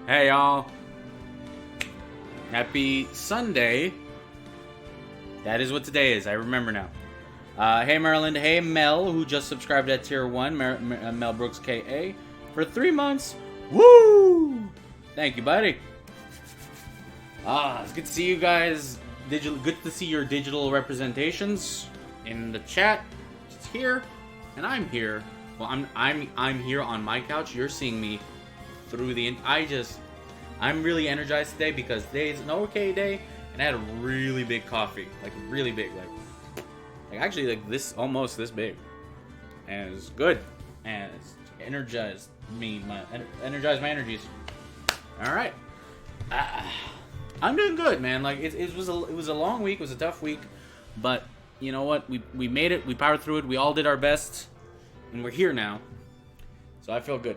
Hey y'all. Happy Sunday. That is what today is. I remember now. Hey Maryland. Hey Mel, who just subscribed at tier 1. Mel Brooks KA. For 3 months. Woo! Thank you, buddy. It's good to see you guys. Good to see your digital representations in the chat. It's here, and I'm here. Well, I'm here on my couch. You're seeing me through the. I'm really energized today because today's an okay day, and I had a really big coffee, like really big, like actually like this, almost this big, and it's good, and it's energized my energies. All right, I'm doing good, man. Like it was a long week, it was a tough week, but you know what? We made it. We powered through it. We all did our best, and we're here now, so I feel good.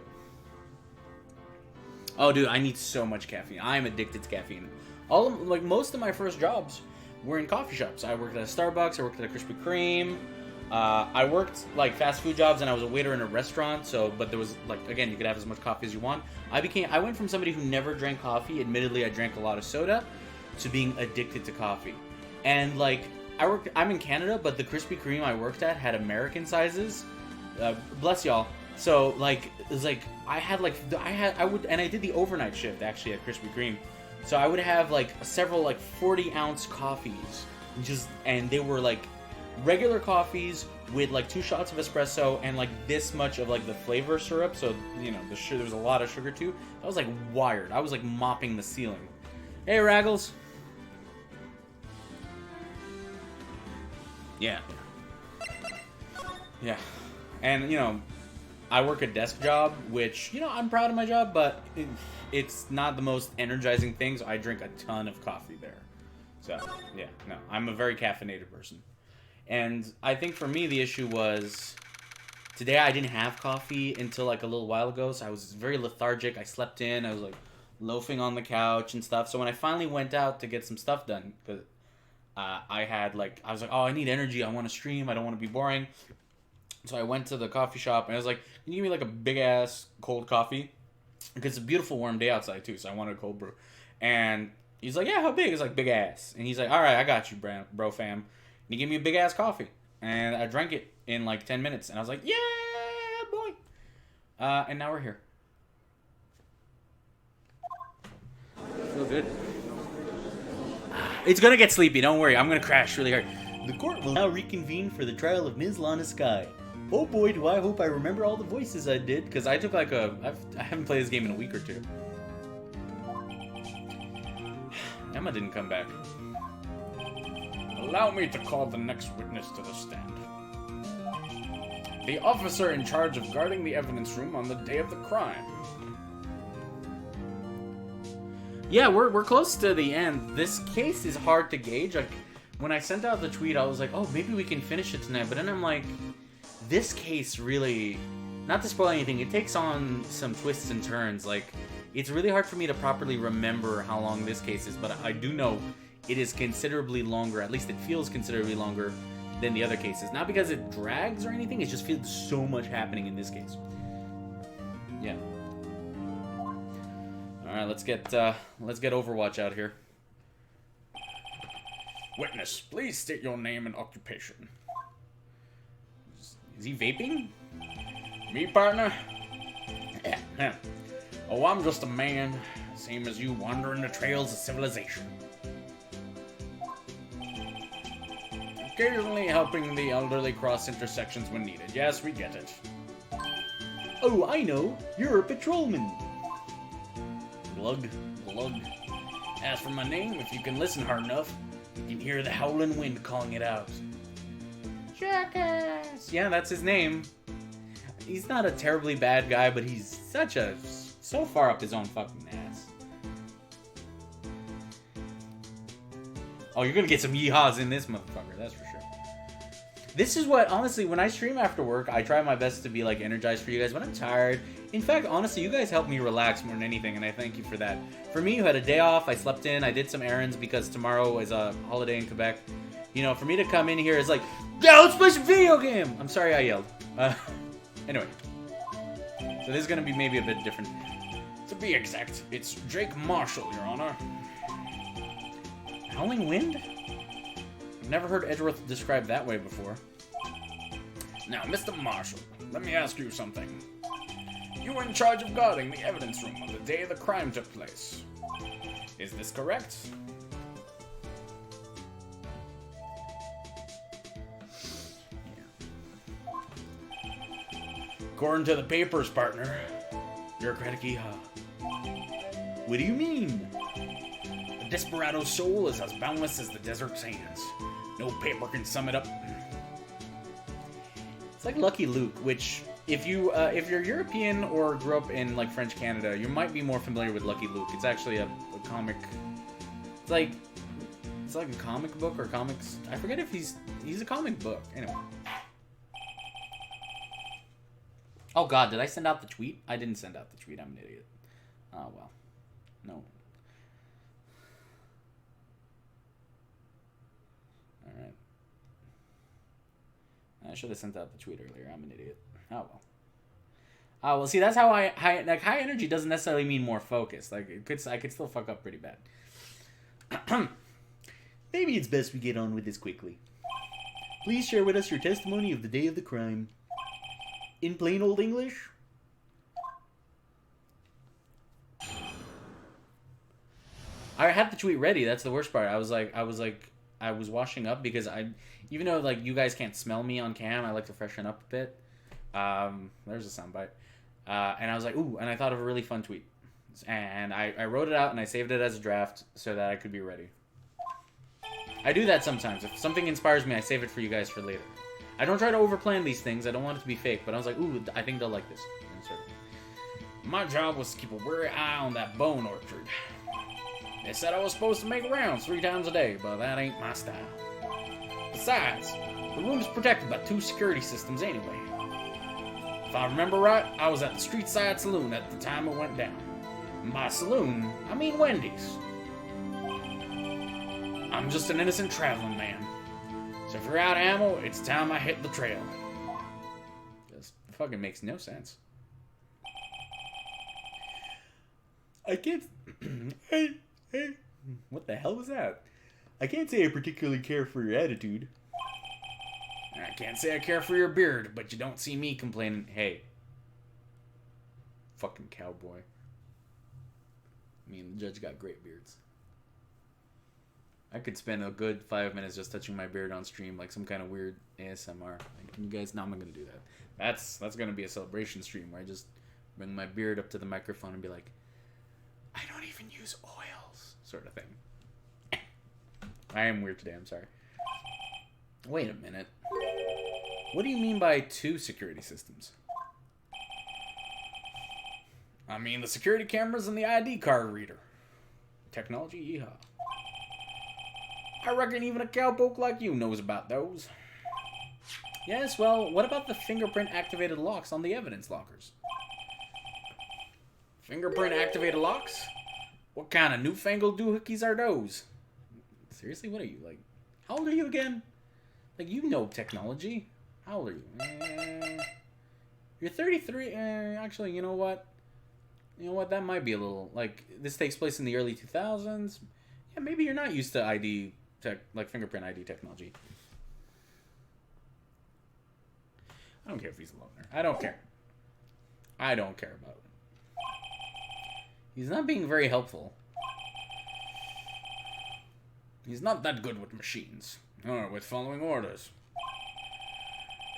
Oh, dude, I need so much caffeine. I am addicted to caffeine. Most of my first jobs were in coffee shops. I worked at a Starbucks. I worked at a Krispy Kreme. I worked like fast food jobs, and I was a waiter in a restaurant. So, but there was like, again, you could have as much coffee as you want. I went from somebody who never drank coffee. Admittedly, I drank a lot of soda, to being addicted to coffee. And like, I'm in Canada, but the Krispy Kreme I worked at had American sizes. Bless y'all. So like, it was like I did the overnight shift actually at Krispy Kreme. So I would have like several like 40-ounce coffees, and they were like regular coffees with like 2 shots of espresso and like this much of like the flavor syrup. So you know there was a lot of sugar too. I was like wired. I was like mopping the ceiling. Hey Raggles. Yeah. And you know, I work a desk job, which, you know, I'm proud of my job, but it's not the most energizing thing, so I drink a ton of coffee there. So, yeah, no, I'm a very caffeinated person. And I think for me, the issue was, today I didn't have coffee until like a little while ago, so I was very lethargic. I slept in, I was like loafing on the couch and stuff. So when I finally went out to get some stuff done, because I was like, oh, I need energy, I want to stream, I don't want to be boring. So I went to the coffee shop, and I was like, can you give me like a big-ass cold coffee? Because it's a beautiful warm day outside, too, so I wanted a cold brew. And he's like, yeah, how big? It's like, big-ass. And he's like, all right, I got you, bro fam. And he gave me a big-ass coffee. And I drank it in like 10 minutes. And I was like, yeah, boy. And now we're here. I feel good. It's going to get sleepy, don't worry. I'm going to crash really hard. The court will now reconvene for the trial of Ms. Lana Skye. Oh boy, do I hope I remember all the voices I did, because I took like I haven't played this game in a week or 2. Emma didn't come back. Allow me to call the next witness to the stand. The officer in charge of guarding the evidence room on the day of the crime. Yeah, we're close to the end. This case is hard to gauge. Like, when I sent out the tweet, I was like, oh, maybe we can finish it tonight. But then I'm like, this case really, not to spoil anything, it takes on some twists and turns. Like, it's really hard for me to properly remember how long this case is, but I do know it is considerably longer, at least it feels considerably longer than the other cases. Not because it drags or anything, it just feels so much happening in this case. Yeah. Alright, let's get Overwatch out here. Witness, please state your name and occupation. Is he vaping? Me, partner? Yeah. Oh, I'm just a man, same as you, wandering the trails of civilization. Occasionally helping the elderly cross intersections when needed. Yes, we get it. Oh, I know. You're a patrolman. Glug, glug. As for my name, if you can listen hard enough, you can hear the howling wind calling it out. Jackass! Yeah, that's his name. He's not a terribly bad guy, but he's so far up his own fucking ass. Oh, you're gonna get some yeehaws in this motherfucker, that's for sure. This is what, honestly, when I stream after work, I try my best to be, like, energized for you guys. When I'm tired, in fact, honestly, you guys help me relax more than anything, and I thank you for that. For me, you had a day off, I slept in, I did some errands because tomorrow is a holiday in Quebec. You know, for me to come in here is like, yeah, let's play some video game! I'm sorry I yelled. Anyway. So this is gonna be maybe a bit different. To be exact, it's Jake Marshall, Your Honor. Howling wind? I've never heard Edgeworth described that way before. Now, Mr. Marshall, let me ask you something. You were in charge of guarding the evidence room on the day the crime took place. Is this correct? According to the papers, partner. Bureaucratic yeehaw. What do you mean? A desperado's soul is as boundless as the desert sands. No paper can sum it up. It's like Lucky Luke, which, if you're European or grew up in like French Canada, you might be more familiar with Lucky Luke. It's actually a comic. It's like a comic book or comics. I forget if he's a comic book. Anyway. Oh god, did I send out the tweet? I didn't send out the tweet. I'm an idiot. Oh well. No. Alright. I should have sent out the tweet earlier. I'm an idiot. Oh well. Oh well, see, that's how high energy doesn't necessarily mean more focused. Like I could still fuck up pretty bad. Maybe it's best we get on with this quickly. Please share with us your testimony of the day of the crime. In plain old English? I had the tweet ready. That's the worst part. I was washing up because even though like you guys can't smell me on cam, I like to freshen up a bit. There's a soundbite. And I was like, ooh, and I thought of a really fun tweet. And I wrote it out and I saved it as a draft so that I could be ready. I do that sometimes. If something inspires me, I save it for you guys for later. I don't try to overplan these things. I don't want it to be fake, but I was like, ooh, I think they'll like this. My job was to keep a wary eye on that bone orchard. They said I was supposed to make rounds 3 times a day, but that ain't my style. Besides, the room's protected by 2 security systems anyway. If I remember right, I was at the street side saloon at the time it went down. And by saloon, I mean Wendy's. I'm just an innocent traveling man. So if you're out of ammo, it's time I hit the trail. This fucking makes no sense. I can't... hey, what the hell was that? I can't say I particularly care for your attitude. I can't say I care for your beard, but you don't see me complaining. Hey. Fucking cowboy. Me and the judge got great beards. I could spend a good 5 minutes just touching my beard on stream, like some kind of weird ASMR. Like, you guys, no, I'm not gonna do that. That's gonna be a celebration stream where I just bring my beard up to the microphone and be like, I don't even use oils, sort of thing. I am weird today. I'm sorry. Wait a minute. What do you mean by 2 security systems? I mean the security cameras and the ID card reader. Technology, yeehaw. I reckon even a cowpoke like you knows about those. Yes, well, what about the fingerprint-activated locks on the evidence lockers? Fingerprint-activated locks? What kind of newfangled doohickeys are those? Seriously, what are you, like... How old are you again? Like, you know technology. How old are you? You're 33. Actually, you know what? You know what? That might be a little... Like, this takes place in the early 2000s. Yeah, maybe you're not used to ID... like fingerprint ID technology. I don't care if he's a loner. I don't care. I don't care about it. He's not being very helpful. He's not that good with machines. Or with following orders.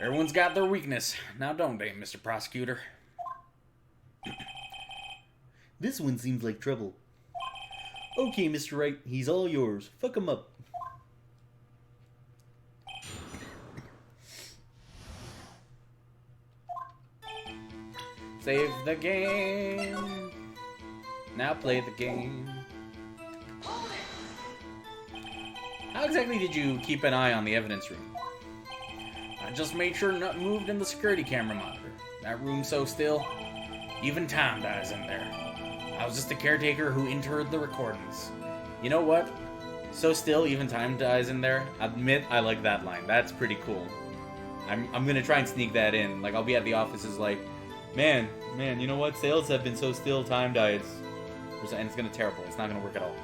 Everyone's got their weakness. Now don't they, Mr. Prosecutor? This one seems like trouble. Okay, Mr. Wright, he's all yours. Fuck him up. Save the game. Now play the game. How exactly did you keep an eye on the evidence room? I just made sure nothing moved in the security camera monitor. That room's so still, even time dies in there. I was just a caretaker who entered the recordings. You know what? So still, even time dies in there. Admit, I like that line. That's pretty cool. I'm gonna try and sneak that in. Like, I'll be at the office, is like, Man, you know what? Sales have been so still, time diets. And it's gonna terrible. It's not gonna work at all.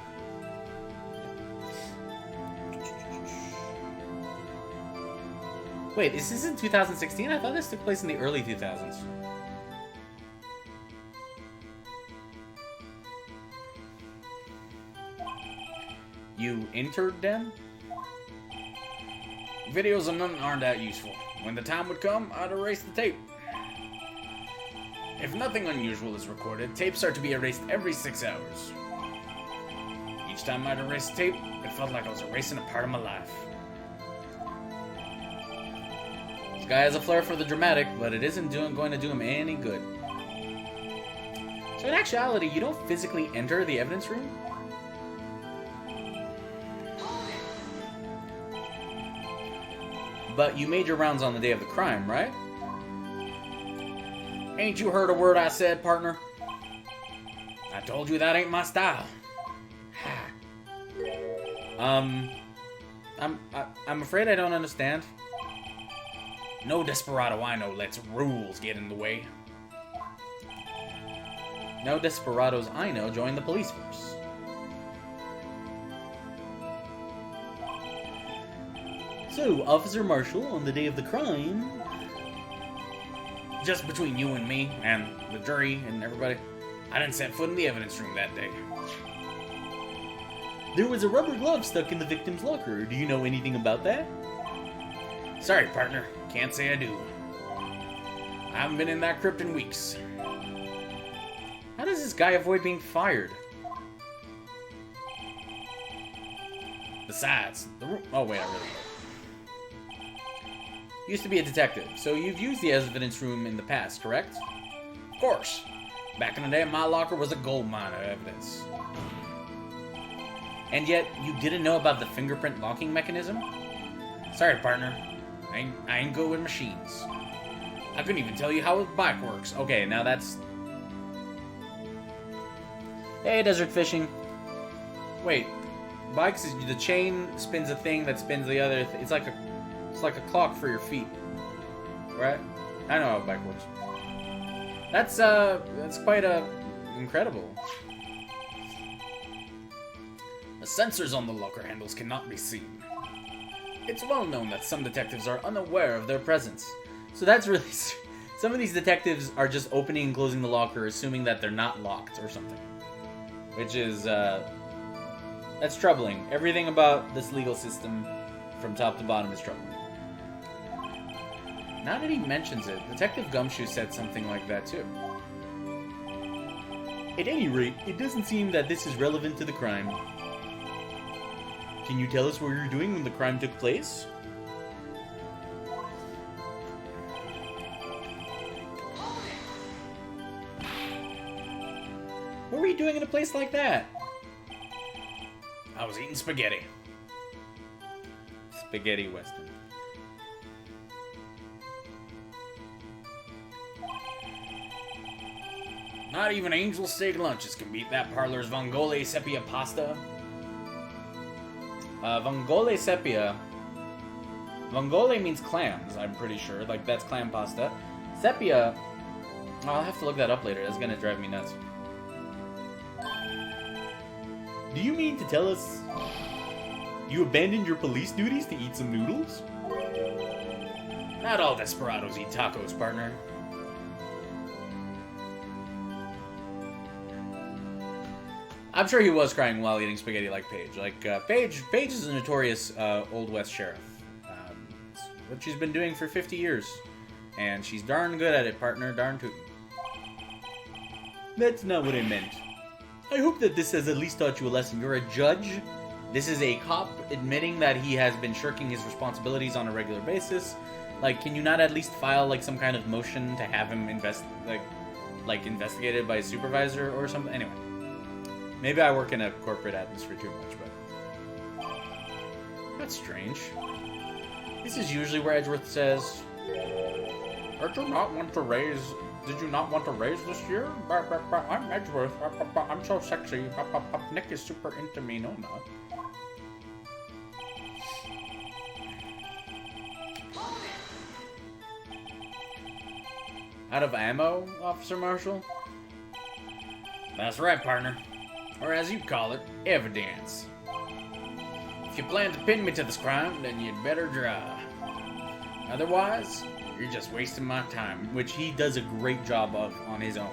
Wait, is this in 2016? I thought this took place in the early 2000s. You entered them? Videos of none aren't that useful. When the time would come, I'd erase the tape. If nothing unusual is recorded, tapes are to be erased every 6 hours. Each time I'd erase a tape, it felt like I was erasing a part of my life. This guy has a flair for the dramatic, but it isn't going to do him any good. So in actuality, you don't physically enter the evidence room? But you made your rounds on the day of the crime, right? Ain't you heard a word I said, partner? I told you that ain't my style. I'm afraid I don't understand. No desperado I know lets rules get in the way. No desperados I know join the police force. So, Officer Marshall, on the day of the crime... Just between you and me, and the jury, and everybody, I didn't set foot in the evidence room that day. There was a rubber glove stuck in the victim's locker. Do you know anything about that? Sorry, partner. Can't say I do. I haven't been in that crypt in weeks. How does this guy avoid being fired? Besides, the room... Oh, wait, I really... Used to be a detective, so you've used the evidence room in the past, correct? Of course. Back in the day, my locker was a gold mine of evidence. And yet, you didn't know about the fingerprint locking mechanism? Sorry, partner. I ain't good with machines. I couldn't even tell you how a bike works. Okay, now that's... Hey, desert fishing. Wait, bikes is the chain spins a thing that spins the other. It's like a clock for your feet, right? I know how a bike works. That's quite incredible. The sensors on the locker handles cannot be seen. It's well known that some detectives are unaware of their presence. So that's really... Some of these detectives are just opening and closing the locker, assuming that they're not locked or something. Which is, that's troubling. Everything about this legal system, from top to bottom, is troubling. Now that he mentions it, Detective Gumshoe said something like that too. At any rate, it doesn't seem that this is relevant to the crime. Can you tell us what you were doing when the crime took place? What were you doing in a place like that? I was eating spaghetti. Spaghetti Western. Not even angel steak lunches can beat that parlor's vongole sepia pasta. Vongole sepia. Vongole means clams, I'm pretty sure. Like, that's clam pasta. Sepia... Oh, I'll have to look that up later. That's gonna drive me nuts. Do you mean to tell us you abandoned your police duties to eat some noodles? Not all desperados eat tacos, partner. I'm sure he was crying while eating spaghetti like Paige. Like, Paige is a notorious Old West sheriff. It's what she's been doing for 50 years. And she's darn good at it, partner. Darn tootin'. That's not what I meant. I hope that this has at least taught you a lesson. You're a judge. This is a cop admitting that he has been shirking his responsibilities on a regular basis. Like, can you not at least file, like, some kind of motion to have him investigated by a supervisor or something? Anyway. Maybe I work in a corporate atmosphere too much, but... That's strange. This is usually where Edgeworth says... Did you not want to raise this year? I'm Edgeworth. I'm so sexy. Nick is super into me. No, I'm not. Out of ammo, Officer Marshall? That's right, partner. Or as you call it, evidence. If you plan to pin me to this crime, then you'd better draw. Otherwise, you're just wasting my time, which he does a great job of on his own.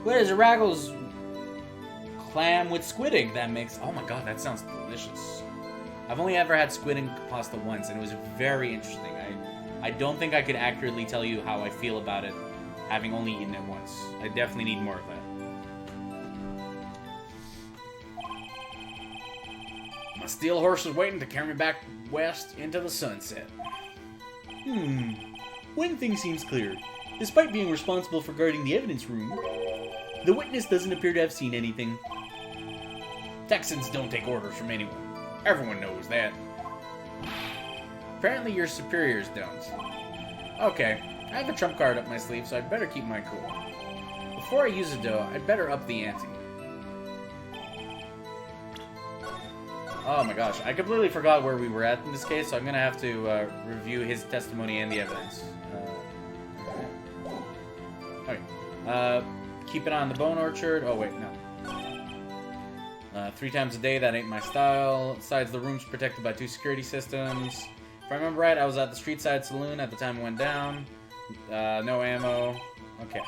What is a Raggles clam with squid ink? That makes... Oh my god, that sounds delicious. I've only ever had squid ink pasta once, and it was very interesting. I don't think I could accurately tell you how I feel about it, having only eaten it once. I definitely need more of that. My steel horse is waiting to carry me back west into the sunset. One thing seems clear. Despite being responsible for guarding the evidence room, the witness doesn't appear to have seen anything. Texans don't take orders from anyone. Everyone knows that. Apparently your superiors don't. Okay, I have a trump card up my sleeve, so I'd better keep my cool. Before I use it though, I'd better up the ante. Oh my gosh, I completely forgot where we were at in this case, so I'm gonna have to review his testimony and the evidence. Okay. Keep it on the bone orchard. Oh wait, no. 3 times a day, that ain't my style. Besides, the room's protected by 2 security systems. If I remember right, I was at the street side saloon at the time it went down. No ammo. Okay.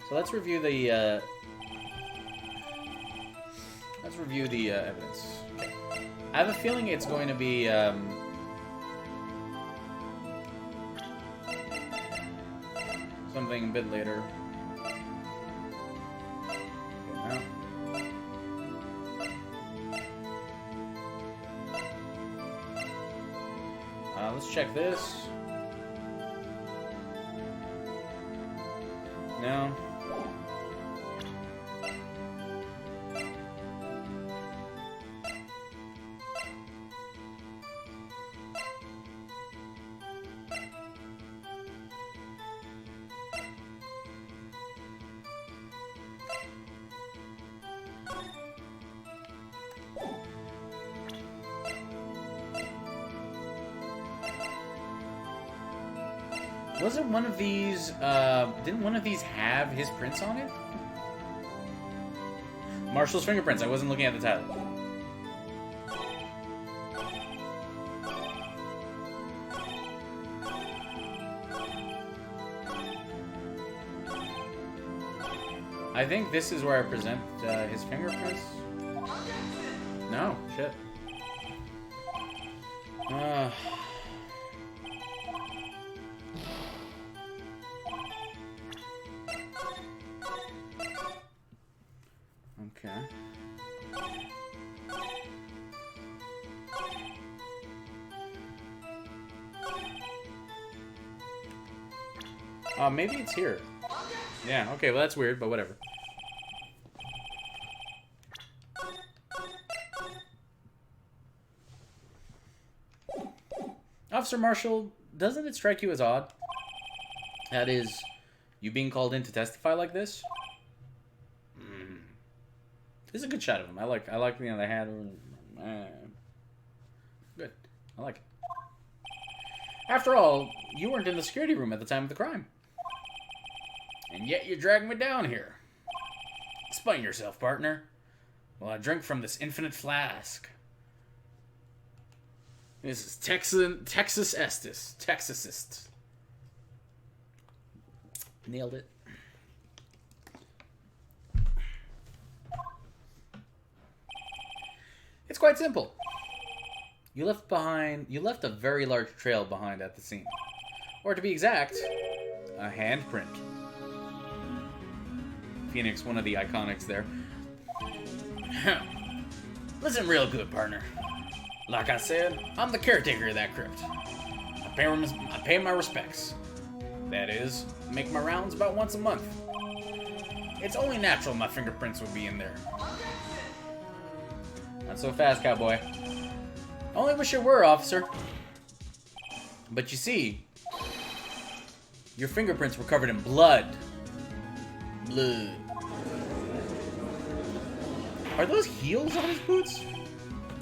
So let's review the evidence. Okay. I have a feeling it's going to be something a bit later. Okay, now. Let's check this. No. Wasn't one of these, didn't one of these have his prints on it? Marshall's fingerprints. I wasn't looking at the title. I think this is where I present his fingerprints. No, shit. Okay. Maybe it's here. Yeah, okay, well that's weird, but whatever. Officer Marshall, doesn't it strike you as odd? That is, you being called in to testify like this? This is a good shot of him. I like the hat. Good. I like it. After all, you weren't in the security room at the time of the crime. And yet you dragged me down here. Explain yourself, partner. While I drink from this infinite flask. This is Texas Estes. Texasist. Nailed it. It's quite simple. You left a very large trail behind at the scene. Or to be exact, a handprint. Phoenix, one of the iconics there. Listen real good, partner. Like I said, I'm the caretaker of that crypt. I pay my respects. That is, make my rounds about once a month. It's only natural my fingerprints would be in there. Not so fast, cowboy. I only wish it were, officer. But you see, your fingerprints were covered in blood. Blood. Are those heels on his boots?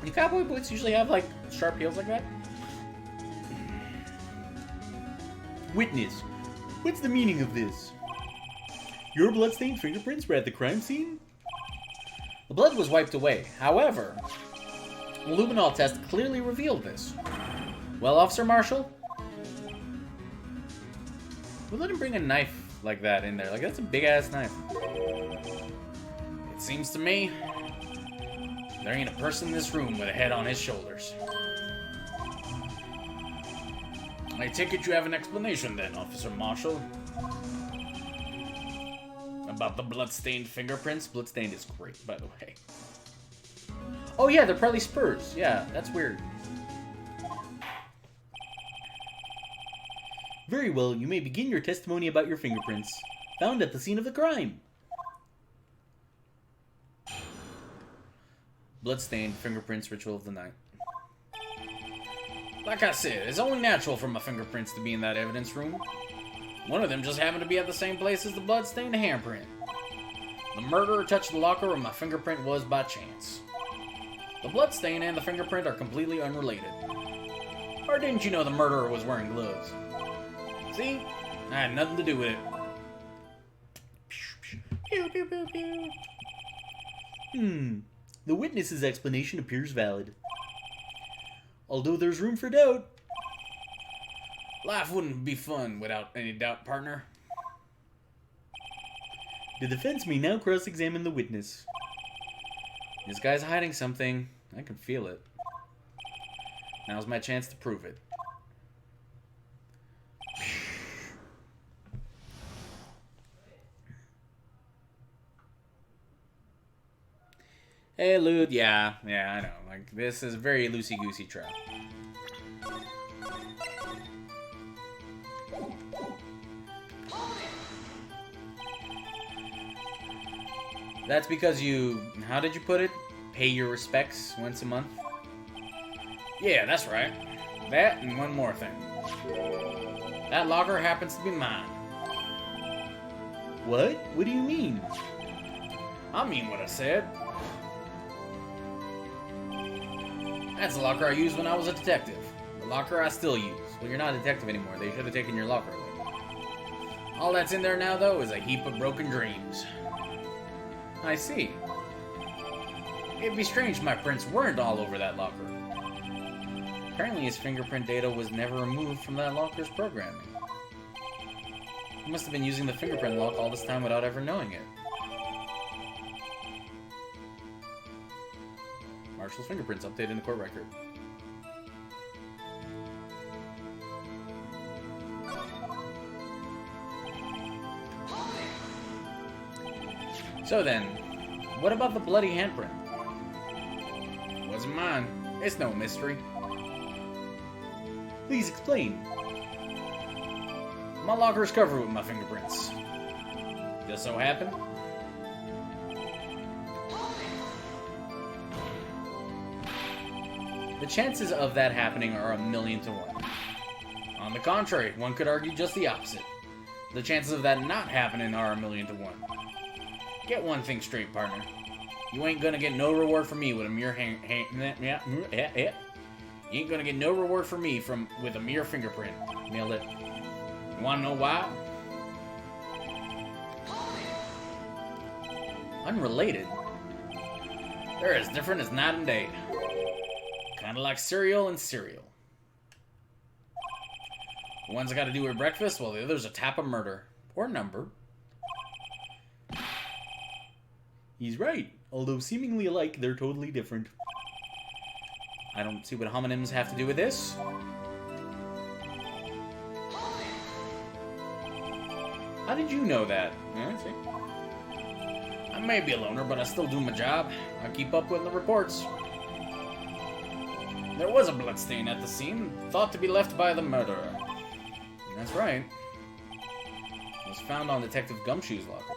Do cowboy boots usually have, like, sharp heels like that? Witness, What's the meaning of this? Your bloodstained fingerprints were at the crime scene? The blood was wiped away. However, a luminol test clearly revealed this. Well, Officer Marshall? We let him bring a knife like that in there. Like, that's a big-ass knife. It seems to me there ain't a person in this room with a head on his shoulders. I take it you have an explanation then, Officer Marshall. About the bloodstained fingerprints? Bloodstained is great, by the way. Oh yeah, they're probably spurs. Yeah, that's weird. Very well, you may begin your testimony about your fingerprints, found at the scene of the crime. Bloodstained fingerprints ritual of the night. Like I said, it's only natural for my fingerprints to be in that evidence room. One of them just happened to be at the same place as the bloodstained handprint. The murderer touched the locker where my fingerprint was by chance. The bloodstain and the fingerprint are completely unrelated. Or didn't you know the murderer was wearing gloves? See? I had nothing to do with it. Pew, pew, pew, pew. The witness's explanation appears valid. Although there's room for doubt. Life wouldn't be fun without any doubt, partner. The defense may now cross-examine the witness. This guy's hiding something. I can feel it. Now's my chance to prove it. Hey, Lude. Yeah, I know. Like, this is very loosey-goosey trap. That's because you, how did you put it? Pay your respects once a month? Yeah, that's right. That and one more thing. That locker happens to be mine. What? What do you mean? I mean what I said. That's the locker I used when I was a detective. The locker I still use. Well, you're not a detective anymore. They should have taken your locker away. All that's in there now, though, is a heap of broken dreams. I see. It'd be strange if my prints weren't all over that locker. Apparently his fingerprint data was never removed from that locker's programming. He must have been using the fingerprint lock all this time without ever knowing it. Marshall's fingerprints updated in the court record. So then, what about the bloody handprint? It wasn't mine. It's no mystery. Please explain. My locker is covered with my fingerprints. Just so happened. The chances of that happening are 1,000,000 to 1. On the contrary, one could argue just the opposite. The chances of that not happening are 1,000,000 to 1. Get one thing straight, partner. You ain't gonna get no reward from me with a mere You ain't gonna get no reward from me with a mere fingerprint. Nailed it. You wanna know why? Unrelated? They're as different as night and day. Kinda like cereal and cereal. One's got to do with breakfast, while the other's a tap of murder. Or number. He's right. Although seemingly alike, they're totally different. I don't see what homonyms have to do with this. How did you know that? See. I may be a loner, but I still do my job. I keep up with the reports. There was a bloodstain at the scene, thought to be left by the murderer. That's right. It was found on Detective Gumshoe's locker.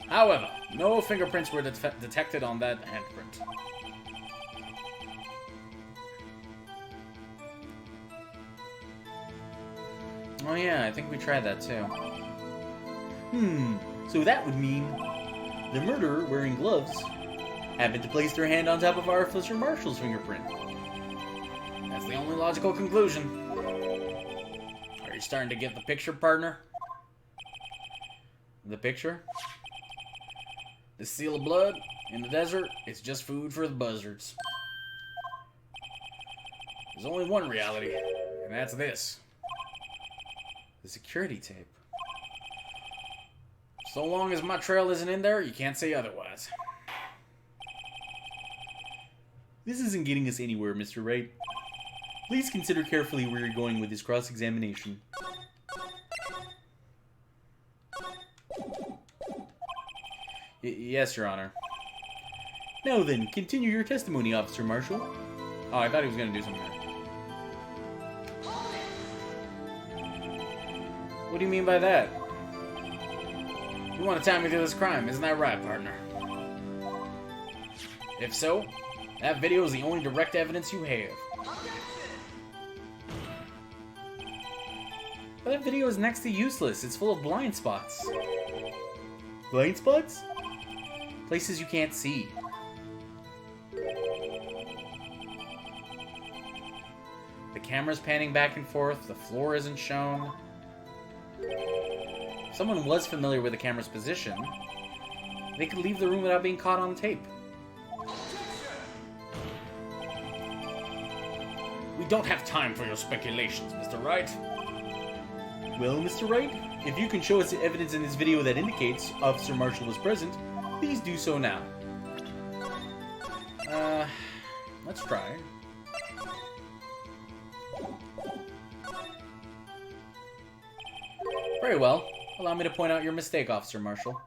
However, no fingerprints were detected on that handprint. Oh yeah, I think we tried that too. So that would mean the murderer, wearing gloves, happened to place their hand on top of Officer Marshall's fingerprint. That's the only logical conclusion. Are you starting to get the picture, partner? The picture? The seal of blood in the desert, it's just food for the buzzards. There's only one reality, and that's this. The security tape. So long as my trail isn't in there, you can't say otherwise. This isn't getting us anywhere, Mr. Wright. Please consider carefully where you're going with this cross-examination. Yes, Your Honor. Now then, continue your testimony, Officer Marshall. Oh, I thought he was going to do something there. What do you mean by that? You want to tie me to this crime, isn't that right, partner? If so, that video is the only direct evidence you have. But that video is next to useless. It's full of blind spots. Blind spots? Places you can't see. The camera's panning back and forth. The floor isn't shown. If someone was familiar with the camera's position, they could leave the room without being caught on tape. We don't have time for your speculations, Mr. Wright. Well, Mr. Wright, if you can show us evidence in this video that indicates Officer Marshall was present, please do so now. Let's try. Very well. Allow me to point out your mistake, Officer Marshall.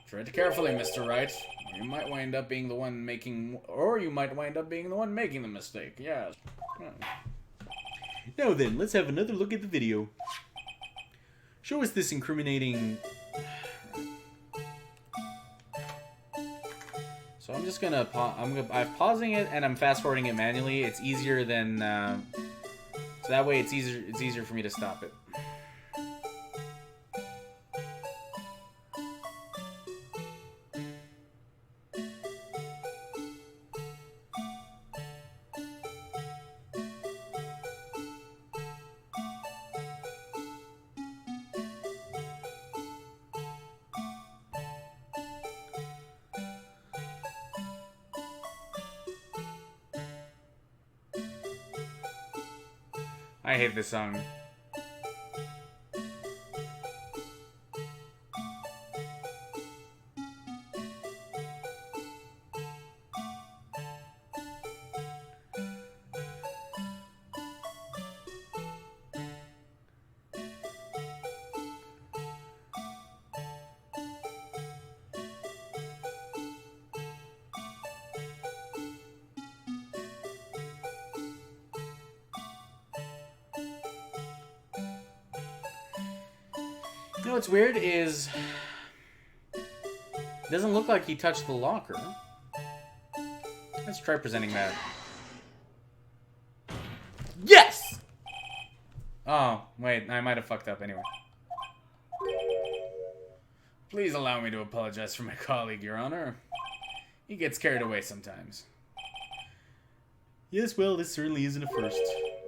Tread carefully, Mr. Wright. You might wind up being the one making... Or you might wind up being the one making the mistake, yes. Now then, let's have another look at the video. Show us this incriminating... So I'm just gonna... I'm pausing it and I'm fast-forwarding it manually. It's easier than... So that way it's easier for me to stop it. I hate this song. You know what's weird is... It doesn't look like he touched the locker. Let's try presenting that. Yes! Oh, wait, I might have fucked up anyway. Please allow me to apologize for my colleague, Your Honor. He gets carried away sometimes. Yes, well, this certainly isn't a first.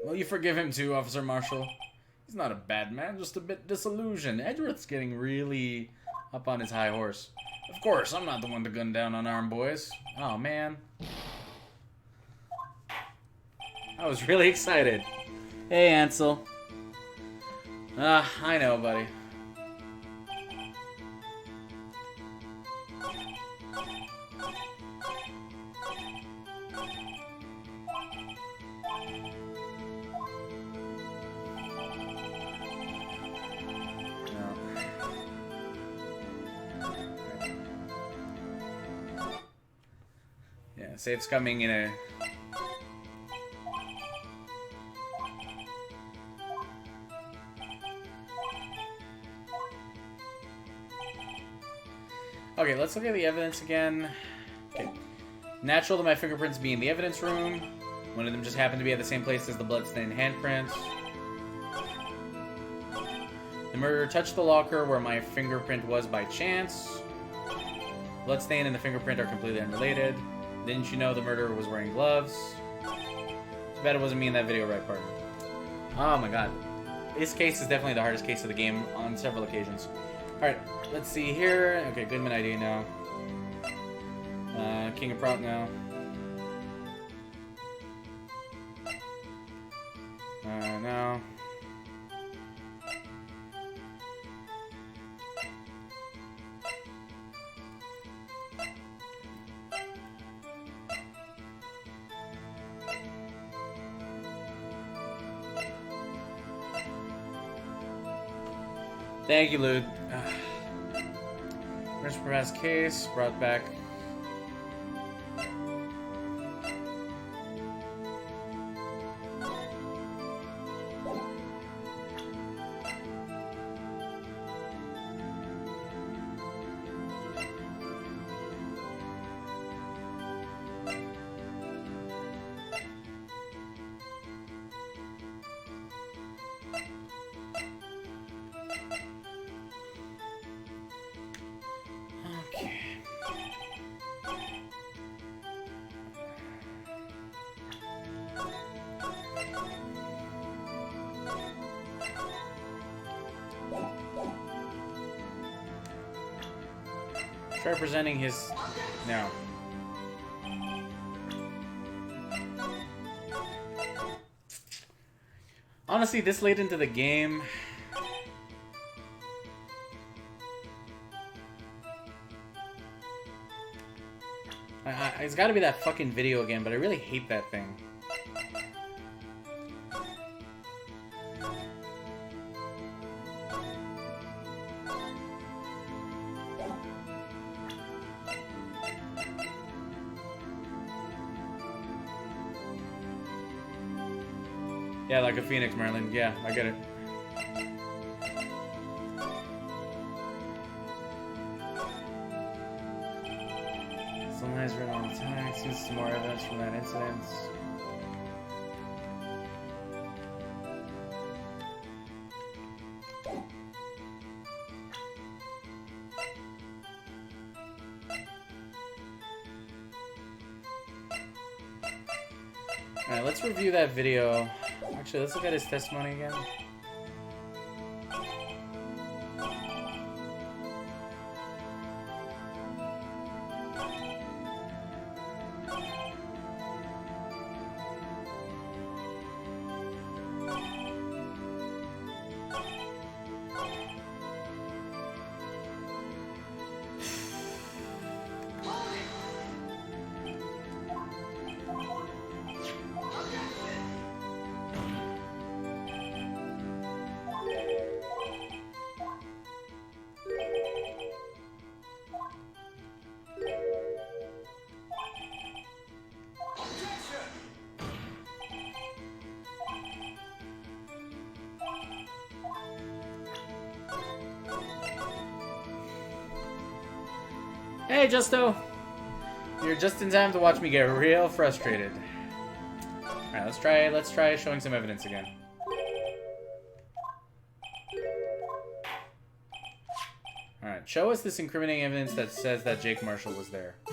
Will you forgive him too, Officer Marshall? He's not a bad man, just a bit disillusioned. Edgeworth's getting really up on his high horse. Of course, I'm not the one to gun down unarmed boys. Oh, man. I was really excited. Hey, Ansel. I know, buddy. Safe's coming in a... Okay, let's look at the evidence again. Okay. Natural to my fingerprints be in the evidence room. One of them just happened to be at the same place as the bloodstained handprints. The murderer touched the locker where my fingerprint was by chance. Bloodstain and the fingerprint are completely unrelated. Didn't you know the murderer was wearing gloves? Too bad it wasn't me in that video, right, partner? Oh my god. This case is definitely the hardest case of the game on several occasions. Alright, let's see here. Okay, Goodman ID now. King of Prot now. Now. Thank you, Lude. First press case brought back. Try presenting his... No. Honestly, this late into the game... It's gotta be that fucking video again, but I really hate that thing. Yeah, like a phoenix, Merlin. Yeah, I get it. Some lines written all the time. Seems some more evidence from that incident. Alright, let's review that video. Actually, let's look at his testimony again. Hey, Justo! You're just in time to watch me get real frustrated. Alright, let's try showing some evidence again. Alright, show us this incriminating evidence that says that Jake Marshall was there. I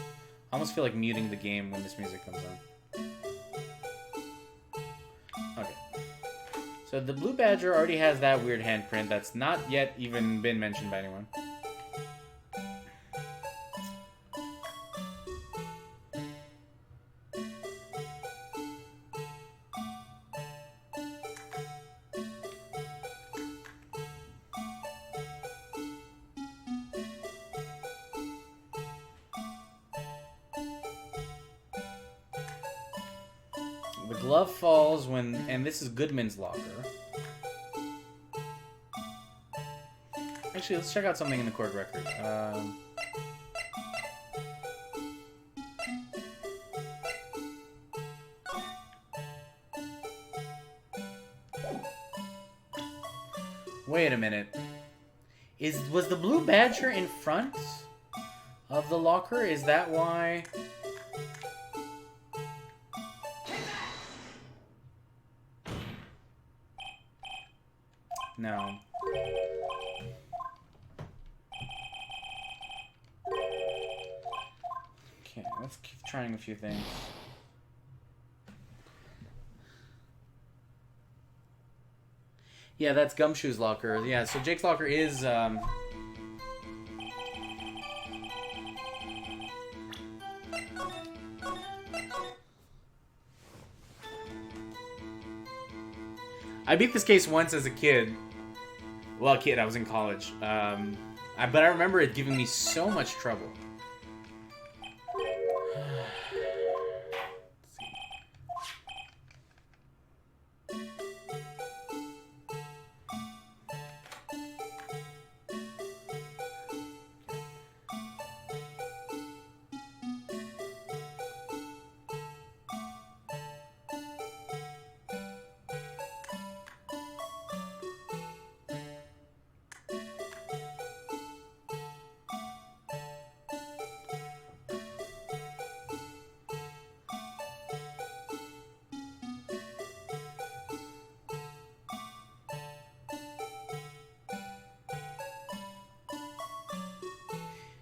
almost feel like muting the game when this music comes on. Okay. So the Blue Badger already has that weird handprint that's not yet even been mentioned by anyone. The glove falls when, and this is Goodman's locker. Actually, let's check out something in the court record. Wait a minute. Was the Blue Badger in front of the locker? Is that why? No. Okay, let's keep trying a few things. Yeah, that's Gumshoe's locker. Yeah, so Jake's locker is... I beat this case once as a kid. Well, kid, I was in college. But I remember it giving me so much trouble.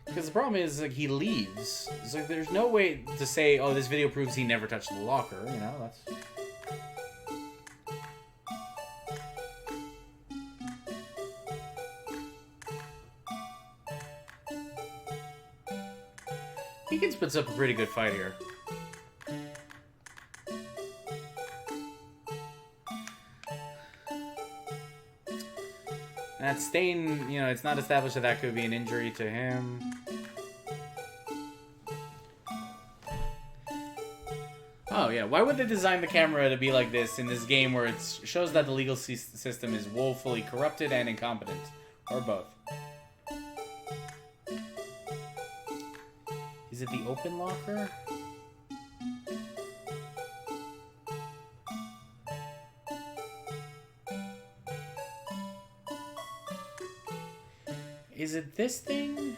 Because the problem is, like, he leaves. It's like, there's no way to say, oh, this video proves he never touched the locker, you know? That's... Fuggins puts up a pretty good fight here. That stain, you know, it's not established that that could be an injury to him. Oh, yeah. Why would they design the camera to be like this in this game where it shows that the legal system is woefully corrupted and incompetent? Or both. Is it the open locker? Is it this thing?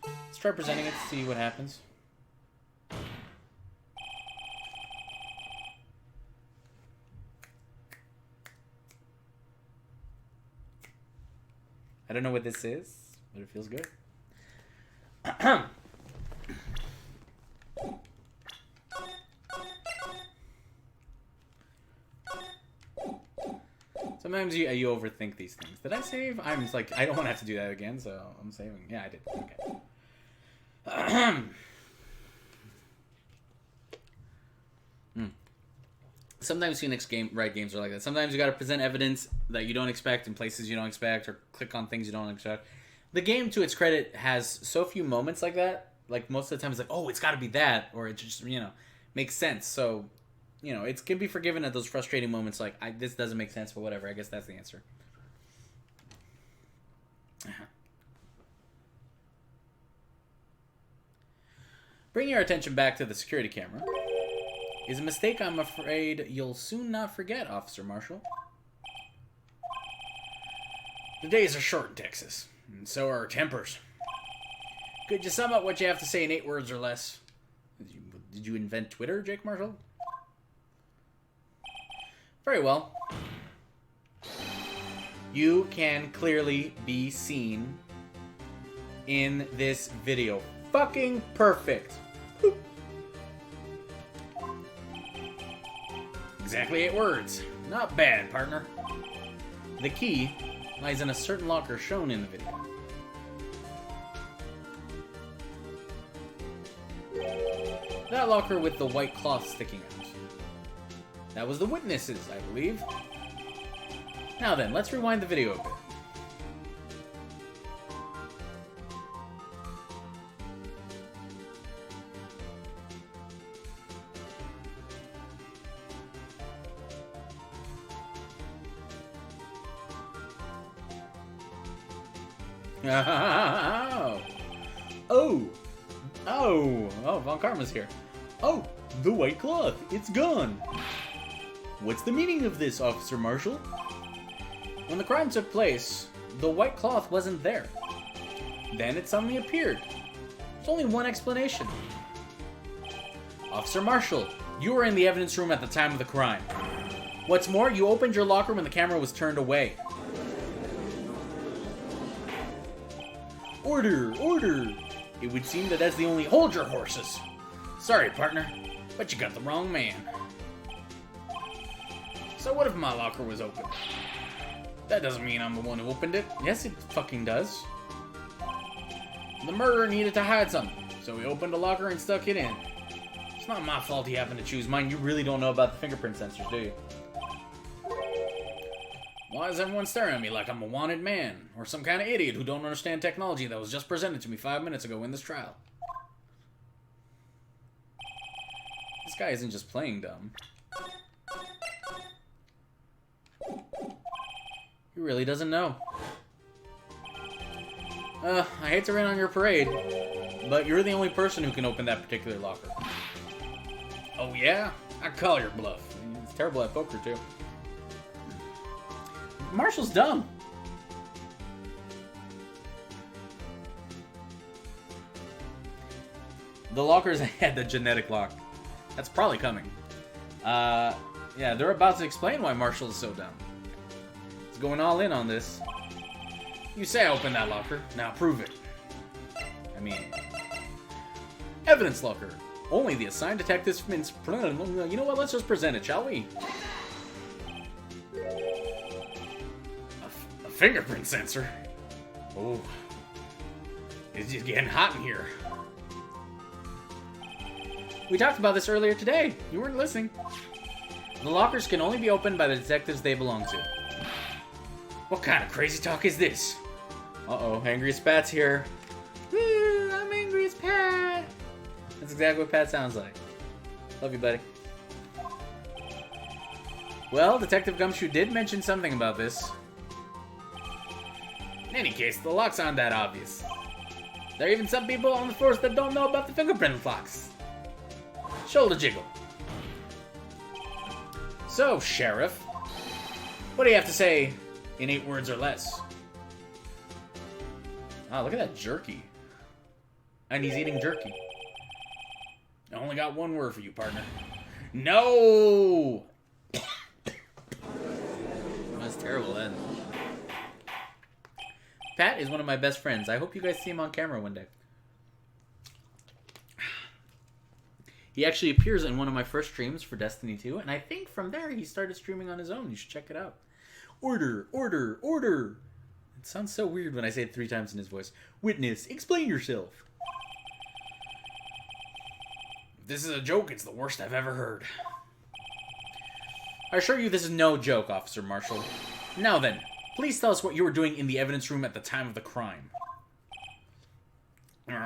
Let's try presenting it to see what happens. I don't know what this is, but it feels good. Sometimes you overthink these things. Did I save? I'm just like, I don't want to have to do that again, so I'm saving. Yeah, I did. Okay. Sometimes Phoenix Wright games are like that. Sometimes you got to present evidence that you don't expect in places you don't expect, or click on things you don't expect. The game, to its credit, has so few moments like that. Like, most of the time it's like, oh, it's got to be that, or it just, you know, makes sense. So, you know, it can be forgiven at those frustrating moments like, this doesn't make sense, but whatever. I guess that's the answer. Bring your attention back to the security camera. Is a mistake I'm afraid you'll soon not forget, Officer Marshall. The days are short in Texas, and so are our tempers. Could you sum up what you have to say in 8 words or less? Did you invent Twitter, Jake Marshall? Very well. You can clearly be seen in this video. Fucking perfect. Boop. Exactly 8 words. Not bad, partner. The key lies in a certain locker shown in the video. That locker with the white cloth sticking out. That was the witnesses, I believe. Now then, let's rewind the video a bit. Oh, Von Karma's here. Oh, the white cloth, it's gone. What's the meaning of this, Officer Marshall? When the crime took place, the white cloth wasn't there. Then it suddenly appeared. There's only one explanation. Officer Marshall, you were in the evidence room at the time of the crime. What's more, you opened your locker when the camera was turned away. Order, order! It would seem that that's the only... Hold your horses! Sorry, partner. But you got the wrong man. So what if my locker was open? That doesn't mean I'm the one who opened it. Yes, it fucking does. The murderer needed to hide something, so he opened a locker and stuck it in. It's not my fault he happened to choose mine. You really don't know about the fingerprint sensors, do you? Why is everyone staring at me like I'm a wanted man? Or some kind of idiot who don't understand technology that was just presented to me 5 minutes ago in this trial? This guy isn't just playing dumb. He really doesn't know. I hate to rain on your parade, but you're the only person who can open that particular locker. Oh yeah? I call your bluff. He's terrible at poker too. Marshall's dumb. The lockers had the genetic lock. That's probably coming. Yeah, they're about to explain why Marshall is so dumb. He's going all in on this. You say I opened that locker. Now prove it. I mean... Evidence locker. Only the assigned detectives... You know what? Let's just present it, shall we? A fingerprint sensor? Oh. It's just getting hot in here. We talked about this earlier today. You weren't listening. The lockers can only be opened by the detectives they belong to. What kind of crazy talk is this? Uh-oh, Angriest Pat's here. Woo, I'm Angriest Pat. That's exactly what Pat sounds like. Love you, buddy. Well, Detective Gumshoe did mention something about this. In any case, the locks aren't that obvious. There are even some people on the force that don't know about the fingerprint locks. Shoulder jiggle. So, Sheriff, what do you have to say in 8 words or less? Oh, look at that jerky. And he's eating jerky. I only got 1 word for you, partner. No! That's terrible, then. Pat is one of my best friends. I hope you guys see him on camera one day. He actually appears in one of my first streams for Destiny 2, and I think from there he started streaming on his own. You should check it out. Order, order, order. It sounds so weird when I say it 3 times in his voice. Witness, explain yourself. If this is a joke, it's the worst I've ever heard. I assure you this is no joke, Officer Marshall. Now then, please tell us what you were doing in the evidence room at the time of the crime. It's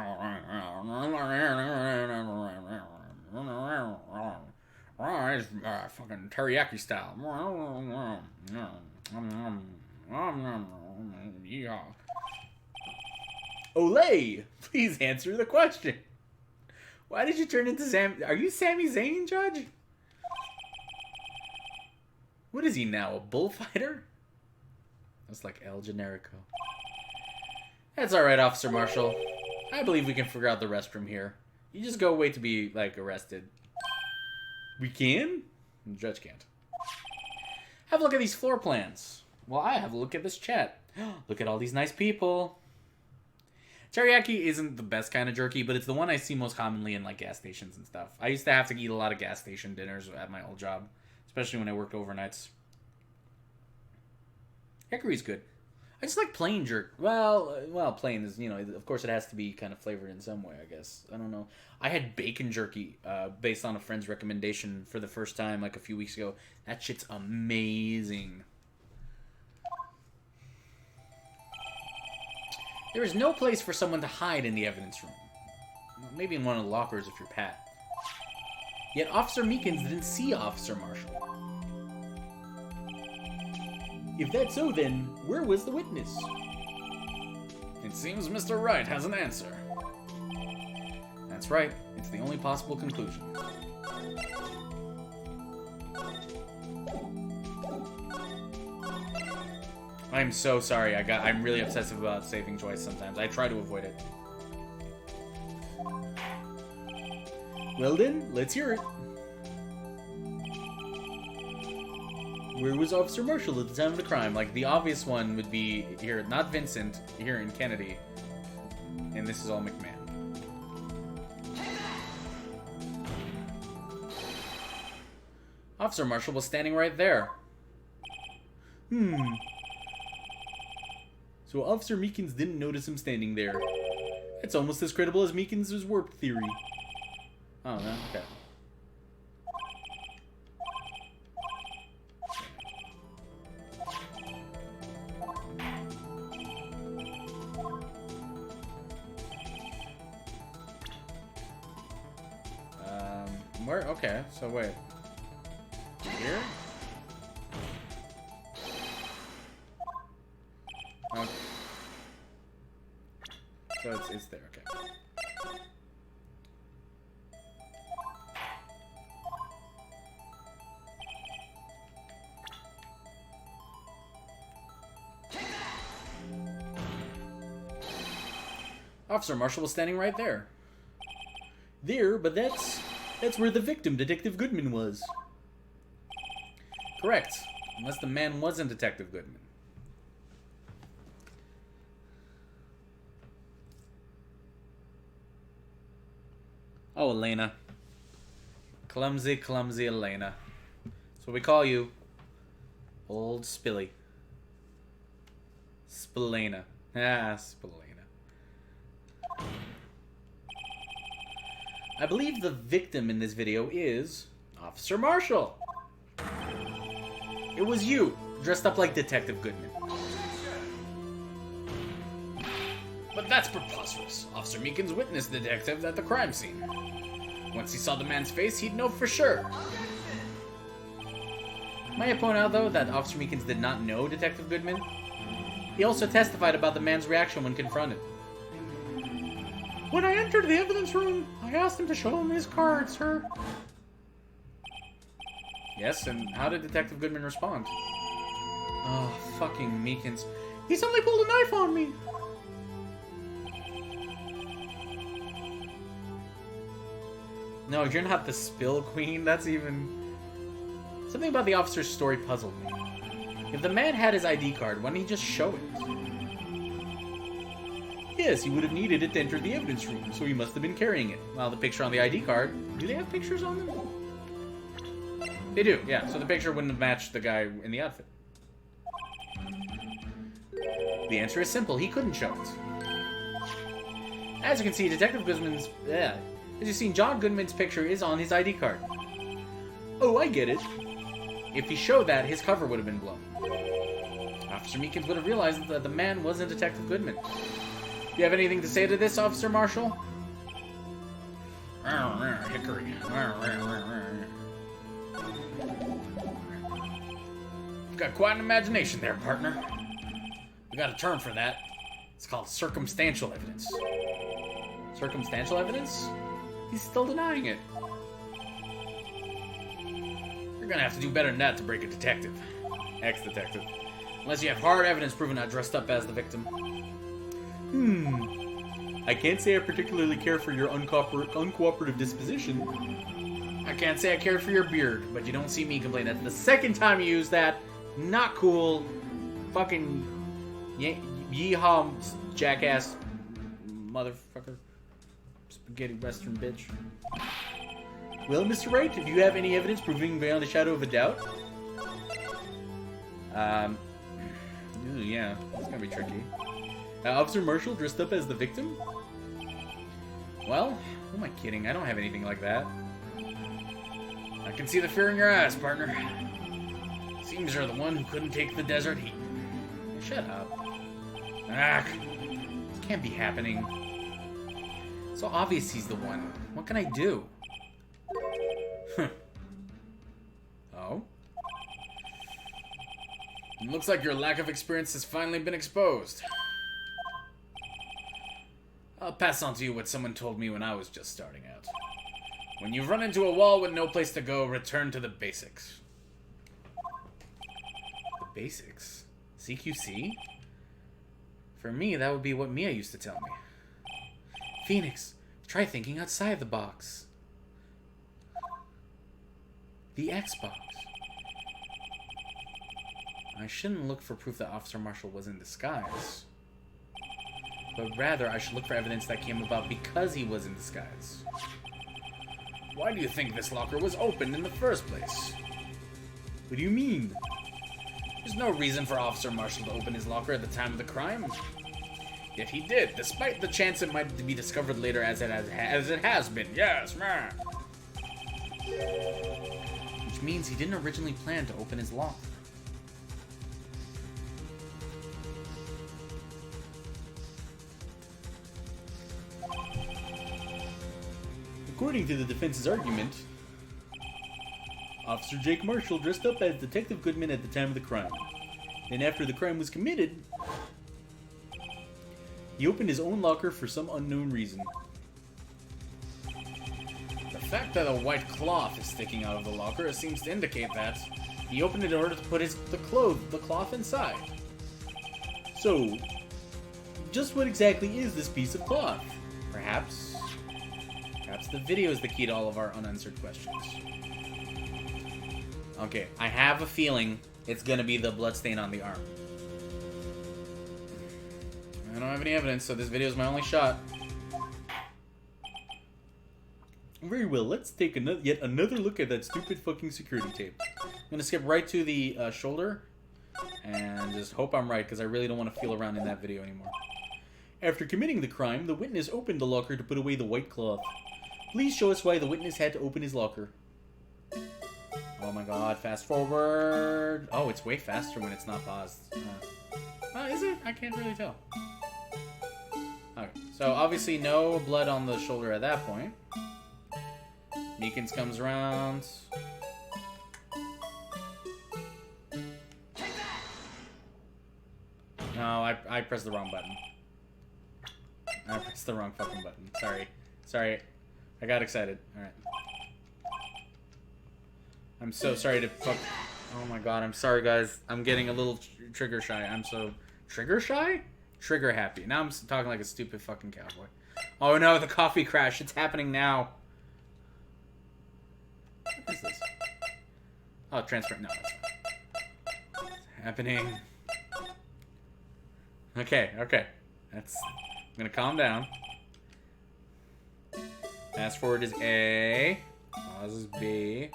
fucking teriyaki style. Yeah. Olay! Please answer the question. Why did you turn into Sam? Are you Sami Zayn, Judge? What is he now, a bullfighter? That's like El Generico. That's alright, Officer Marshall. I believe we can figure out the rest from here. You just go wait to be, like, arrested. We can? The judge can't. Have a look at these floor plans. Well, I have a look at this chat. Look at all these nice people. Teriyaki isn't the best kind of jerky, but it's the one I see most commonly in, like, gas stations and stuff. I used to have to eat a lot of gas station dinners at my old job, especially when I worked overnights. Hickory's good. I just like plain jerk. Well, plain is, you know, of course it has to be kind of flavored in some way, I guess. I don't know. I had bacon jerky based on a friend's recommendation for the first time like a few weeks ago. That shit's amazing. There is no place for someone to hide in the evidence room. Maybe in one of the lockers if you're Pat. Yet Officer Meekins didn't see Officer Marshall. If that's so, then where was the witness? It seems Mr. Wright has an answer. That's right. It's the only possible conclusion. I'm so sorry. I'm really obsessive about saving Joyce sometimes. I try to avoid it. Well then, let's hear it. Where was Officer Marshall at the time of the crime? Like, the obvious one would be here, not Vincent, here in Kennedy. And this is all McMahon. Officer Marshall was standing right there. So Officer Meekins didn't notice him standing there. It's almost as credible as Meekins' warp theory. Oh, no? Okay. Where? Okay, so wait. Here? Okay. So it's there, okay. Officer Marshall was standing right there. There, but that's where the victim, Detective Goodman, was. Correct. Unless the man wasn't Detective Goodman. Oh, Elena. Clumsy, clumsy Elena. That's what we call you. Old Spilly. Spillena. Ah, Spillena. I believe the victim in this video is Officer Marshall. It was you, dressed up like Detective Goodman. But that's preposterous. Officer Meekins witnessed the detective at the crime scene. Once he saw the man's face, he'd know for sure. Might I point out, though, that Officer Meekins did not know Detective Goodman? He also testified about the man's reaction when confronted. When I entered the evidence room, I asked him to show him his card, sir. Yes, and how did Detective Goodman respond? Oh, fucking Meekins. He suddenly pulled a knife on me. No, you're not the spill queen. That's even... Something about the officer's story puzzled me. If the man had his ID card, why didn't he just show it? Yes, he would have needed it to enter the evidence room, so he must have been carrying it. Well, the picture on the ID card... Do they have pictures on them? They do, yeah. So the picture wouldn't have matched the guy in the outfit. The answer is simple. He couldn't show it. As you can see, Detective Goodman's... As you've seen, John Goodman's picture is on his ID card. Oh, I get it. If he showed that, his cover would have been blown. Officer Meekins would have realized that the man wasn't Detective Goodman. Do you have anything to say to this, Officer Marshall? Hickory. You've got quite an imagination there, partner. We got a term for that. It's called circumstantial evidence. Circumstantial evidence? He's still denying it. You're gonna have to do better than that to break a detective. Ex-detective. Unless you have hard evidence proving I dressed up as the victim. I can't say I particularly care for your uncooperative disposition. I can't say I care for your beard, but you don't see me complain. That's the second time you use that. Not cool. Fucking yeehaw, jackass, motherfucker, spaghetti western bitch. Well, Mr. Wright, do you have any evidence proving beyond a shadow of a doubt? Ooh, yeah, that's gonna be tricky. Officer Marshall dressed up as the victim? Well, who am I kidding? I don't have anything like that. I can see the fear in your eyes, partner. Seems you're the one who couldn't take the desert heat. Shut up. Ah, this can't be happening. It's so obvious he's the one. What can I do? Oh? It looks like your lack of experience has finally been exposed. I'll pass on to you what someone told me when I was just starting out. When you've run into a wall with no place to go, return to the basics. The basics? CQC? For me, that would be what Mia used to tell me. Phoenix, try thinking outside the box. The Xbox. I shouldn't look for proof that Officer Marshall was in disguise. But rather, I should look for evidence that came about because he was in disguise. Why do you think this locker was opened in the first place? What do you mean? There's no reason for Officer Marshall to open his locker at the time of the crime. Yet he did, despite the chance it might be discovered later as it has been. Yes, man. Which means he didn't originally plan to open his locker. According to the defense's argument, Officer Jake Marshall dressed up as Detective Goodman at the time of the crime. And after the crime was committed, he opened his own locker for some unknown reason. The fact that a white cloth is sticking out of the locker seems to indicate that he opened it in order to put the cloth inside. So, just what exactly is this piece of cloth? Perhaps the video is the key to all of our unanswered questions. Okay, I have a feeling it's gonna be the bloodstain on the arm. I don't have any evidence, so this video is my only shot. Very well, let's take yet another look at that stupid fucking security tape. I'm gonna skip right to the shoulder and just hope I'm right, because I really don't want to feel around in that video anymore. After committing the crime, the witness opened the locker to put away the white cloth. Please show us why the witness had to open his locker. Oh my god, fast forward. Oh, it's way faster when it's not paused. Is it? I can't really tell. Okay, so obviously no blood on the shoulder at that point. Meekins comes around. No, I pressed the wrong button. I pressed the wrong fucking button. Sorry. I got excited. Alright. I'm so sorry to fuck. Oh my god, I'm sorry, guys. I'm getting a little trigger shy. I'm so. Trigger shy? Trigger happy. Now I'm talking like a stupid fucking cowboy. Oh no, the coffee crash. It's happening now. What is this? Oh, transparent. No, that's fine. It's happening. Okay. I'm gonna calm down. Fast forward is A. Pause is B.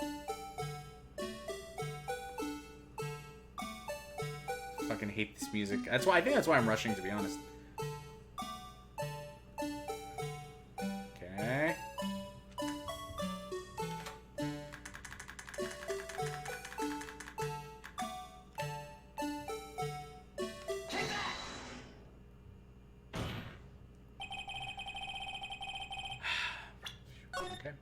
Fucking hate this music. I think that's why I'm rushing, to be honest. Okay. Okay.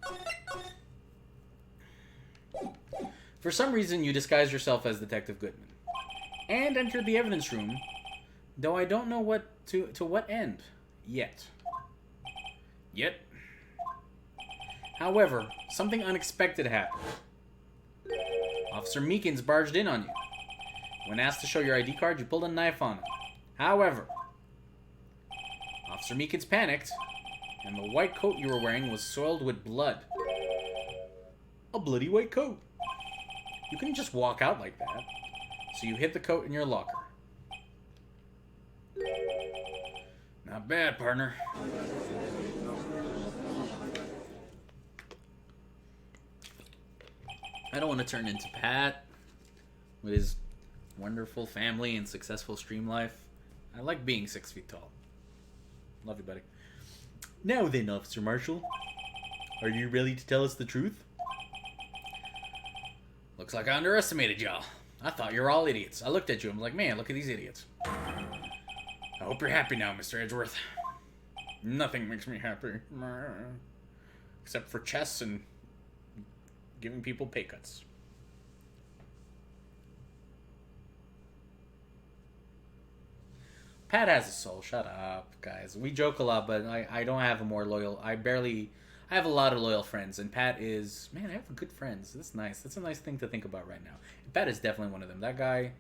For some reason, you disguise yourself as Detective Goodman and entered the evidence room, though I don't know to what end yet. However, something unexpected happened. Officer Meekins barged in on you. When asked to show your ID card, you pulled a knife on him. However, Officer Meekins panicked, and the white coat you were wearing was soiled with blood. A bloody white coat. You couldn't just walk out like that, so you hid the coat in your locker. Not bad, partner. I don't want to turn into Pat with his wonderful family and successful stream life. I like being 6 feet tall. Love you, buddy. Now then, Officer Marshall, are you ready to tell us the truth? Looks like I underestimated y'all. I thought you were all idiots. I looked at you and was like, man, look at these idiots. I hope you're happy now, Mr. Edgeworth. Nothing makes me happy. Except for chess and giving people pay cuts. Pat has a soul. Shut up, guys. We joke a lot, but I don't have a more loyal... I have a lot of loyal friends, and Pat is... Man, I have good friends. That's nice. That's a nice thing to think about right now. And Pat is definitely one of them. That guy,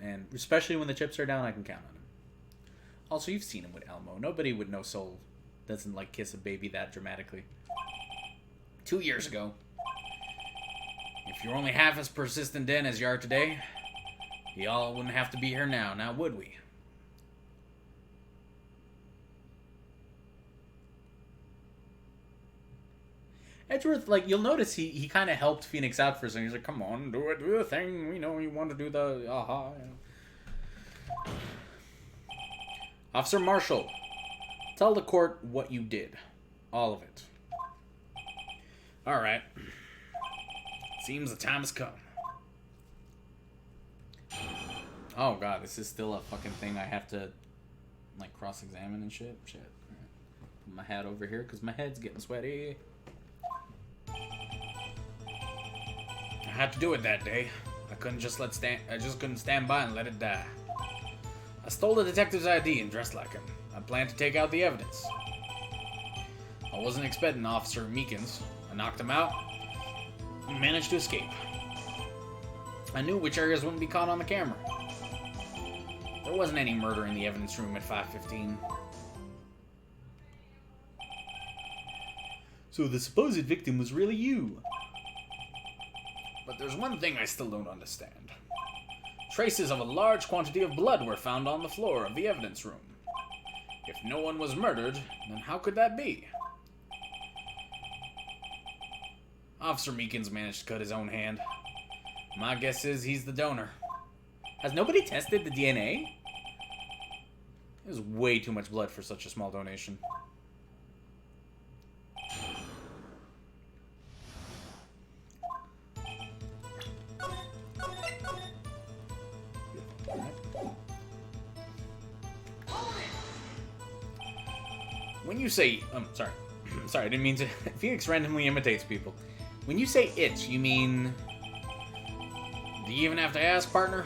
and especially when the chips are down, I can count on him. Also, you've seen him with Elmo. Nobody with no soul doesn't, like, kiss a baby that dramatically. 2 years ago. If you were only half as persistent then as you are today, y'all wouldn't have to be here now would we? Edgeworth, like, you'll notice he kind of helped Phoenix out for a second. He's like, come on, do the thing. We know you want to do the aha. You know. Officer Marshall, tell the court what you did. All of it. All right. Seems the time has come. Oh, God, this is still a fucking thing I have to, like, cross-examine and shit. Shit. All right. Put my hat over here because my head's getting sweaty. I had to do it that day. I just couldn't stand by and let it die. I stole the detective's ID and dressed like him. I planned to take out the evidence. I wasn't expecting Officer Meekins. I knocked him out and managed to escape. I knew which areas wouldn't be caught on the camera. There wasn't any murder in the evidence room at 5:15. So the supposed victim was really you. But there's one thing I still don't understand. Traces of a large quantity of blood were found on the floor of the evidence room. If no one was murdered, then how could that be? Officer Meekins managed to cut his own hand. My guess is he's the donor. Has nobody tested the DNA? There's way too much blood for such a small donation. When you say, sorry, I didn't mean to. Phoenix randomly imitates people. When you say it, you mean, do you even have to ask, partner?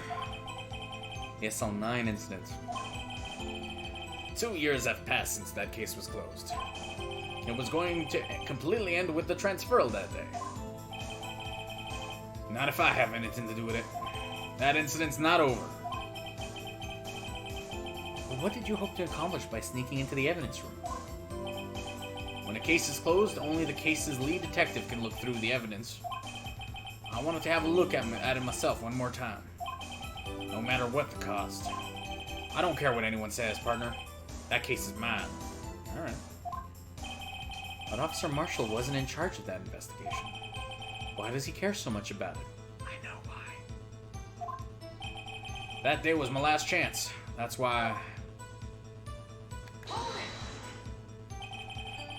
Yes, on 9 incidents. 2 years have passed since that case was closed. It was going to completely end with the transferal that day. Not if I have anything to do with it. That incident's not over. But what did you hope to accomplish by sneaking into the evidence room? When a case is closed, only the case's lead detective can look through the evidence. I wanted to have a look at it myself one more time. No matter what the cost. I don't care what anyone says, partner. That case is mine. Alright. But Officer Marshall wasn't in charge of that investigation. Why does he care so much about it? I know why. That day was my last chance. That's why...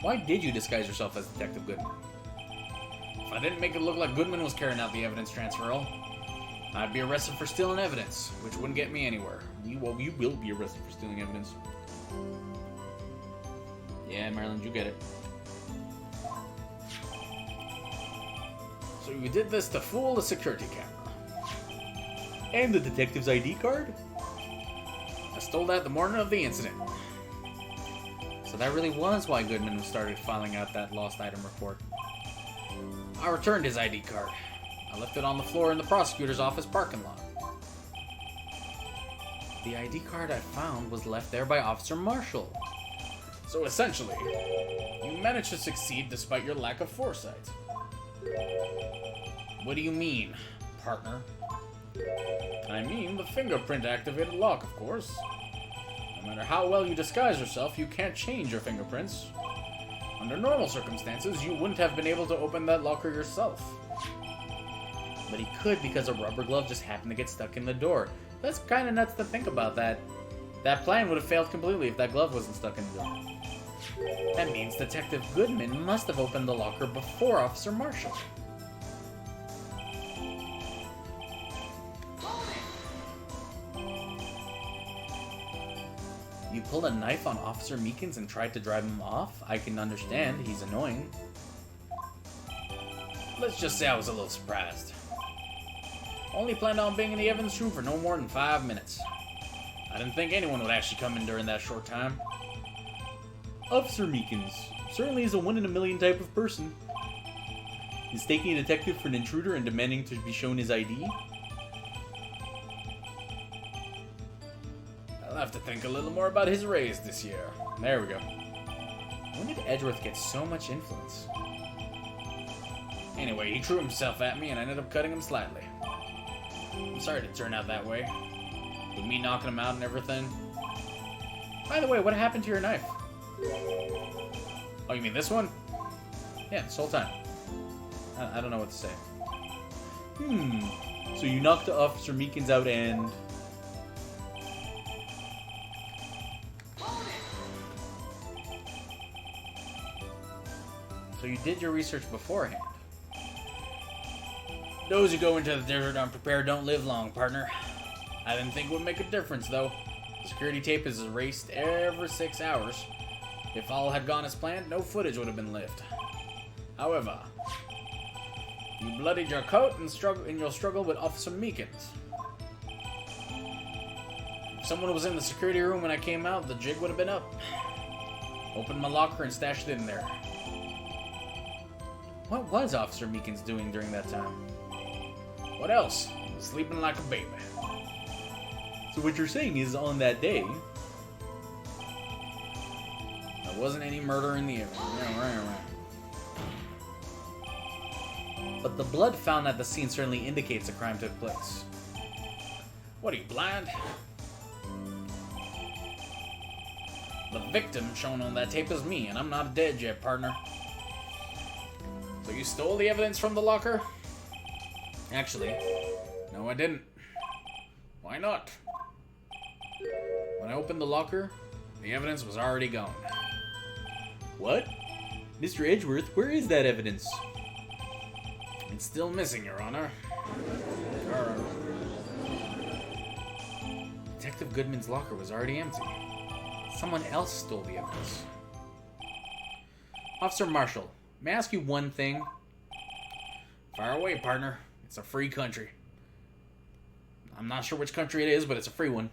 Why did you disguise yourself as Detective Goodman? If I didn't make it look like Goodman was carrying out the evidence transferal, I'd be arrested for stealing evidence, which wouldn't get me anywhere. You will be arrested for stealing evidence. Yeah, Maryland, you get it. So you did this to fool the security camera. And the detective's ID card? I stole that the morning of the incident. So that really was why Goodman started filing out that lost item report. I returned his ID card. I left it on the floor in the prosecutor's office parking lot. The ID card I found was left there by Officer Marshall. So essentially, you managed to succeed despite your lack of foresight. What do you mean, partner? I mean the fingerprint-activated lock, of course. No matter how well you disguise yourself, you can't change your fingerprints. Under normal circumstances, you wouldn't have been able to open that locker yourself. But he could because a rubber glove just happened to get stuck in the door. That's kind of nuts to think about that. That plan would have failed completely if that glove wasn't stuck in the door. That means Detective Goodman must have opened the locker before Officer Marshall. You pulled a knife on Officer Meekins and tried to drive him off? I can understand, he's annoying. Let's just say I was a little surprised. Only planned on being in the evidence room for no more than 5 minutes. I didn't think anyone would actually come in during that short time. Officer Meekins certainly is a 1 in a million type of person. Mistaking a detective for an intruder and demanding to be shown his ID? I'll have to think a little more about his raise this year. There we go. When did Edgeworth get so much influence? Anyway, he threw himself at me and I ended up cutting him slightly. I'm sorry to turn out that way. With me knocking him out and everything. By the way, what happened to your knife? Oh, you mean this one? Yeah, this whole time. I don't know what to say. So you knocked Officer Meekins out and... So you did your research beforehand. Those who go into the desert unprepared don't live long, partner. I didn't think it would make a difference, though. The security tape is erased every 6 hours. If all had gone as planned, no footage would have been left. However, you bloodied your coat and you'll struggle with Officer Meekins. If someone was in the security room when I came out, the jig would have been up. Opened my locker and stashed it in there. What was Officer Meekins doing during that time? What else? Sleeping like a baby. So what you're saying is on that day, there wasn't any murder in the area. But the blood found at the scene certainly indicates a crime took place. What are you, blind? The victim shown on that tape is me, and I'm not dead yet, partner. So you stole the evidence from the locker? Actually, no I didn't. Why not? When I opened the locker, the evidence was already gone. What? Mr. Edgeworth, where is that evidence? It's still missing, Your Honor. Detective Goodman's locker was already empty. Someone else stole the evidence. Officer Marshall, may I ask you one thing? Fire away, partner. It's a free country. I'm not sure which country it is, but it's a free one.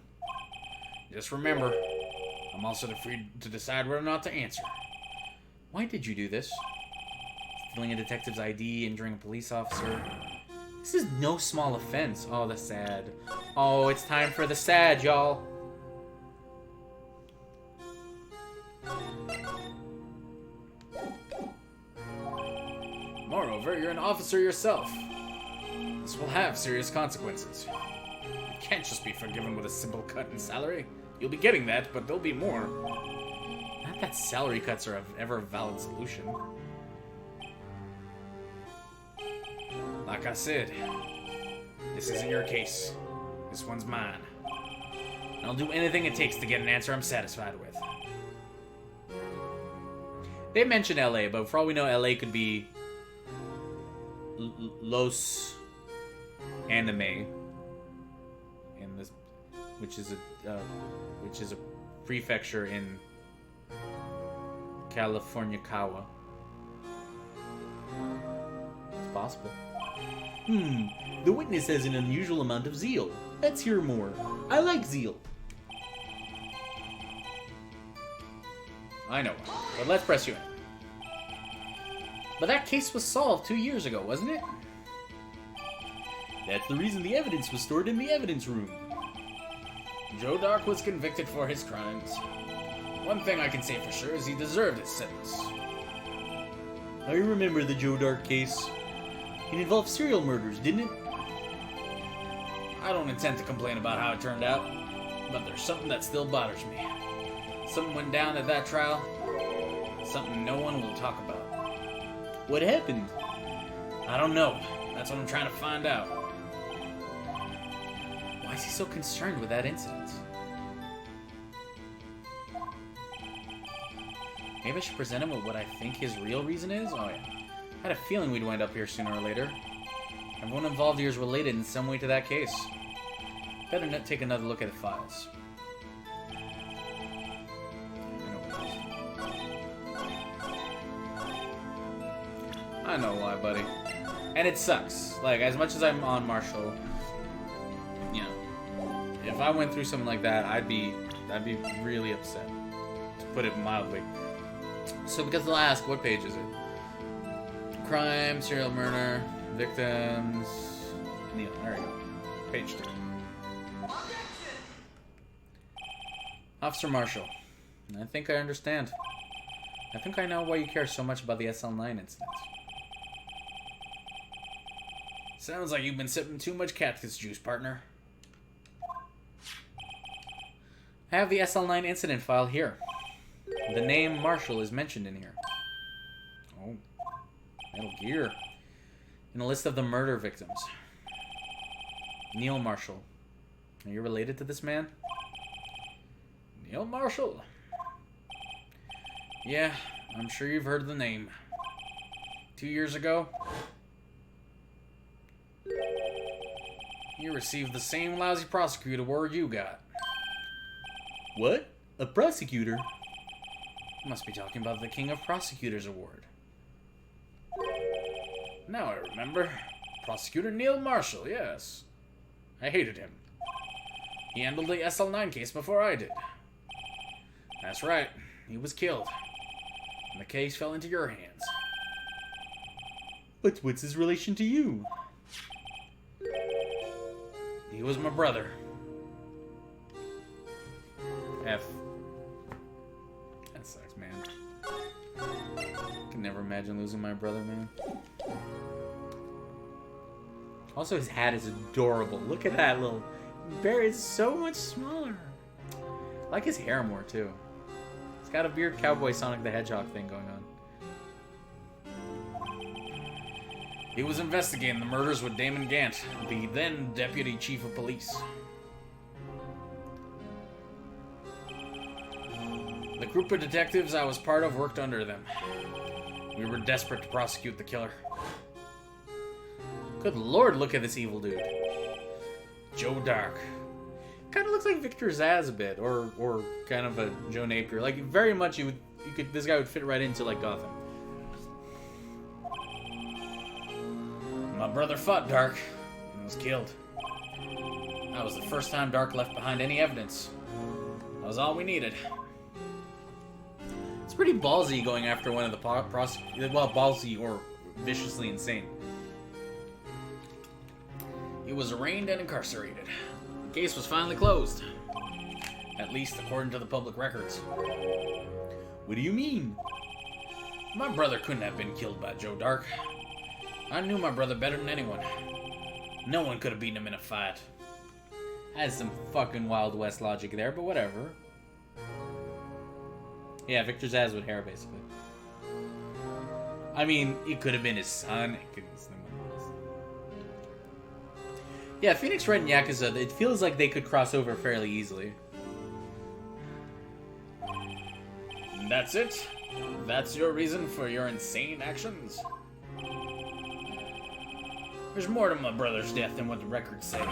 Just remember, I'm also free to decide whether or not to answer. Why did you do this? Stealing a detective's ID, injuring a police officer. This is no small offense. Oh, the sad. Oh, it's time for the sad, y'all. Moreover, you're an officer yourself. This will have serious consequences. You can't just be forgiven with a simple cut in salary. You'll be getting that, but there'll be more. Not that salary cuts are ever a valid solution. Like I said, this isn't your case. This one's mine. And I'll do anything it takes to get an answer I'm satisfied with. They mentioned LA, but for all we know, LA could be Los Anime, in this, which is a prefecture in California, Kawa. It's possible. The witness has an unusual amount of zeal. Let's hear more. I like zeal. I know, but let's press you in. But that case was solved 2 years ago, wasn't it? That's the reason the evidence was stored in the evidence room. Joe Dark was convicted for his crimes. One thing I can say for sure is he deserved his sentence. I remember the Joe Dark case. It involved serial murders, didn't it? I don't intend to complain about how it turned out, but there's something that still bothers me. Something went down at that trial. Something no one will talk about. What happened? I don't know. That's what I'm trying to find out. Why is he so concerned with that incident? Maybe I should present him with what I think his real reason is? Oh yeah. I had a feeling we'd wind up here sooner or later. Everyone involved here is related in some way to that case. Better not take another look at the files. I know why, buddy. And it sucks. Like, as much as I'm on Marshall, you know, if I went through something like that, I'd be really upset, to put it mildly. So, because they'll ask, what page is it? Crime, serial murder, victims. Neil, there we go. Page 3. Officer Marshall, I think I understand. I think I know why you care so much about the SL9 incident. Sounds like you've been sipping too much cactus juice, partner. I have the SL9 incident file here. The name Marshall is mentioned in here. Oh, Metal Gear. in a list of the murder victims. Neil Marshall. Are you related to this man? Neil Marshall. Yeah, I'm sure you've heard the name. 2 years ago, you received the same lousy prosecutor award you got. What? A prosecutor? You must be talking about the King of Prosecutors Award. Now I remember. Prosecutor Neil Marshall, yes. I hated him. He handled the SL9 case before I did. That's right. He was killed. And the case fell into your hands. But what's his relation to you? He was my brother. F. That sucks, man. I can never imagine losing my brother, man. Also, his hat is adorable. Look at that little bear. It's so much smaller. I like his hair more, too. He's got a weird cowboy Sonic the Hedgehog thing going on. He was investigating the murders with Damon Gant, the then Deputy Chief of Police. The group of detectives I was part of worked under them. We were desperate to prosecute the killer. Good lord, look at this evil dude. Joe Dark. Kind of looks like Victor Zsasz a bit, or kind of a Joe Napier. Like, very much this guy would fit right into, like, Gotham. My brother fought Dark and was killed. That was the first time Dark left behind any evidence. That was all we needed. It's pretty ballsy going after one of the prosecutors. Well, ballsy or viciously insane. He was arraigned and incarcerated. The case was finally closed. At least according to the public records. What do you mean? My brother couldn't have been killed by Joe Dark. I knew my brother better than anyone. No one could have beaten him in a fight. Has some fucking Wild West logic there, but whatever. Yeah, Victor Zsasz with hair, basically. I mean, it could have been his son. It could have been someone else. Yeah, Phoenix Wright and Yakuza, it feels like they could cross over fairly easily. And that's it? That's your reason for your insane actions? There's more to my brother's death than what the records say.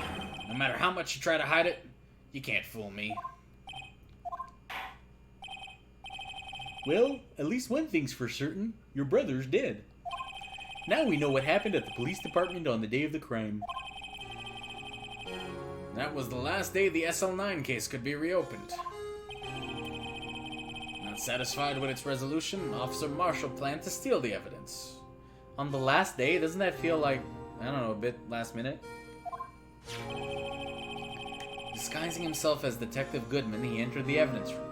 No matter how much you try to hide it, you can't fool me. Well, at least one thing's for certain. Your brother's dead. Now we know what happened at the police department on the day of the crime. That was the last day the SL9 case could be reopened. Not satisfied with its resolution, Officer Marshall planned to steal the evidence. On the last day, doesn't that feel like, I don't know, a bit last minute? Disguising himself as Detective Goodman, he entered the evidence room.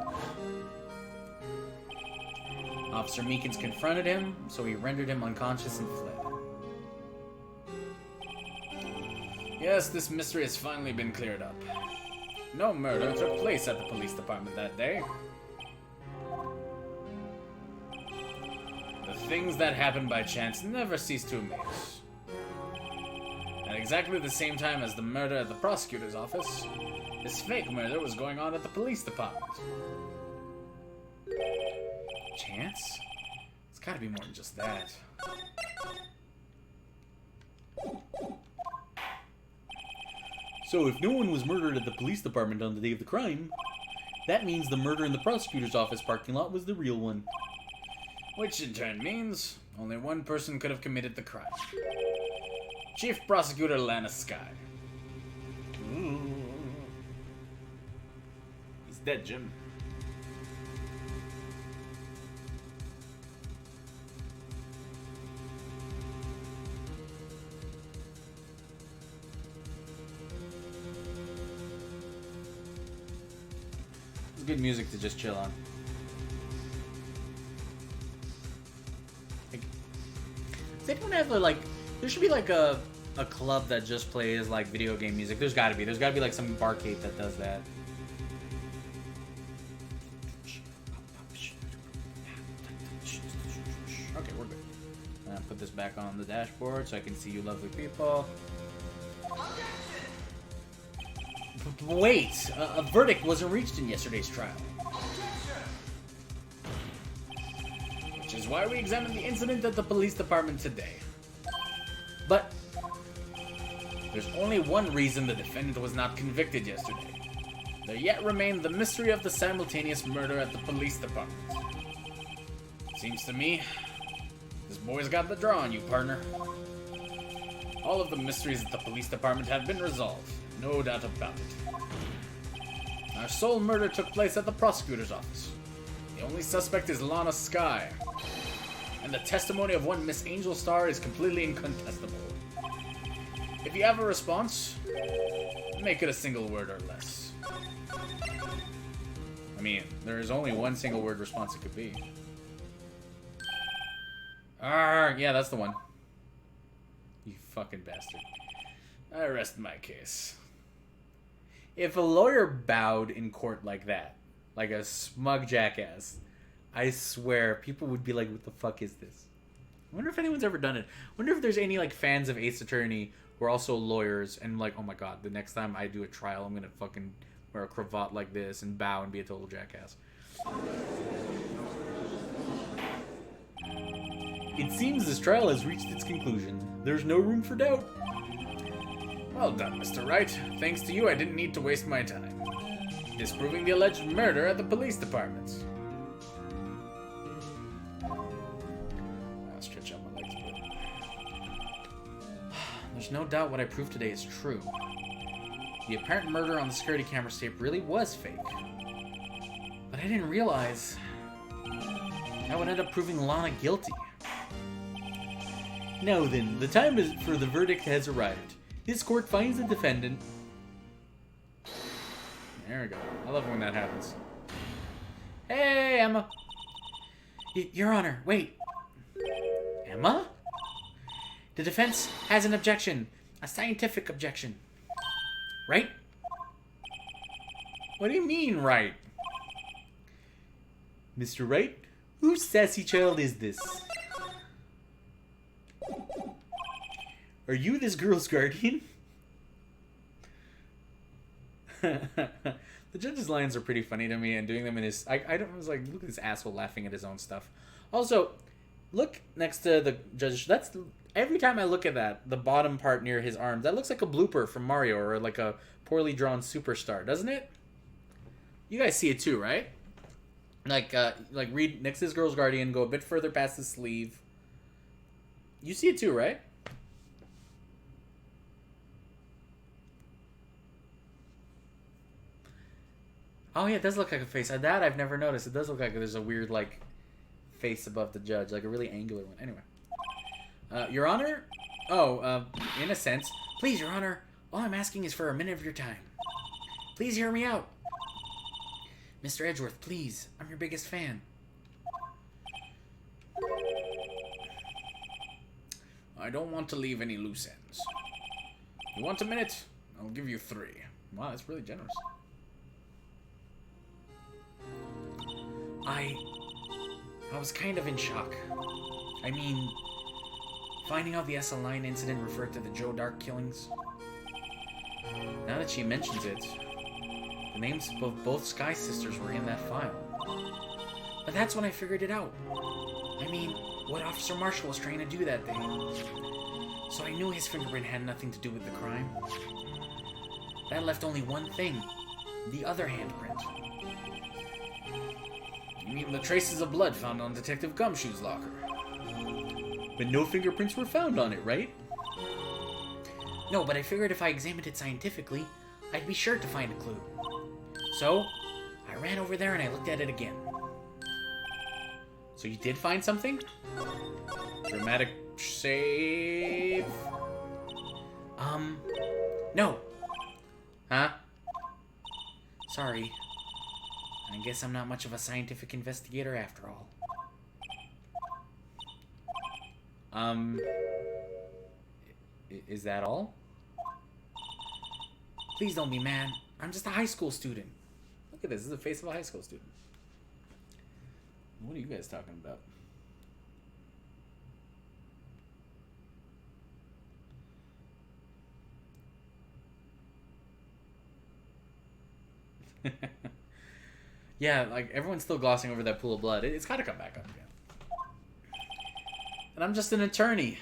Officer Meekins confronted him, so he rendered him unconscious and fled. Yes, this mystery has finally been cleared up. No murder took place at the police department that day. The things that happen by chance never cease to amaze. At exactly the same time as the murder at the prosecutor's office, this fake murder was going on at the police department. Chance? It's gotta be more than just that. So if no one was murdered at the police department on the day of the crime, that means the murder in the prosecutor's office parking lot was the real one. Which in turn means only one person could have committed the crime. Chief Prosecutor Lana Sky. Ooh. He's dead, Jim. It's good music to just chill on. Does anyone have like? There should be like a club that just plays like video game music. There's got to be. There's got to be like some barcade that does that. Okay, we're good. Put this back on the dashboard so I can see you lovely people. Wait! A verdict wasn't reached in yesterday's trial. Which is why we examined the incident at the police department today. But there's only one reason the defendant was not convicted yesterday. There yet remained the mystery of the simultaneous murder at the police department. Seems to me, this boy's got the draw on you, partner. All of the mysteries at the police department have been resolved, no doubt about it. Our sole murder took place at the prosecutor's office. The only suspect is Lana Skye, and the testimony of one Miss Angel Star is completely incontestable. If you have a response, make it a single word or less. I mean, there is only one single word response it could be. Yeah, that's the one. You fucking bastard. I rest my case. If a lawyer bowed in court like that, like a smug jackass, I swear people would be like, what the fuck is this? I wonder if anyone's ever done it. I wonder if there's any like fans of Ace Attorney who are also lawyers and like, oh my god, the next time I do a trial, I'm gonna fucking wear a cravat like this and bow and be a total jackass. It seems this trial has reached its conclusion. There's no room for doubt. Well done, Mr. Wright. Thanks to you, I didn't need to waste my time disproving the alleged murder at the police department. I'll stretch out my legs a bit. There's no doubt what I proved today is true. The apparent murder on the security camera tape really was fake. But I didn't realize that would end up proving Lana guilty. Now then, the time for the verdict has arrived. This court finds the defendant... There we go. I love when that happens. Hey, Emma! Your Honor, wait. Emma? The defense has an objection. A scientific objection. Right? What do you mean, right? Mr. Wright? Whose sassy child is this? Are you this girl's guardian? The judge's lines are pretty funny to me, and doing them in his... I was like, look at this asshole laughing at his own stuff. Also, look next to the judge. That's... Every time I look at that, the bottom part near his arms, that looks like a blooper from Mario, or like a poorly drawn superstar, doesn't it? You guys see it too, right? Like read next to his girl's guardian, go a bit further past his sleeve. You see it too, right? Oh yeah, it does look like a face. That I've never noticed. It does look like there's a weird like face above the judge, like a really angular one. Anyway. Your Honor? Oh, in a sense. Please, Your Honor, all I'm asking is for a minute of your time. Please hear me out. Mr. Edgeworth, please. I'm your biggest fan. I don't want to leave any loose ends. You want a minute? I'll give you 3. Wow, that's really generous. I was kind of in shock. I mean... Finding out the SL9 incident referred to the Joe Dark killings. Now that she mentions it, the names of both Sky sisters were in that file. But that's when I figured it out. I mean, what Officer Marshall was trying to do that day. So I knew his fingerprint had nothing to do with the crime. That left only one thing. The other handprint. You mean the traces of blood found on Detective Gumshoe's locker? But no fingerprints were found on it, right? No, but I figured if I examined it scientifically, I'd be sure to find a clue. So, I ran over there and I looked at it again. So you did find something? Dramatic save... No. Huh? Sorry. I guess I'm not much of a scientific investigator after all. Is that all? Please don't be mad. I'm just a high school student. Look at this. This is the face of a high school student. What are you guys talking about? Yeah, like, everyone's still glossing over that pool of blood. It's gotta come back up again. And I'm just an attorney.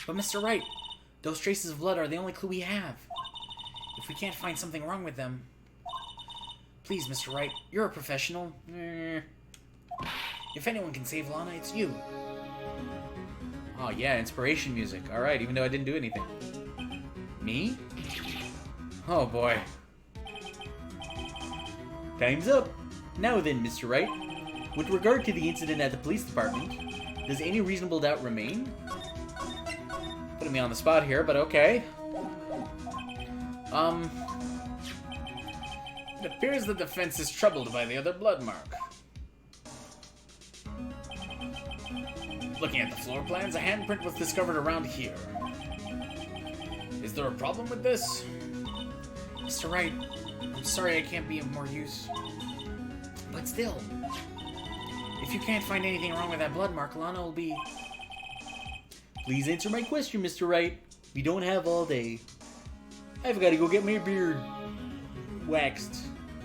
But Mr. Wright, those traces of blood are the only clue we have. If we can't find something wrong with them... Please, Mr. Wright, you're a professional. If anyone can save Lana, it's you. Oh yeah, inspiration music. Alright, even though I didn't do anything. Me? Oh boy. Time's up. Now then, Mr. Wright. With regard to the incident at the police department, does any reasonable doubt remain? Putting me on the spot here, but okay. It appears the defense is troubled by the other blood mark. Looking at the floor plans, a handprint was discovered around here. Is there a problem with this? Mr. Wright, I'm sorry I can't be of more use. But still, if you can't find anything wrong with that blood mark, Lana will be... Please answer my question, Mr. Wright. We don't have all day. I've got to go get my beard waxed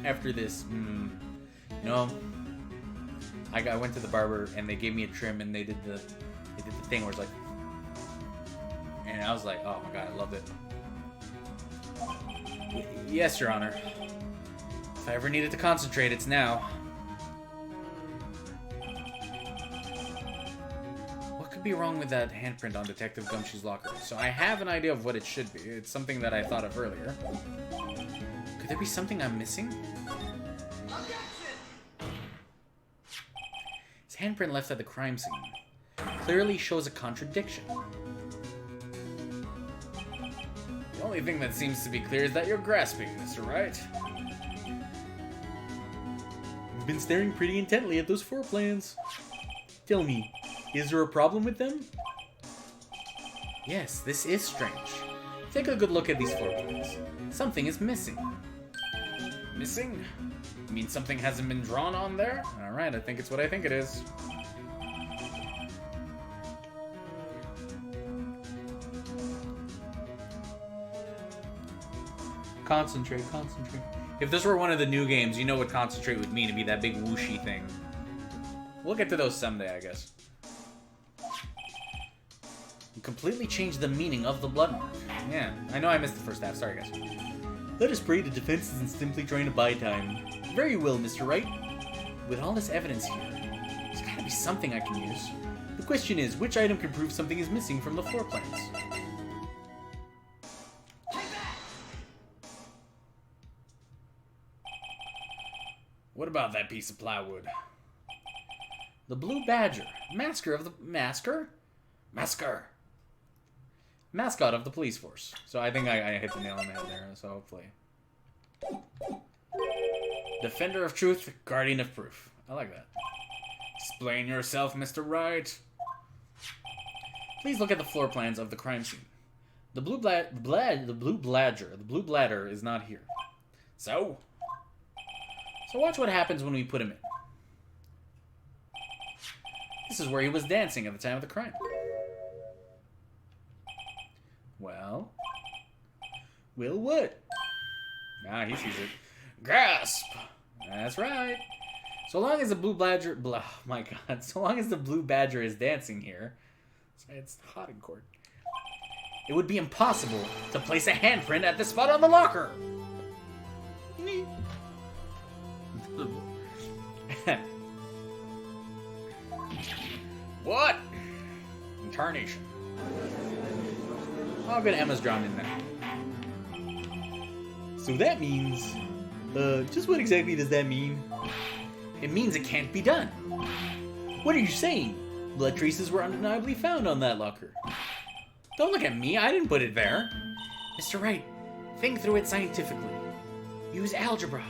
after this. No. I went to the barber and they gave me a trim and they did the thing where it's like, and I was like, oh my god, I loved it. Yes, Your Honor. If I ever needed to concentrate, it's now. What could be wrong with that handprint on Detective Gumshoe's locker? So I have an idea of what it should be. It's something that I thought of earlier. Could there be something I'm missing? His handprint left at the crime scene clearly shows a contradiction. The only thing that seems to be clear is that you're grasping, Mr. Wright. You've been staring pretty intently at those floor plans. Tell me, is there a problem with them? Yes, this is strange. Take a good look at these floor plans. Something is missing. Missing? You mean something hasn't been drawn on there? Alright, I think it's what I think it is. Concentrate, concentrate. If this were one of the new games, you know what concentrate would mean. It'd be that big whooshy thing. We'll get to those someday, I guess. You completely changed the meaning of the blood mark. Yeah, I know I missed the first half. Sorry, guys. Let us pray the defense isn't simply trying to buy time. Very well, Mr. Wright. With all this evidence here, there's gotta be something I can use. The question is, which item can prove something is missing from the floor plans? What about that piece of plywood? The Blue Badger, mascot of the mascot of the police force. So I think I hit the nail on the head there. So hopefully, defender of truth, guardian of proof. I like that. Explain yourself, Mr. Wright. Please look at the floor plans of the crime scene. The blue bladder is not here. So watch what happens when we put him in. This is where he was dancing at the time of the crime. Well, what? Ah, he sees it. Grasp! That's right. So long as the blue badger... Oh my god. So long as the blue badger is dancing here... It's hot in court. It would be impossible to place a handprint at the spot on the locker. What? Incarnation. Oh, good, Emma's drawn in there. So that means... just what exactly does that mean? It means it can't be done. What are you saying? Blood traces were undeniably found on that locker. Don't look at me, I didn't put it there. Mr. Wright, think through it scientifically. Use algebra.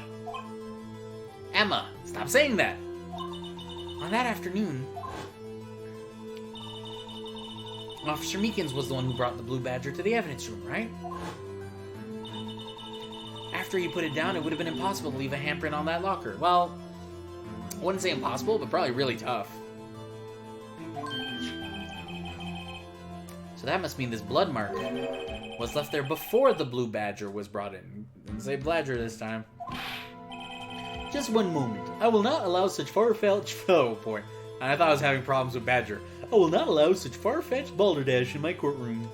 Emma, stop saying that. On that afternoon, Officer Meekins was the one who brought the Blue Badger to the evidence room, right? After he put it down, it would have been impossible to leave a handprint on that locker. Well, I wouldn't say impossible, but probably really tough. So that must mean this blood mark was left there before the Blue Badger was brought in. Didn't say Bladger this time. Just one moment. I will not allow such far-fetched... Oh, boy. I thought I was having problems with Badger. I will not allow such far-fetched balderdash in my courtroom.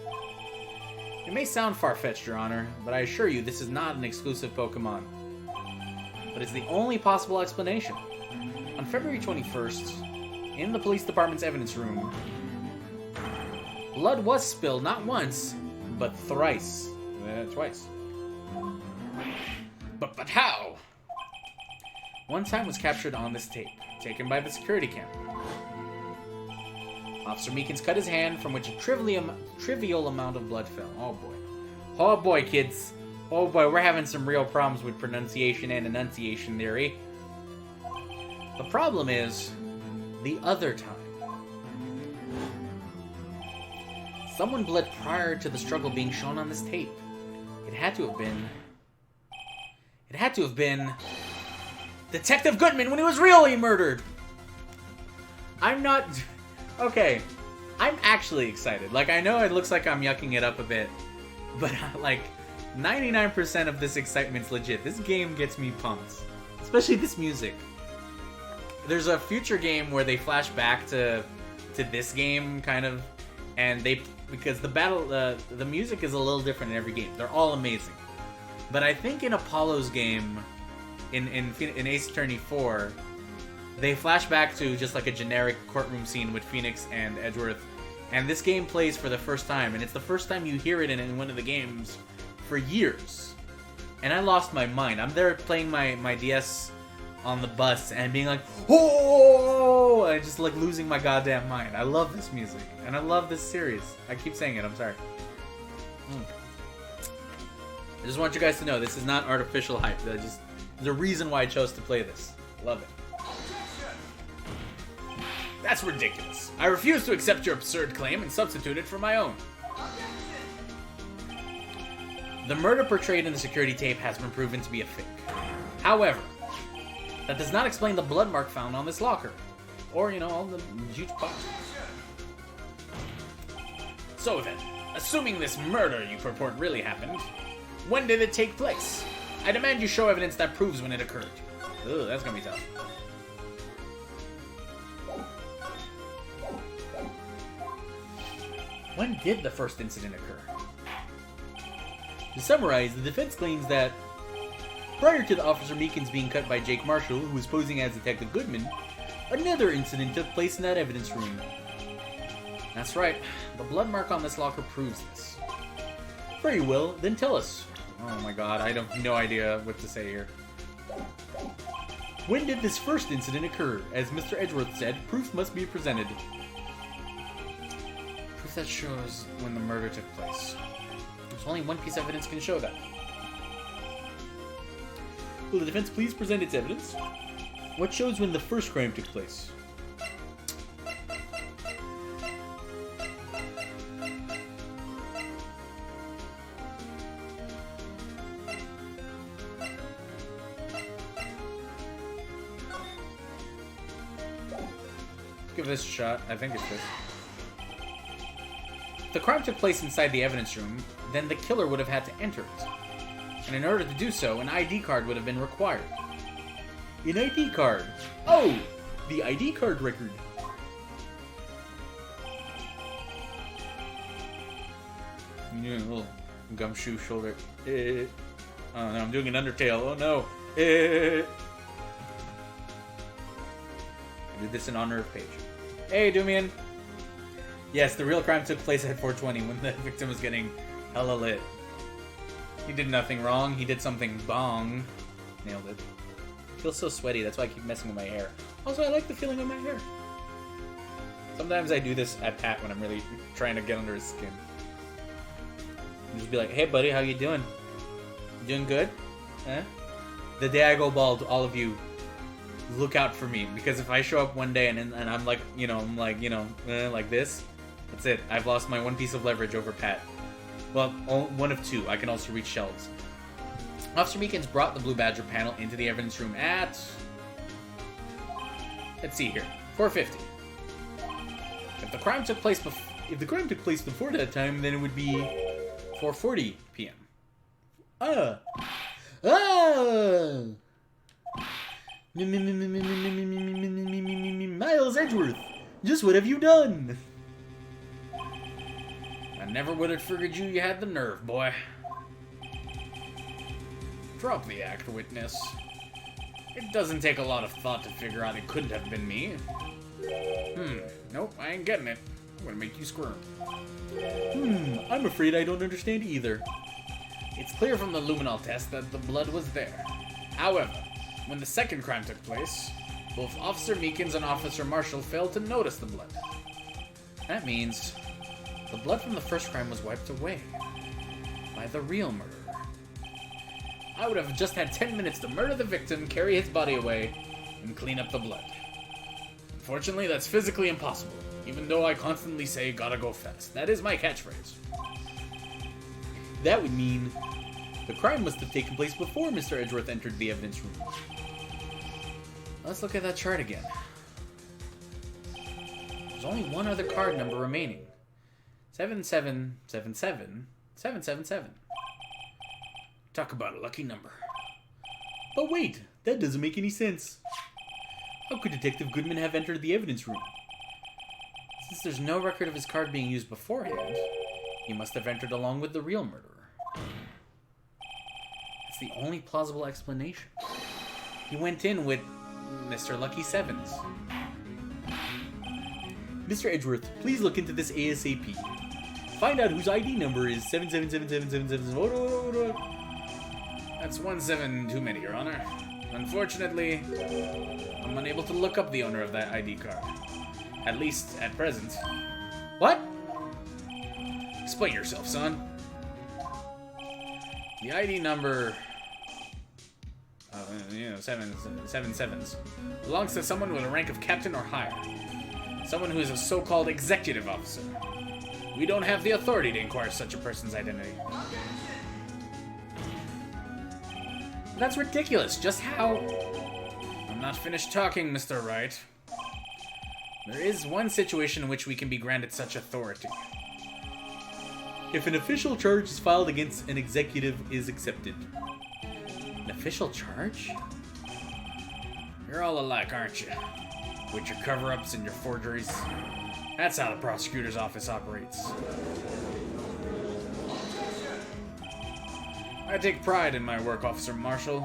It may sound far-fetched, Your Honor, but I assure you this is not an exclusive Pokemon. But it's the only possible explanation. On February 21st, in the police department's evidence room, blood was spilled not once, but thrice. Twice. But how? One time was captured on this tape, taken by the security camera. Officer Meekins cut his hand, from which a trivial amount of blood fell. Oh boy. Oh boy, kids. Oh boy, we're having some real problems with pronunciation and enunciation theory. The problem is, the other time. Someone bled prior to the struggle being shown on this tape. It had to have been Detective Goodman when he was really murdered. I'm not... Okay, I'm actually excited. Like, I know it looks like I'm yucking it up a bit, but, like, 99% of this excitement's legit. This game gets me pumped. Especially this music. There's a future game where they flash back to this game, kind of, and because the music is a little different in every game. They're all amazing. But I think in Apollo's game, in Ace Attorney 4, they flash back to just like a generic courtroom scene with Phoenix and Edgeworth, and this game plays for the first time, and it's the first time you hear it in one of the games for years. And I lost my mind. I'm there playing my DS on the bus and being like, oh! I just like losing my goddamn mind. I love this music, and I love this series. I keep saying it, I'm sorry. I just want you guys to know this is not artificial hype. There's a reason why I chose to play this. Love it. That's ridiculous. I refuse to accept your absurd claim and substitute it for my own. The murder portrayed in the security tape has been proven to be a fake. However, that does not explain the blood mark found on this locker. Or, you know, all the huge boxes. So then, assuming this murder you purport really happened, when did it take place? I demand you show evidence that proves when it occurred. Ugh, that's gonna be tough. When did the first incident occur? To summarize, the defense claims that prior to the Officer Meekins being cut by Jake Marshall, who was posing as Detective Goodman, another incident took place in that evidence room. That's right. The blood mark on this locker proves this. Very well, then tell us. Oh my god, I have no idea what to say here. When did this first incident occur? As Mr. Edgeworth said, proof must be presented. Proof that shows when the murder took place. There's only one piece of evidence can show that. Will the defense please present its evidence? What shows when the first crime took place? Let's give this a shot. I think it's this. If the crime took place inside the evidence room, then the killer would have had to enter it. And in order to do so, an ID card would have been required. An ID card? Oh! The ID card record. Yeah, a little gumshoe shoulder. Oh no, I'm doing an Undertale. Oh no. I did this in honor of Paige. Hey, Doomian. Yes, the real crime took place at 420 when the victim was getting hella lit. He did nothing wrong. He did something bong. Nailed it. I feel so sweaty. That's why I keep messing with my hair. Also, I like the feeling of my hair. Sometimes I do this at Pat when I'm really trying to get under his skin. And just be like, hey, buddy, how you doing? You doing good? Eh? The day I go bald, all of you, look out for me. Because if I show up one day and I'm like, like this, that's it. I've lost my one piece of leverage over Pat. Well, one of two. I can also reach shelves. Officer Meekins brought the Blue Badger panel into the evidence room at... Let's see here. 4:50. If the crime took place before that time, then it would be 4:40 p.m. Miles Edgeworth, just what have you done? I never would have figured you had the nerve, boy. Drop the act, witness. It doesn't take a lot of thought to figure out it couldn't have been me. Nope, I ain't getting it. I'm gonna make you squirm. I'm afraid I don't understand either. It's clear from the luminol test that the blood was there. However, when the second crime took place, both Officer Meekins and Officer Marshall failed to notice the blood. That means the blood from the first crime was wiped away by the real murderer. I would have just had 10 minutes to murder the victim, carry his body away, and clean up the blood. Unfortunately, that's physically impossible, even though I constantly say, gotta go fast. That is my catchphrase. That would mean the crime must have taken place before Mr. Edgeworth entered the evidence room. Let's look at that chart again. There's only one other card number remaining. 7777777. Talk about a lucky number. But wait, that doesn't make any sense. How could Detective Goodman have entered the evidence room? Since there's no record of his card being used beforehand, he must have entered along with the real murderer. That's the only plausible explanation. He went in with Mr. Lucky Sevens. Mr. Edgeworth, please look into this ASAP. Find out whose ID number is 7777777. That's 17 too many, Your Honor. Unfortunately, I'm unable to look up the owner of that ID card. At least, at present. What? Explain yourself, son. The ID number... seven sevens. Belongs to someone with a rank of captain or higher. Someone who is a so-called executive officer. We don't have the authority to inquire such a person's identity. That's ridiculous. Just how... I'm not finished talking, Mr. Wright. There is one situation in which we can be granted such authority. If an official charge is filed against an executive is accepted. An official charge? You're all alike, aren't you? With your cover-ups and your forgeries. That's how the prosecutor's office operates. I take pride in my work, Officer Marshall.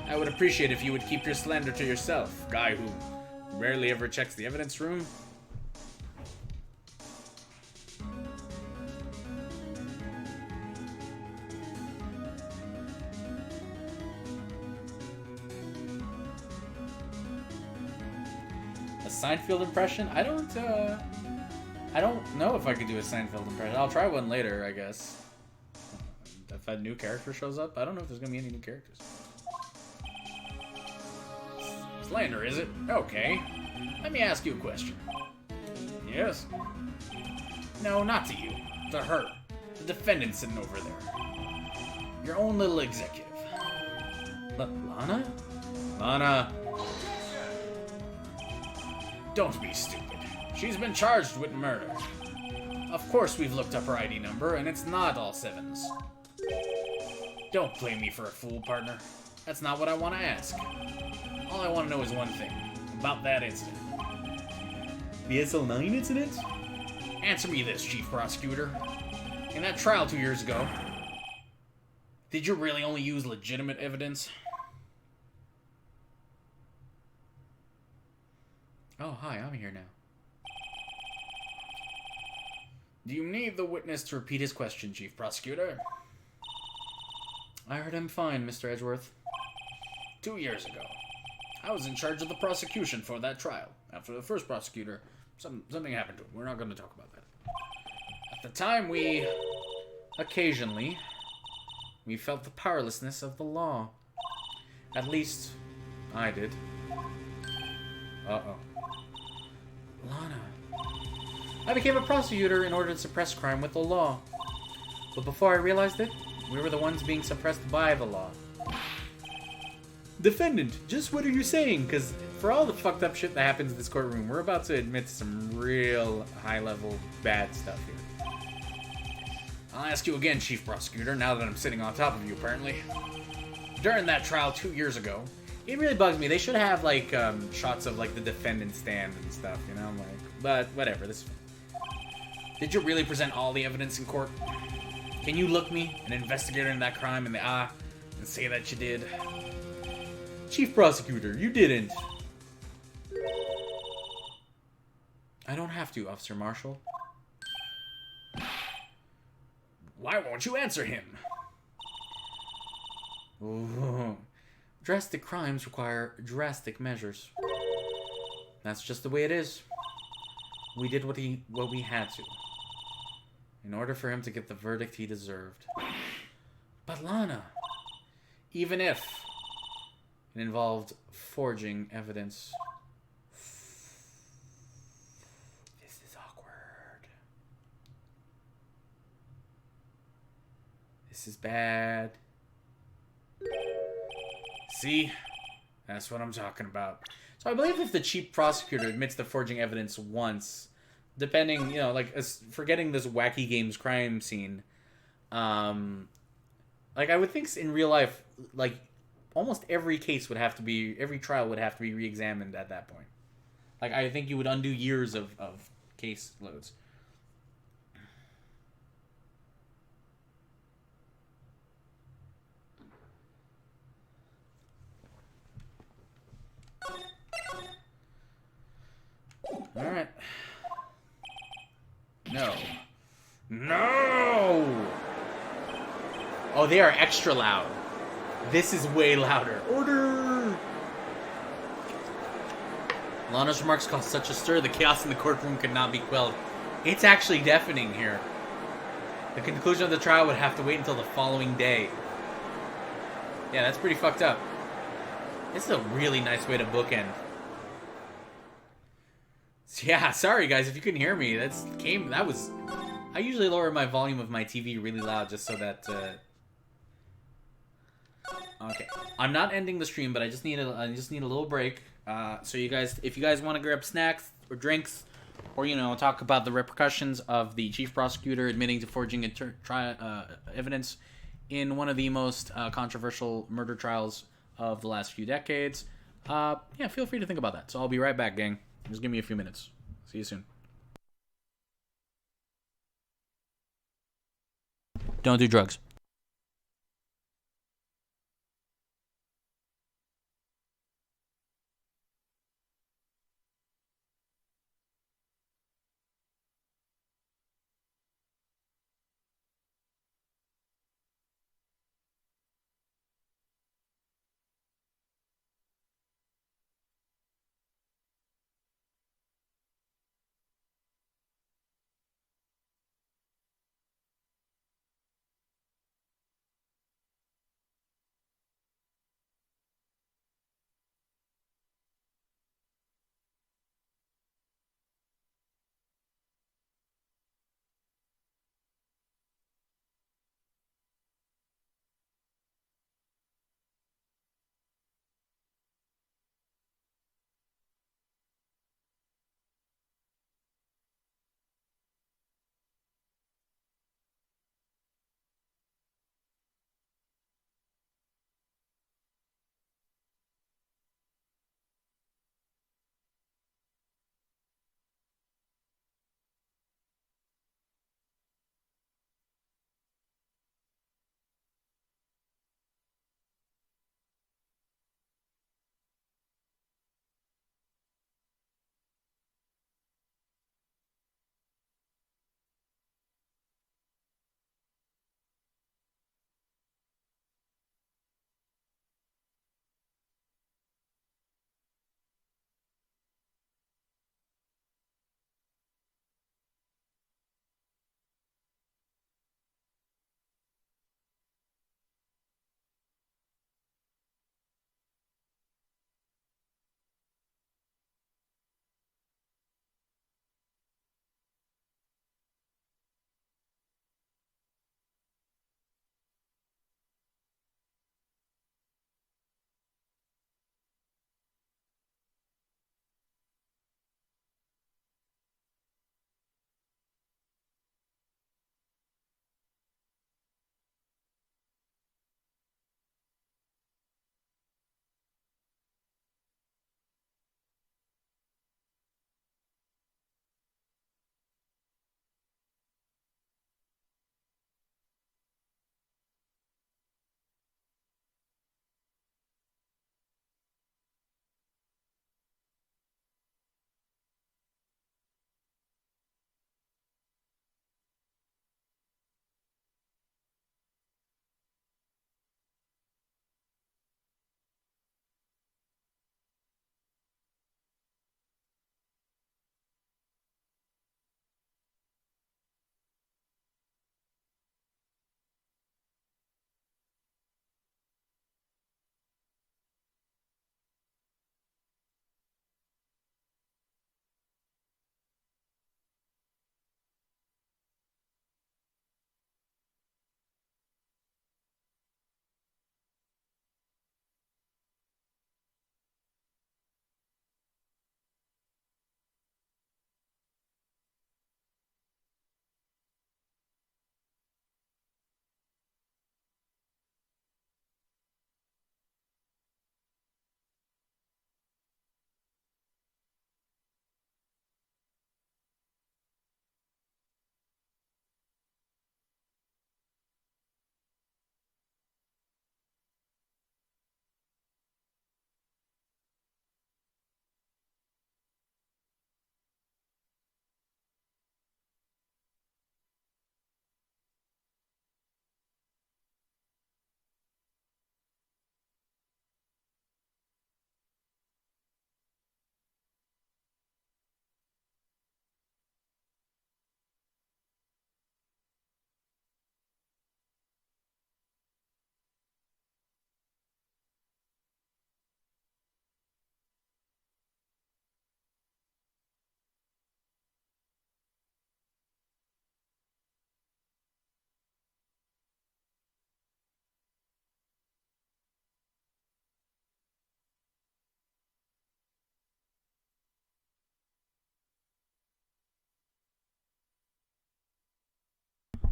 I would appreciate if you would keep your slander to yourself, guy who rarely ever checks the evidence room. A Seinfeld impression? I don't know if I could do a Seinfeld impression. I'll try one later, I guess. If a new character shows up, I don't know if there's gonna be any new characters. Slander, is it? Okay. Let me ask you a question. Yes? No, not to you. To her. The defendant sitting over there. Your own little executive. Lana? Lana. Don't be stupid. She's been charged with murder. Of course we've looked up her ID number, and it's not all sevens. Don't play me for a fool, partner. That's not what I want to ask. All I want to know is one thing. About that incident. The SL9 incident? Answer me this, Chief Prosecutor. In that trial 2 years ago, did you really only use legitimate evidence? Oh, hi, I'm here now. Do you need the witness to repeat his question, Chief Prosecutor? I heard him fine, Mr. Edgeworth. 2 years ago, I was in charge of the prosecution for that trial. After the first prosecutor, something happened to him. We're not going to talk about that. At the time, we felt the powerlessness of the law. At least, I did. Uh-oh. Lana. I became a prosecutor in order to suppress crime with the law. But before I realized it, we were the ones being suppressed by the law. Defendant, just what are you saying? Because for all the fucked up shit that happens in this courtroom, we're about to admit to some real high-level bad stuff here. I'll ask you again, Chief Prosecutor, now that I'm sitting on top of you, apparently. During that trial 2 years ago, It really bugs me. They should have like shots of like the defendant stand and stuff, you know. Like, but whatever. This. Did you really present all the evidence in court? Can you look me, an investigator in that crime, in the eye and say that you did? Chief Prosecutor, you didn't. I don't have to, Officer Marshall. Why won't you answer him? Ooh. Drastic crimes require drastic measures. That's just the way it is. We did what we had to, in order for him to get the verdict he deserved. But Lana, even if it involved forging evidence. This is awkward. This is bad. See? That's what I'm talking about. So I believe if the chief prosecutor admits to forging evidence once, depending, you know, like, forgetting this wacky games crime scene, like, I would think in real life, like, almost every case would have to be, every trial would have to be re-examined at that point. Like, I think you would undo years of case loads. Alright. No. No! Oh, they are extra loud. This is way louder. Order! Lana's remarks caused such a stir, the chaos in the courtroom could not be quelled. It's actually deafening here. The conclusion of the trial would have to wait until the following day. Yeah, that's pretty fucked up. This is a really nice way to bookend. Yeah, sorry guys if you couldn't hear me. That was... I usually lower my volume of my TV really loud just so that... Okay, I'm not ending the stream, but I just need a little break. So you guys, if you guys want to grab snacks or drinks, or you know, talk about the repercussions of the chief prosecutor admitting to forging evidence in one of the most controversial murder trials of the last few decades, yeah, feel free to think about that. So I'll be right back, gang. Just give me a few minutes. See you soon. Don't do drugs.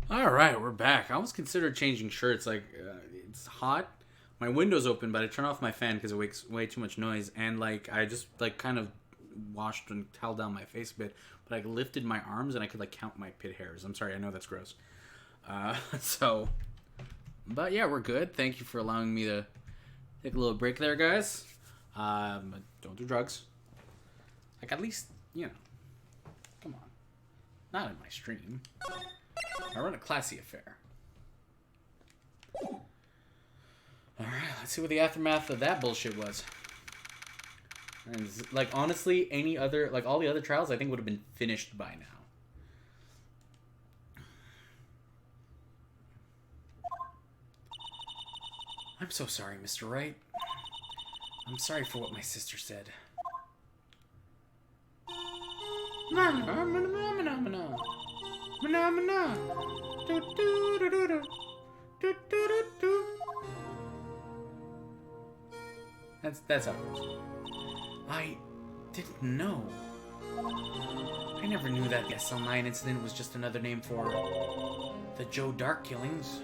All right, we're back. I almost considered changing shirts. Like, it's hot. My window's open, but I turn off my fan because it makes way too much noise. And, like, I just, like, kind of washed and toweled down my face a bit. But I lifted my arms and I could, like, count my pit hairs. I'm sorry, I know that's gross. But yeah, we're good. Thank you for allowing me to take a little break there, guys. But don't do drugs. Like, at least, you know. Come on. Not in my stream. I run a classy affair. Alright, let's see what the aftermath of that bullshit was. And, like, honestly, any other, like, all the other trials I think would have been finished by now. I'm so sorry, Mr. Wright. I'm sorry for what my sister said. That's how it goes. I didn't know. I never knew that the SL9 incident was just another name for the Joe Dark killings.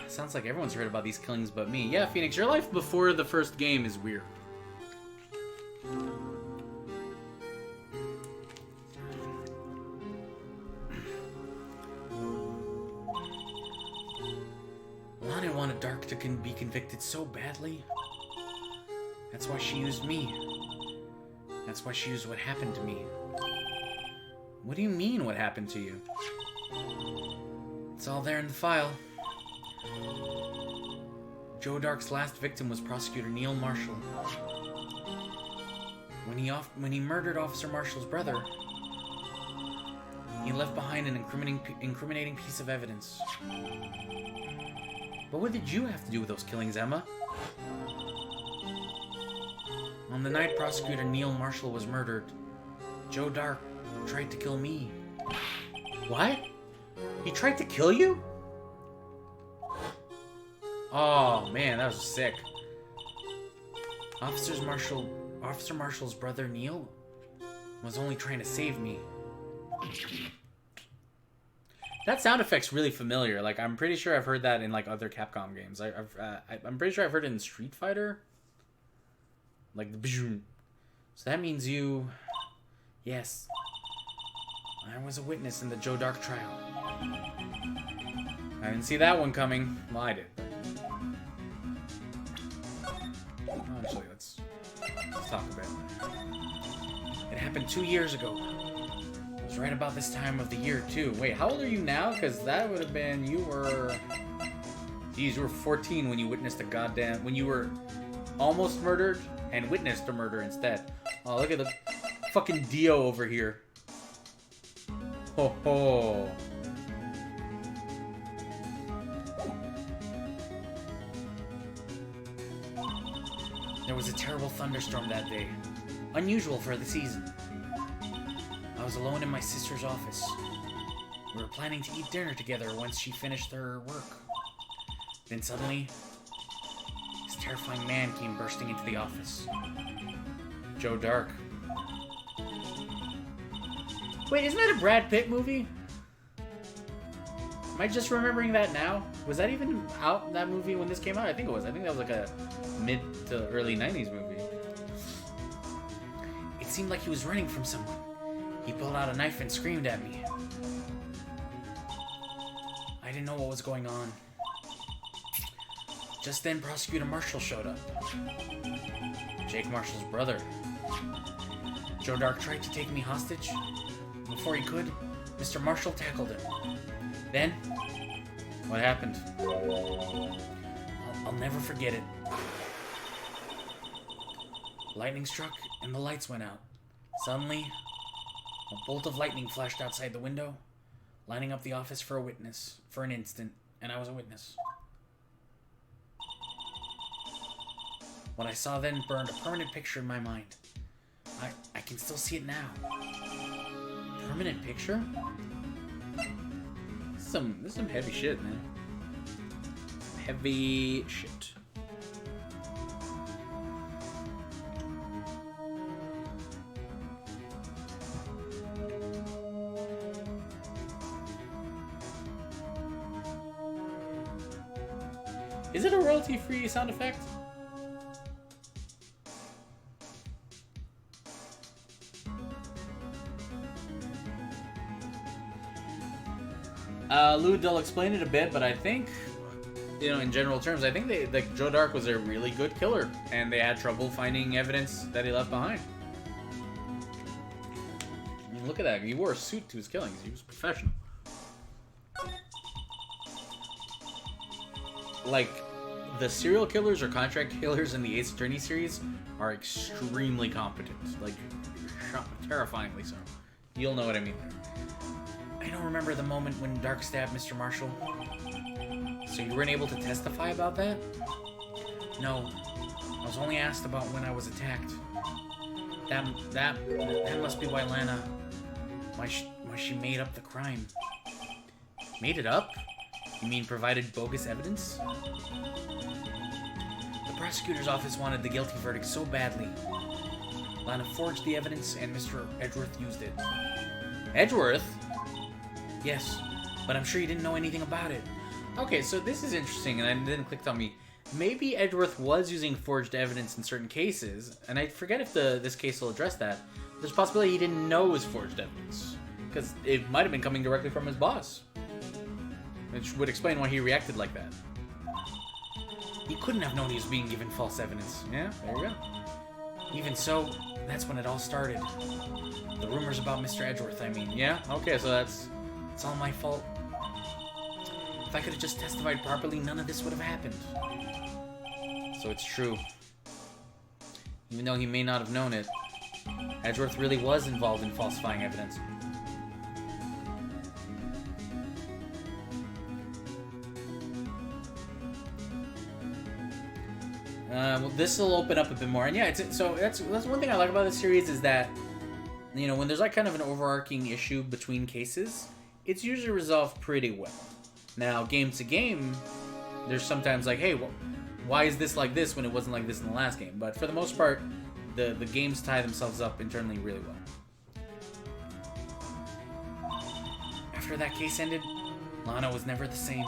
Sounds like everyone's heard about these killings but me. Yeah, Phoenix, your life before the first game is weird. Lana wanted Dark to be convicted so badly. That's why she used me. That's why she used what happened to me. What do you mean, what happened to you? It's all there in the file. Joe Dark's last victim was Prosecutor Neil Marshall. When he murdered Officer Marshall's brother, he left behind an incriminating piece of evidence. But what did you have to do with those killings, Emma? On the night Prosecutor Neil Marshall was murdered, Joe Dark tried to kill me. What? He tried to kill you? Oh man, that was sick. Officer Marshall's brother Neil was only trying to save me. That sound effect's really familiar. Like, I'm pretty sure I've heard that in like other Capcom games. I'm pretty sure I've heard it in Street Fighter. Like the bzoom. So that means you... Yes. I was a witness in the Joe Dark trial. I didn't see that one coming. Well, I did. Actually, let's talk about it. It happened 2 years ago. It was right about this time of the year, too. Wait, how old are you now? Because that would have been... You were... Geez, you were 14 when you witnessed a goddamn... When you were almost murdered and witnessed a murder instead. Oh, look at the fucking Dio over here. Ho ho. There was a terrible thunderstorm that day. Unusual for the season. I was alone in my sister's office. We were planning to eat dinner together once she finished her work. Then suddenly, this terrifying man came bursting into the office. Joe Dark. Wait, isn't that a Brad Pitt movie? Am I just remembering that now? Was that even out, that movie, when this came out? I think it was. I think that was like a mid to early 90s movie. It seemed like he was running from someone. He pulled out a knife and screamed at me. I didn't know what was going on. Just then, Prosecutor Marshall showed up. Jake Marshall's brother. Joe Dark tried to take me hostage. Before he could, Mr. Marshall tackled him. Then, what happened? I'll never forget it. Lightning struck and the lights went out. Suddenly, a bolt of lightning flashed outside the window, lining up the office for a witness for an instant, and I was a witness. What I saw then burned a permanent picture in my mind. I can still see it now. Permanent picture? This is some heavy shit, man. Heavy shit. Is it a royalty-free sound effect? They'll explain it a bit, but I think, you know, in general terms, I think Joe Dark was a really good killer, and they had trouble finding evidence that he left behind. I mean, look at that. He wore a suit to his killings. He was professional. Like, the serial killers or contract killers in the Ace Attorney series are extremely competent. Like, terrifyingly so. You'll know what I mean there. I don't remember the moment when Dark stabbed Mr. Marshall. So you weren't able to testify about that? No. I was only asked about when I was attacked. That must be why Lana... Why she made up the crime. Made it up? You mean provided bogus evidence? The prosecutor's office wanted the guilty verdict so badly. Lana forged the evidence and Mr. Edgeworth used it. Edgeworth? Yes, but I'm sure you didn't know anything about it. Okay, so this is interesting, and it didn't click on me. Maybe Edgeworth was using forged evidence in certain cases, and I forget if this case will address that. There's a possibility he didn't know it was forged evidence, because it might have been coming directly from his boss. Which would explain why he reacted like that. He couldn't have known he was being given false evidence. Yeah, there you go. Even so, that's when it all started. The rumors about Mr. Edgeworth, I mean. Yeah, okay, so it's all my fault. If I could have just testified properly, none of this would have happened. So it's true. Even though he may not have known it, Edgeworth really was involved in falsifying evidence. Well, this will open up a bit more, and yeah, so that's one thing I like about this series is that, you know, when there's like kind of an overarching issue between cases, it's usually resolved pretty well. Now, game to game, there's sometimes like, hey, well, why is this like this when it wasn't like this in the last game? But for the most part, the games tie themselves up internally really well. After that case ended, Lana was never the same.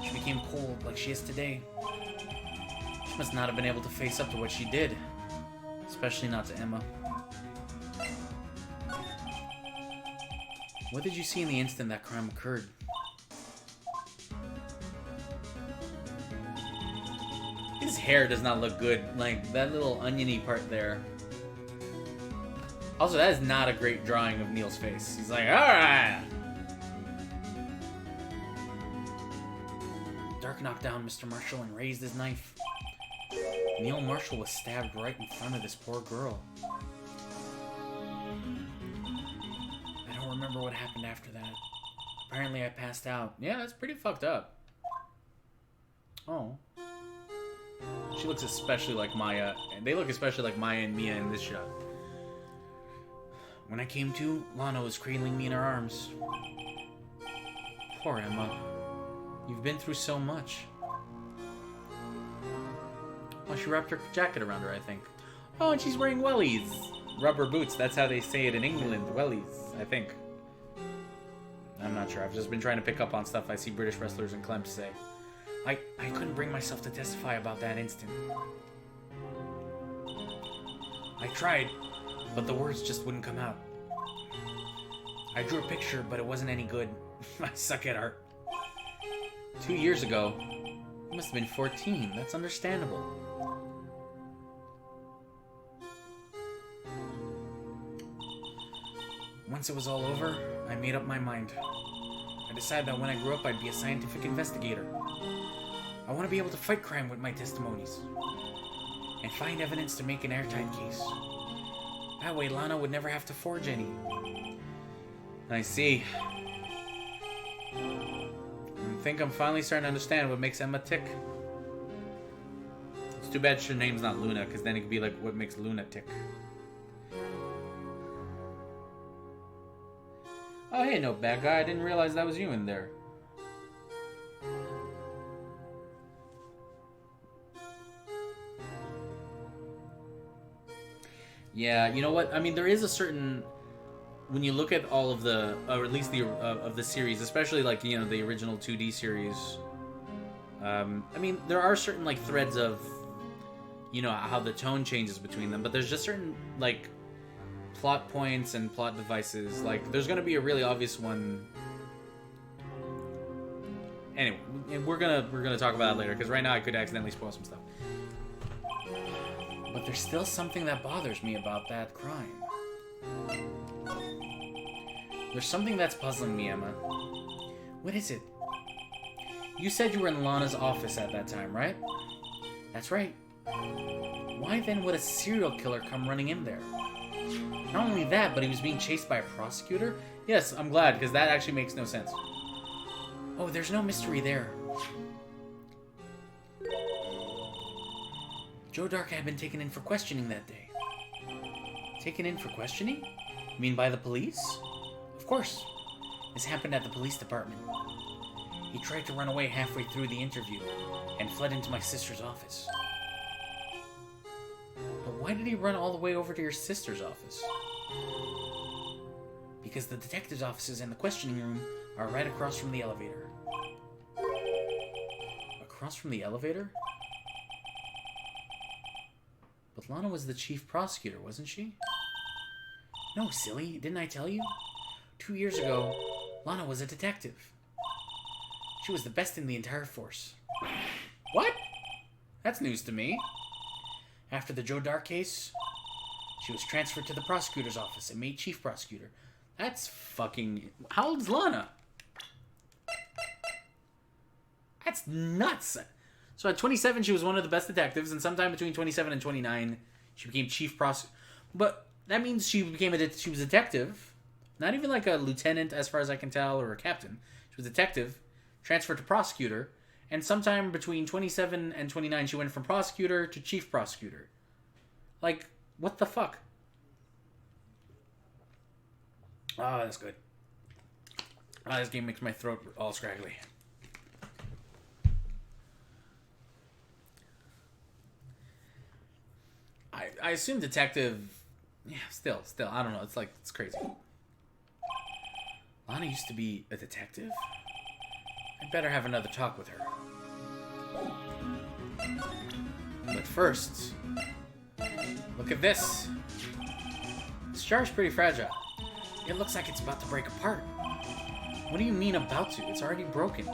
She became cold like she is today. She must not have been able to face up to what she did, especially not to Emma. What did you see in the instant that crime occurred? His hair does not look good. Like, that little oniony part there. Also, that is not a great drawing of Neil's face. He's like, alright! Dark knocked down Mr. Marshall and raised his knife. Neil Marshall was stabbed right in front of this poor girl. I don't remember what happened after that. Apparently I passed out. Yeah, that's pretty fucked up. Oh. She looks especially like Maya. And they look especially like Maya and Mia in this shot. When I came to, Lana was cradling me in her arms. Poor Emma. You've been through so much. Well, she wrapped her jacket around her, I think. Oh, and she's wearing wellies. Rubber boots, that's how they say it in England. Wellies, I think. I'm not sure. I've just been trying to pick up on stuff I see British wrestlers and Clem say. I couldn't bring myself to testify about that instant. I tried, but the words just wouldn't come out. I drew a picture, but it wasn't any good. I suck at art. 2 years ago, you must have been 14. That's understandable. Once it was all over, I made up my mind. I decided that when I grew up, I'd be a scientific investigator. I want to be able to fight crime with my testimonies and find evidence to make an airtight case. That way, Lana would never have to forge any. I see. I think I'm finally starting to understand what makes Emma tick. It's too bad her name's not Luna, because then it could be like, what makes Luna tick? Oh, hey, no bad guy. I didn't realize that was you in there. Yeah, you know what? I mean, there is a certain... When you look at all of the... or at least the of the series, especially, like, you know, the original 2D series... I mean, there are certain, like, threads of, you know, how the tone changes between them, but there's just certain, like, plot points and plot devices. Like, there's gonna be a really obvious one. Anyway, we're gonna talk about it later, because right now I could accidentally spoil some stuff. But there's still something that bothers me about that crime. There's something that's puzzling me, Emma. What is it? You said you were in Lana's office at that time, right? That's right. Why then would a serial killer come running in there? Not only that, but he was being chased by a prosecutor? Yes, I'm glad, because that actually makes no sense. Oh, there's no mystery there. Joe Dark had been taken in for questioning that day. Taken in for questioning? You mean by the police? Of course. This happened at the police department. He tried to run away halfway through the interview and fled into my sister's office. But why did he run all the way over to your sister's office? Because the detective's offices and the questioning room are right across from the elevator. Across from the elevator? But Lana was the chief prosecutor, wasn't she? No, silly. Didn't I tell you? 2 years ago, Lana was a detective. She was the best in the entire force. What? That's news to me. After the Joe Dark case, she was transferred to the prosecutor's office and made chief prosecutor. That's fucking... How old is Lana? That's nuts. So at 27, she was one of the best detectives, and sometime between 27 and 29, she became chief prosecutor. But that means she became she was a detective. Not even like a lieutenant, as far as I can tell, or a captain. She was a detective, transferred to prosecutor, and sometime between 27 and 29, she went from prosecutor to chief prosecutor. Like, what the fuck? Oh, that's good. Oh, this game makes my throat all scraggly. I assume detective... Yeah, still, I don't know. It's like, it's crazy. Lana used to be a detective? I'd better have another talk with her. But first, look at this. This jar's pretty fragile. It looks like it's about to break apart. What do you mean about to? It's already broken.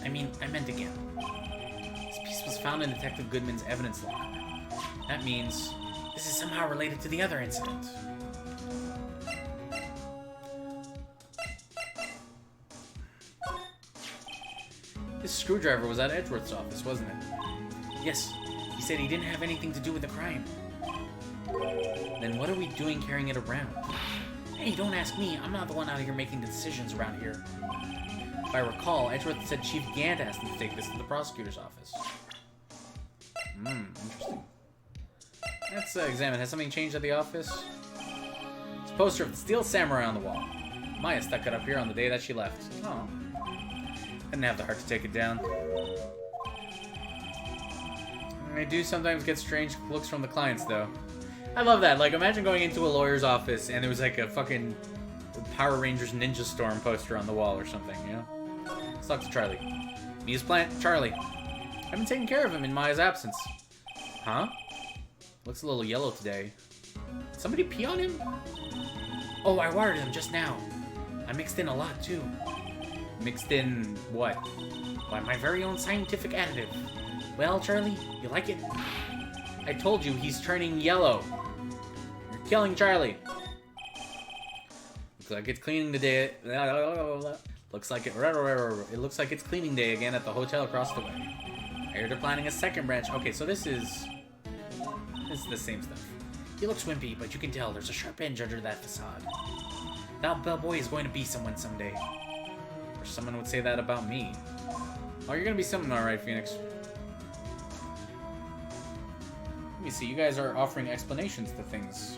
I meant again. This piece was found in Detective Goodman's evidence log. That means this is somehow related to the other incident. This screwdriver was at Edgeworth's office, wasn't it? Yes. He said he didn't have anything to do with the crime. Then what are we doing carrying it around? Hey, don't ask me. I'm not the one out here making the decisions around here. If I recall, Edgeworth said Chief Gant asked him to take this to the prosecutor's office. Interesting. Let's examine. Has something changed at the office? It's a poster of the Steel Samurai on the wall. Maya stuck it up here on the day that she left. Oh. Didn't have the heart to take it down. I do sometimes get strange looks from the clients, though. I love that. Like, imagine going into a lawyer's office and there was like a fucking Power Rangers Ninja Storm poster on the wall or something, you know? Let's talk to Charlie. Mia's plant, Charlie. I've been taking care of him in Maya's absence. Huh? Looks a little yellow today. Did somebody pee on him? Oh, I watered him just now. I mixed in a lot, too. Mixed in what? Why, my very own scientific additive. Well, Charlie, you like it? I told you he's turning yellow. You're killing Charlie. Looks like it's cleaning the day. Looks like it. It looks like it's cleaning day again at the hotel across the way. I heard they're planning a second branch. Okay, so this is the same stuff. He looks wimpy, but you can tell there's a sharp edge under that facade. That bellboy is going to be someone someday. Or someone would say that about me. Oh, you're gonna be someone, alright, Phoenix. Let me see, you guys are offering explanations to things.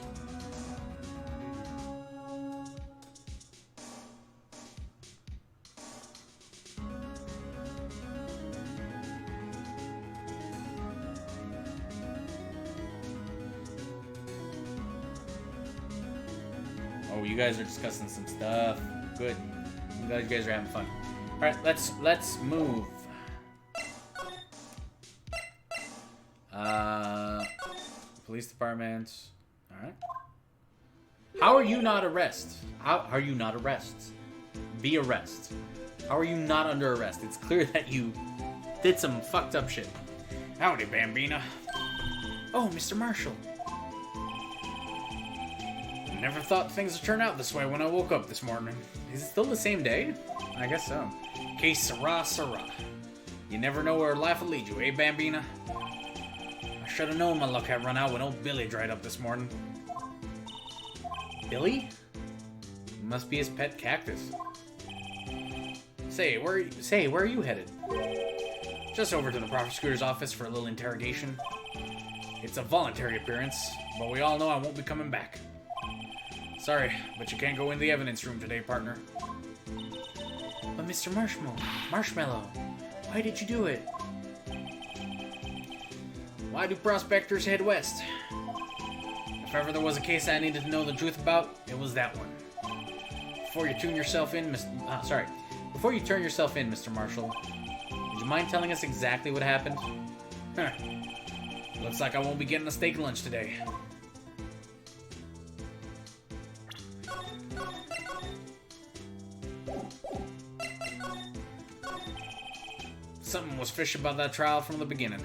Oh, you guys are discussing some stuff. Good. I'm glad you guys are having fun. Alright, let's move. police department. Alright. How are you not arrest? How are you not arrest? Be arrest. How are you not under arrest? It's clear that you did some fucked up shit. Howdy, Bambina. Oh, Mr. Marshall. Never thought things would turn out this way when I woke up this morning. Is it still the same day? I guess so. Que sera, sera. You never know where life will lead you, eh, Bambina? I should have known my luck had run out when old Billy dried up this morning. Billy? Must be his pet cactus. Say, where are you headed? Just over to the prosecutor's office for a little interrogation. It's a voluntary appearance, but we all know I won't be coming back. Sorry, but you can't go in the evidence room today, partner. But Mr. Marshmallow, why did you do it? Why do prospectors head west? If ever there was a case I needed to know the truth about, it was that one. Before you turn yourself in, Mr. Marshall, would you mind telling us exactly what happened? Huh. Looks like I won't be getting a steak lunch today. Something was fishy about that trial from the beginning.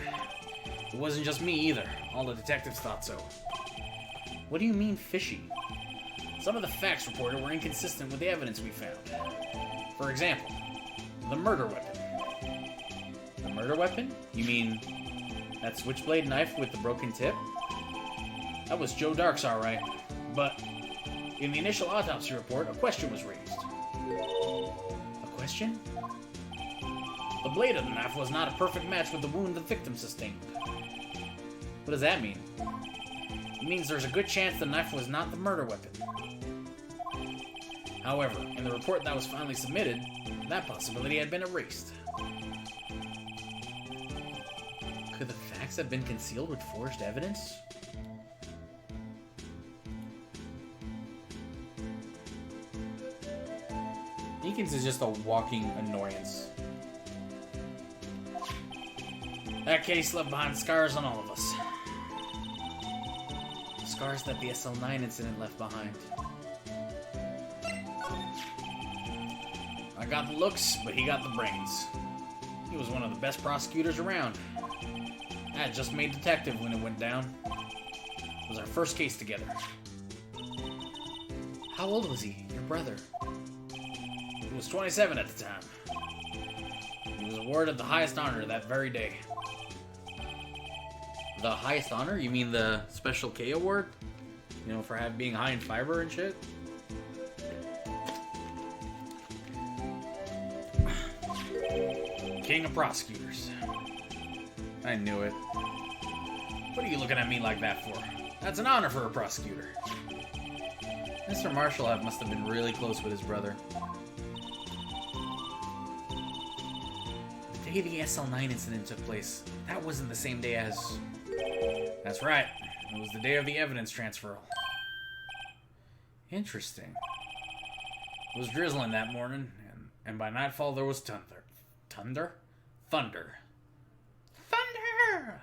It wasn't just me either. All the detectives thought so. What do you mean, fishy? Some of the facts reported were inconsistent with the evidence we found. For example, the murder weapon. The murder weapon? You mean that switchblade knife with the broken tip? That was Joe Dark's alright. But in the initial autopsy report, a question was raised. A question? The blade of the knife was not a perfect match with the wound the victim sustained. What does that mean? It means there's a good chance the knife was not the murder weapon. However, in the report that was finally submitted, that possibility had been erased. Could the facts have been concealed with forged evidence? Meekins is just a walking annoyance. That case left behind scars on all of us. Scars that the SL9 incident left behind. I got the looks, but he got the brains. He was one of the best prosecutors around. I had just made detective when it went down. It was our first case together. How old was he, your brother? He was 27 at the time. He was awarded the highest honor that very day. The highest honor? You mean the Special K award? You know, for being high in fiber and shit? King of prosecutors. I knew it. What are you looking at me like that for? That's an honor for a prosecutor. Mr. Marshall must have been really close with his brother. The day the SL9 incident took place, that wasn't the same day as... That's right. It was the day of the evidence transfer. Interesting. It was drizzling that morning, and by nightfall there was thunder. Thunder? Thunder. Thunder!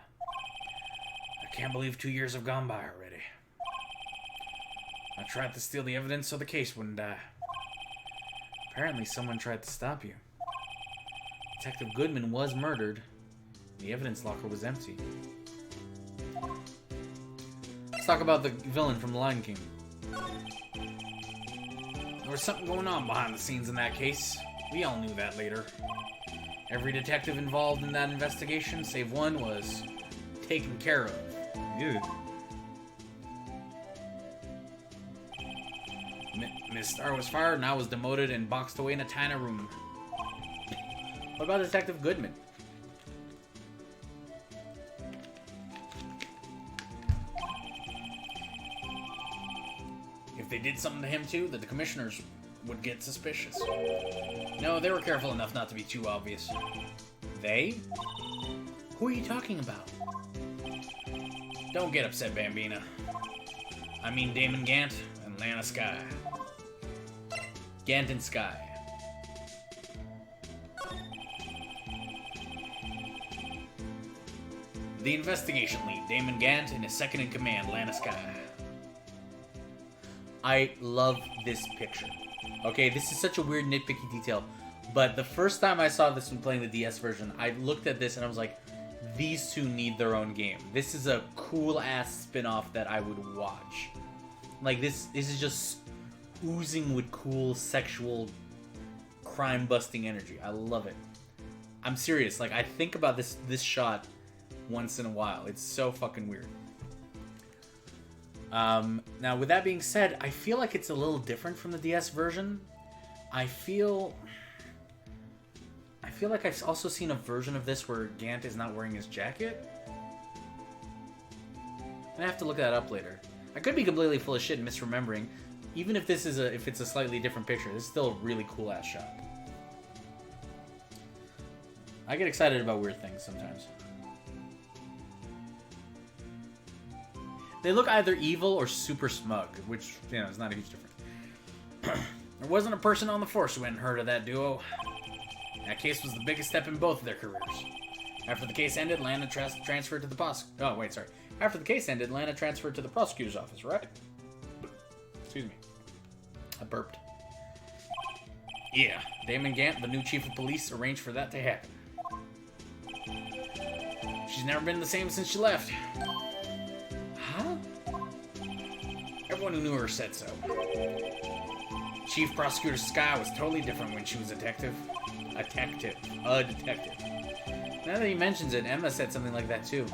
I can't believe 2 years have gone by already. I tried to steal the evidence so the case wouldn't die. Apparently someone tried to stop you. Detective Goodman was murdered. The evidence locker was empty. Let's talk about the villain from The Lion King. There was something going on behind the scenes in that case. We all knew that later. Every detective involved in that investigation, save one, was taken care of. Ew. Miss Star was fired and I was demoted and boxed away in a tiny room. What about Detective Goodman? If they did something to him too, the commissioners would get suspicious. No, they were careful enough not to be too obvious. They? Who are you talking about? Don't get upset, Bambina. I mean Damon Gant and Lana Skye. Gant and Skye. The investigation lead, Damon Gant, and his second-in-command, Lana Skye. I love this picture. Okay, this is such a weird nitpicky detail, but the first time I saw this when playing the DS version, I looked at this and I was like, these two need their own game. This is a cool-ass spin-off that I would watch. Like, this is just oozing with cool sexual crime-busting energy. I love it. I'm serious. Like, I think about this shot once in a while. It's so fucking weird. Now, with that being said, I feel like it's a little different from the DS version. I feel like I've also seen a version of this where Gant is not wearing his jacket. I have to look that up later. I could be completely full of shit and misremembering. Even if this is if it's a slightly different picture, this is still a really cool ass shot. I get excited about weird things sometimes. They look either evil or super smug, which, you know, is not a huge difference. There wasn't a person on the force who hadn't heard of that duo. That case was the biggest step in both of their careers. After the case ended, Lana transferred to the After the case ended, Lana transferred to the prosecutor's office, right? Excuse me. I burped. Yeah, Damon Gant, the new chief of police, arranged for that to happen. She's never been the same since she left. Huh? Everyone who knew her said so. Chief Prosecutor Skye was totally different when she was a detective. A detective. Now that he mentions it, Emma said something like that too.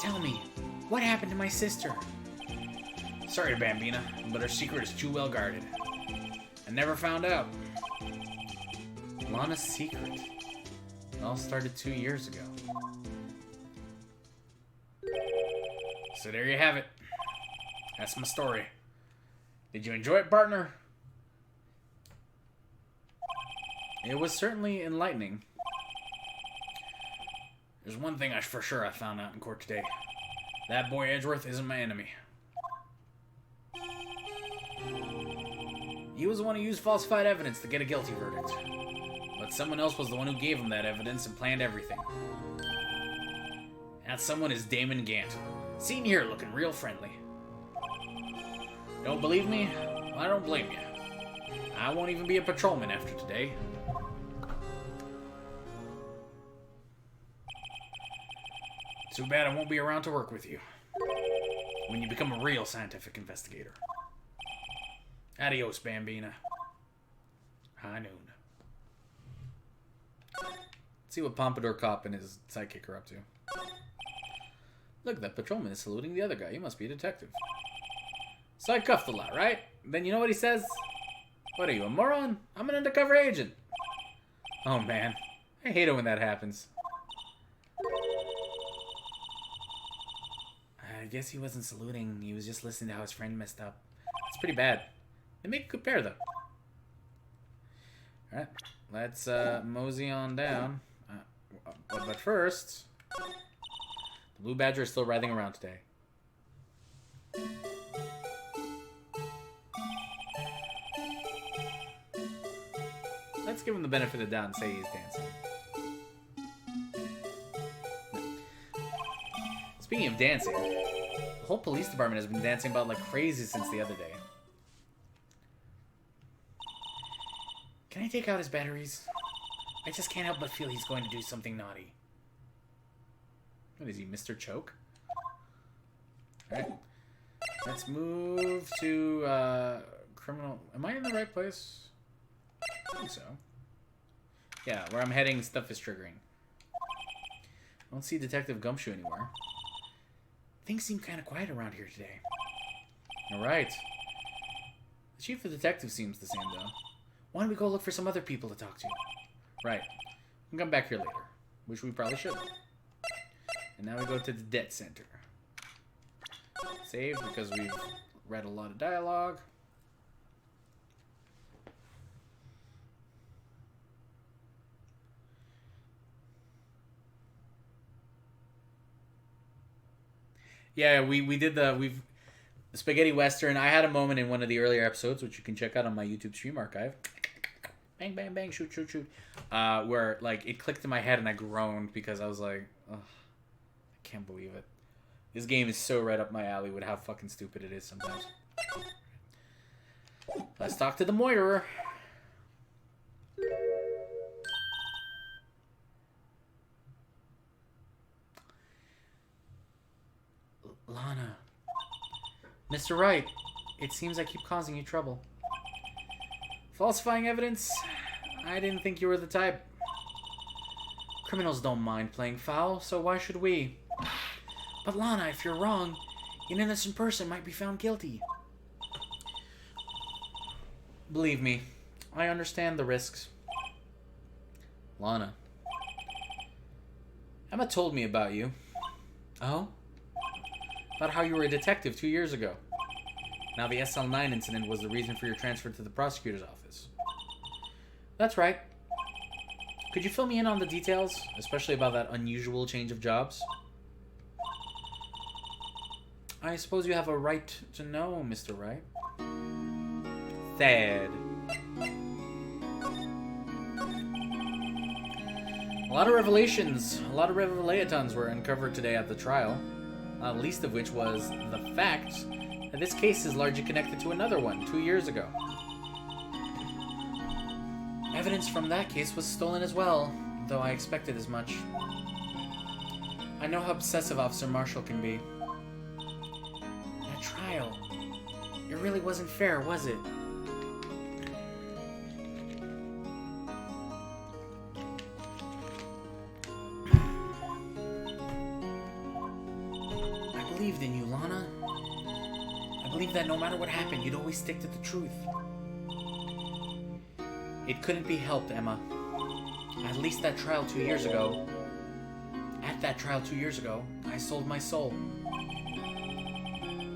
Tell me, what happened to my sister? Sorry, Bambina, but her secret is too well guarded. I never found out. Lana's secret. It all started 2 years ago. So there you have it. That's my story. Did you enjoy it, partner? It was certainly enlightening. There's one thing for sure I found out in court today. That boy Edgeworth isn't my enemy. He was the one who used falsified evidence to get a guilty verdict. But someone else was the one who gave him that evidence and planned everything. That someone is Damon Gant. Seen here looking real friendly. Don't believe me? Well, I don't blame you. I won't even be a patrolman after today. Too bad I won't be around to work with you when you become a real scientific investigator. Adios, Bambina. High noon. Let's see what Pompadour Cop and his sidekick are up to. Look, that patrolman is saluting the other guy. He must be a detective. So I cuffed a lot, right? Then you know what he says? What are you, a moron? I'm an undercover agent. Oh, man. I hate it when that happens. I guess he wasn't saluting. He was just listening to how his friend messed up. It's pretty bad. They make a good pair, though. Alright. Let's mosey on down. But first... The Blue Badger is still writhing around today. Let's give him the benefit of the doubt and say he's dancing. Speaking of dancing, the whole police department has been dancing about like crazy since the other day. Can I take out his batteries? I just can't help but feel he's going to do something naughty. What is he, Mr. Choke? Alright. Let's move to criminal... Am I in the right place? I think so. Yeah, where I'm heading, stuff is triggering. I don't see Detective Gumshoe anywhere. Things seem kind of quiet around here today. Alright. The chief of detectives seems the same, though. Why don't we go look for some other people to talk to? Right. We'll come back here later. Which we probably should. And now we go to the debt center. Save because we've read a lot of dialogue. Yeah, we did the spaghetti western. I had a moment in one of the earlier episodes, which you can check out on my YouTube stream archive. bang, bang, bang, shoot, shoot, shoot. Where, like, it clicked in my head and I groaned because I was like, ugh, I can't believe it. This game is so right up my alley with how fucking stupid it is sometimes. Let's talk to the Moiterer. Lana. Mr. Wright, it seems I keep causing you trouble. Falsifying evidence? I didn't think you were the type. Criminals don't mind playing foul, so why should we? But Lana, if you're wrong, an innocent person might be found guilty. Believe me, I understand the risks. Lana. Emma told me about you. Oh? About how you were a detective 2 years ago. Now the SL9 incident was the reason for your transfer to the prosecutor's office. That's right. Could you fill me in on the details, especially about that unusual change of jobs? I suppose you have a right to know, Mr. Wright. Sad. A lot of revelations, a lot of revelatons were uncovered today at the trial. Not least of which was the fact that this case is largely connected to another one 2 years ago. Evidence from that case was stolen as well, though I expected as much. I know how obsessive Officer Marshall can be. That trial, it really wasn't fair, was it? I believed in you, Lana. I believed that no matter what happened, you'd always stick to the truth. It couldn't be helped, Emma. At least that trial 2 years ago. At that trial 2 years ago, I sold my soul.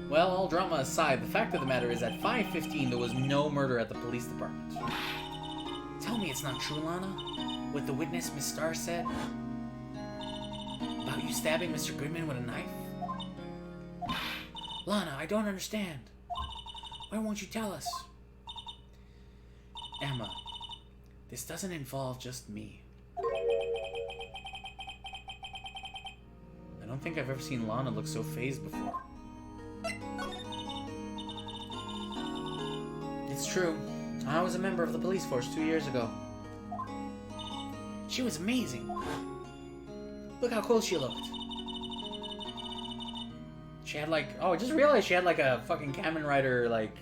Well, all drama aside, the fact of the matter is at 5:15 there was no murder at the police department. Tell me it's not true, Lana? What the witness, Miss Starr, said? About you stabbing Mr. Goodman with a knife? Lana, I don't understand. Why won't you tell us? Emma, this doesn't involve just me. I don't think I've ever seen Lana look so fazed before. It's true. I was a member of the police force 2 years ago. She was amazing. Look how cool she looked. She had like, oh, I just realized she had like a fucking Kamen Rider like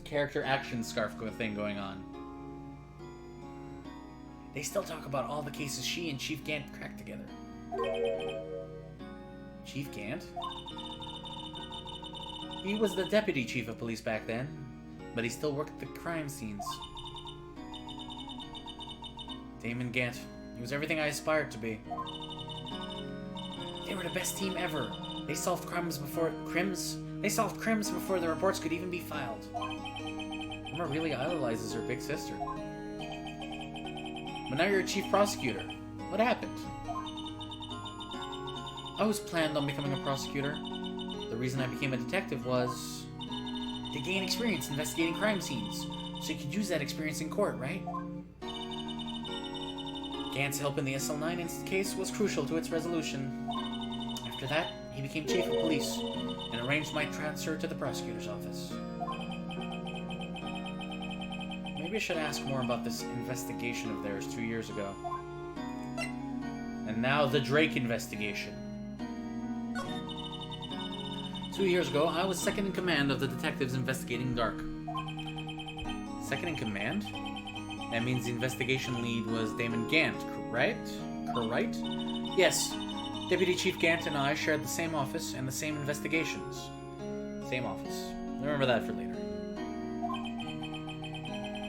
character action scarf thing going on. They still talk about all the cases she and Chief Gant cracked together. Chief Gant? He was the deputy chief of police back then, but he still worked the crime scenes. Damon Gant. He was everything I aspired to be. They were the best team ever. They solved crimes before the reports could even be filed. Emma really idolizes her big sister. But now you're a chief prosecutor. What happened? I always planned on becoming a prosecutor. The reason I became a detective was to gain experience investigating crime scenes, so you could use that experience in court, right? Gant's help in the SL9 case was crucial to its resolution. After that, he became chief of police and arranged my transfer to the prosecutor's office. Maybe I should ask more about this investigation of theirs 2 years ago. And now the Drake investigation. 2 years ago, I was second in command of the detectives investigating Dark. Second in command? That means the investigation lead was Damon Gant, correct? Correct? Yes. Deputy Chief Gant and I shared the same office and the same investigations. Same office. Remember that for later.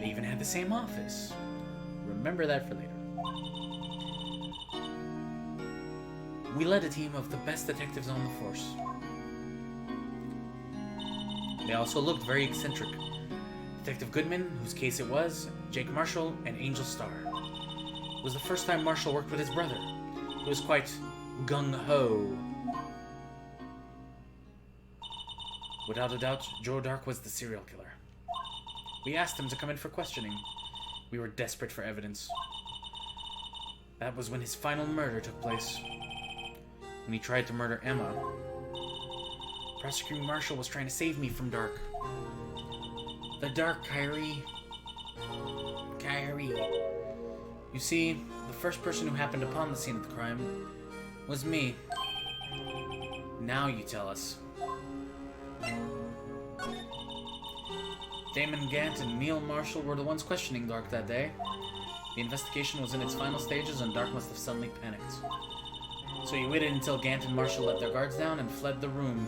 They even had the same office. Remember that for later. We led a team of the best detectives on the force. They also looked very eccentric. Detective Goodman, whose case it was, Jake Marshall, and Angel Starr. It was the first time Marshall worked with his brother. He was quite gung-ho. Without a doubt, Joe Dark was the serial killer. We asked him to come in for questioning. We were desperate for evidence. That was when his final murder took place. When he tried to murder Emma. Prosecuting Marshall was trying to save me from Dark. The Dark, Kyrie. Kyrie. You see, the first person who happened upon the scene of the crime was me. Now you tell us. Damon Gant and Neil Marshall were the ones questioning Dark that day. The investigation was in its final stages and Dark must have suddenly panicked. So he waited until Gant and Marshall let their guards down and fled the room.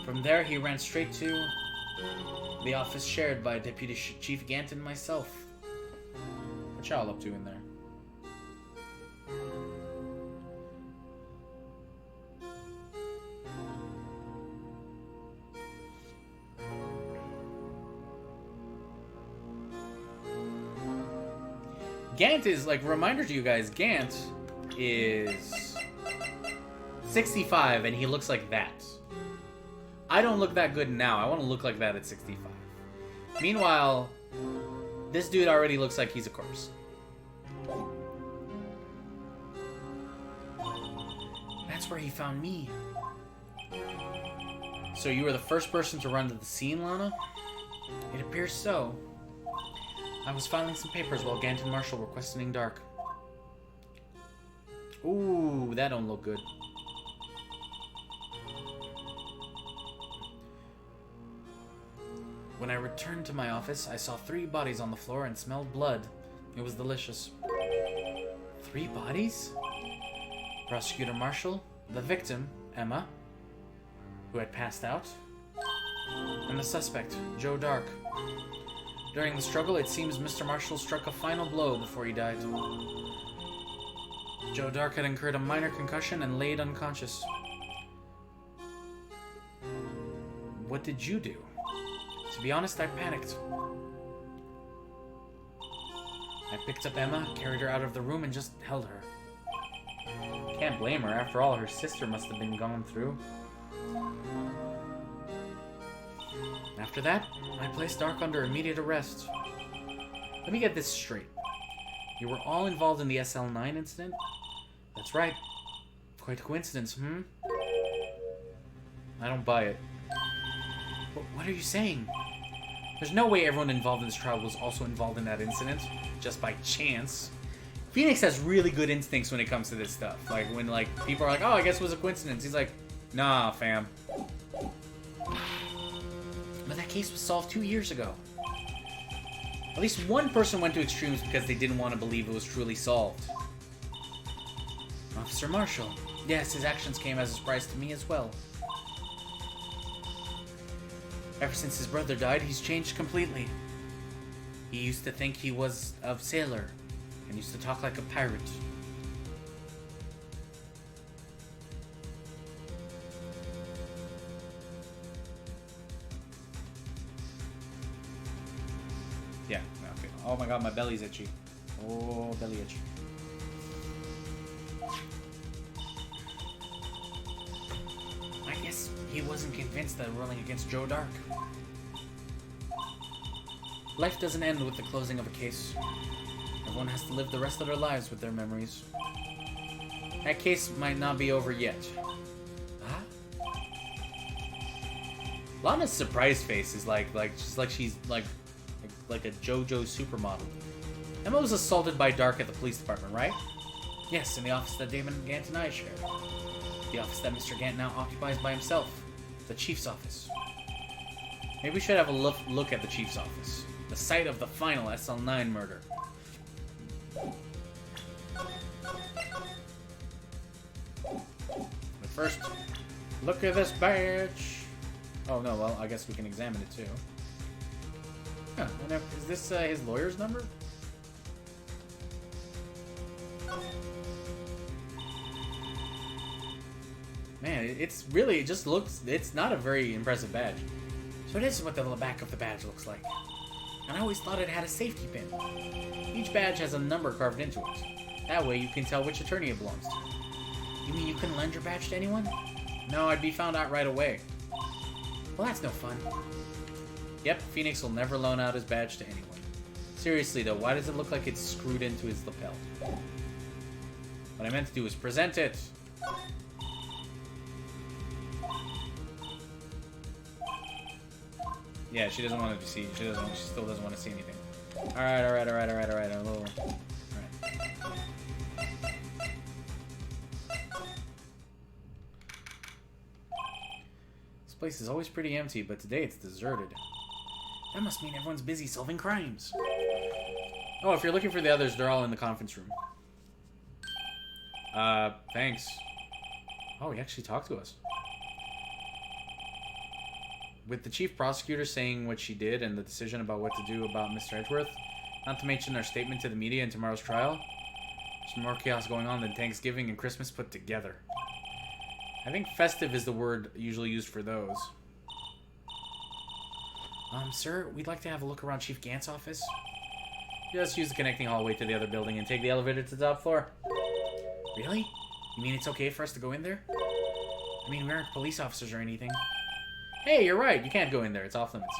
From there, he ran straight to the office shared by Deputy Chief Gant and myself. What y'all up to in there? Gant is, like, reminder to you guys, Gant is 65 and he looks like that. I don't look that good now. I want to look like that at 65. Meanwhile, this dude already looks like he's a corpse. That's where he found me. So you were the first person to run to the scene, Lana? It appears so. I was filing some papers while Gant and Marshall were questioning Dark. Ooh, that don't look good. When I returned to my office, I saw 3 bodies on the floor and smelled blood. It was delicious. 3 bodies? Prosecutor Marshall, the victim, Emma, who had passed out, and the suspect, Joe Dark. During the struggle, it seems Mr. Marshall struck a final blow before he died. Joe Dark had incurred a minor concussion and laid unconscious. What did you do? To be honest, I panicked. I picked up Emma, carried her out of the room, and just held her. Can't blame her. After all, her sister must have been gone through. After that, I placed Dark under immediate arrest. Let me get this straight. You were all involved in the SL9 incident? That's right. Quite a coincidence, I don't buy it. What are you saying? There's no way everyone involved in this trial was also involved in that incident, just by chance. Phoenix has really good instincts when it comes to this stuff. Like, when, like, people are like, oh, I guess it was a coincidence. He's like, nah, fam. But that case was solved 2 years ago. At least one person went to extremes because they didn't want to believe it was truly solved. Officer Marshall. Yes, his actions came as a surprise to me as well. Ever since his brother died, he's changed completely. He used to think he was a sailor, and used to talk like a pirate. Yeah, okay. Oh my god, my belly's itchy. Oh, belly itch. I guess he wasn't convinced that ruling against Joe Dark. Life doesn't end with the closing of a case. Everyone has to live the rest of their lives with their memories. That case might not be over yet. Huh? Lana's surprise face is just like she's like a JoJo supermodel. Emma was assaulted by Dark at the police department, right? Yes, in the office that Damon Gant and I shared. The office that Mr. Gant now occupies by himself. The Chief's office. Maybe we should have a look at the Chief's office. The site of the final SL9 murder. But first, look at this badge. Oh no, well, I guess we can examine it too. Huh, is this his lawyer's number? Man, it's really, it just looks, it's not a very impressive badge. So this is what the back of the badge looks like. And I always thought it had a safety pin. Each badge has a number carved into it. That way you can tell which attorney it belongs to. You mean you couldn't lend your badge to anyone? No, I'd be found out right away. Well, that's no fun. Yep, Phoenix will never loan out his badge to anyone. Seriously though, why does it look like it's screwed into his lapel? What I meant to do was present it! Yeah, she doesn't want to see. She still doesn't want to see anything. Alright. A little. Alright. This place is always pretty empty, but today it's deserted. That must mean everyone's busy solving crimes. Oh, if you're looking for the others, they're all in the conference room. Thanks. Oh, he actually talked to us. With the chief prosecutor saying what she did and the decision about what to do about Mr. Edgeworth, not to mention our statement to the media in tomorrow's trial, there's more chaos going on than Thanksgiving and Christmas put together. I think festive is the word usually used for those. Sir, we'd like to have a look around Chief Gant's office. Just use the connecting hallway to the other building and take the elevator to the top floor. Really? You mean it's okay for us to go in there? I mean, we aren't police officers or anything. Hey, you're right. You can't go in there. It's off limits.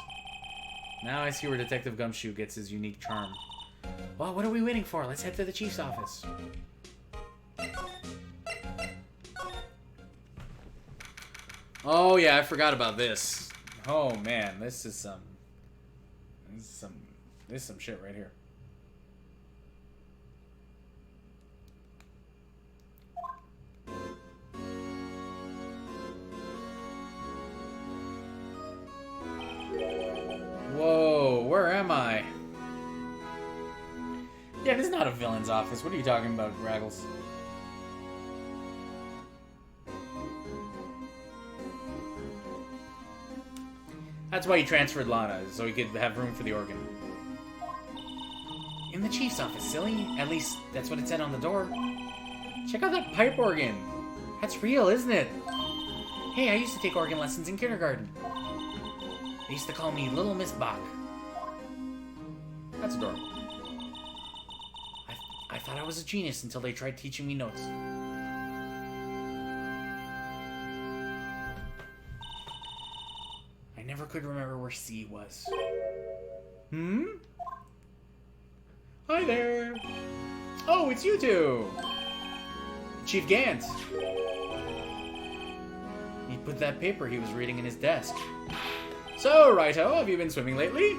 Now I see where Detective Gumshoe gets his unique charm. Well, what are we waiting for? Let's head to the chief's office. Oh, yeah, I forgot about this. Oh, man. This is some shit right here. Whoa, where am I? Yeah, this is not a villain's office. What are you talking about, Raggles? That's why he transferred Lana, so he could have room for the organ. In the chief's office, silly. At least, that's what it said on the door. Check out that pipe organ. That's real, isn't it? Hey, I used to take organ lessons in kindergarten. They used to call me Little Miss Bach. That's adorable. I thought I was a genius until they tried teaching me notes. I never could remember where C was. Hmm? Hi there. Oh, it's you two. Chief Gant. He put that paper he was reading in his desk. So, Righto, have you been swimming lately?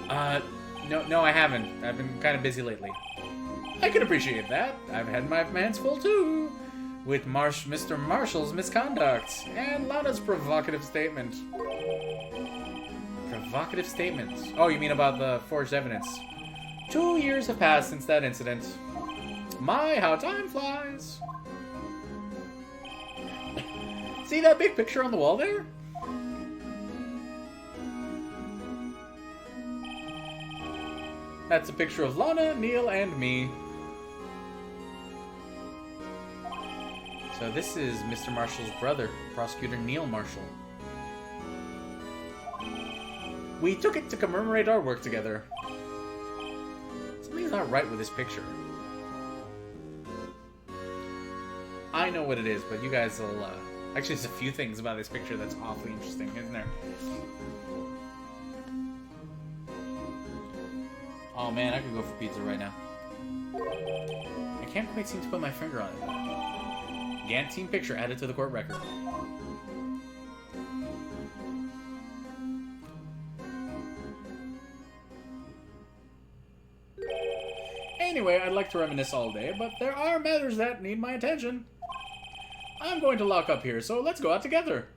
No, I haven't. I've been kind of busy lately. I can appreciate that. I've had my hands full too. With Mr. Marshall's misconduct and Lana's provocative statement. Provocative statement? Oh, you mean about the forged evidence? 2 years have passed since that incident. My, how time flies. See that big picture on the wall there? That's a picture of Lana, Neil, and me. So this is Mr. Marshall's brother, Prosecutor Neil Marshall. We took it to commemorate our work together. Something's not right with this picture. I know what it is, but you guys will, actually, there's a few things about this picture that's awfully interesting, isn't there? Oh man, I could go for pizza right now. I can't quite seem to put my finger on it. Gant team picture added to the court record. Anyway, I'd like to reminisce all day, but there are matters that need my attention. I'm going to lock up here, so let's go out together.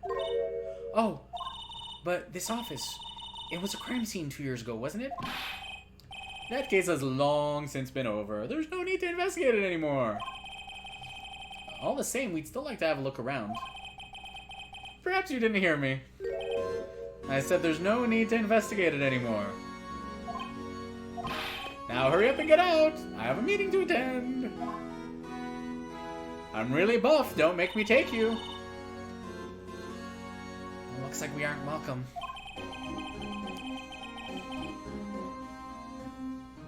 Oh, but this office, it was a crime scene 2 years ago, wasn't it? That case has long since been over. There's no need to investigate it anymore. All the same, we'd still like to have a look around. Perhaps you didn't hear me. I said there's no need to investigate it anymore. Now hurry up and get out. I have a meeting to attend. I'm really buff. Don't make me take you. It looks like we aren't welcome.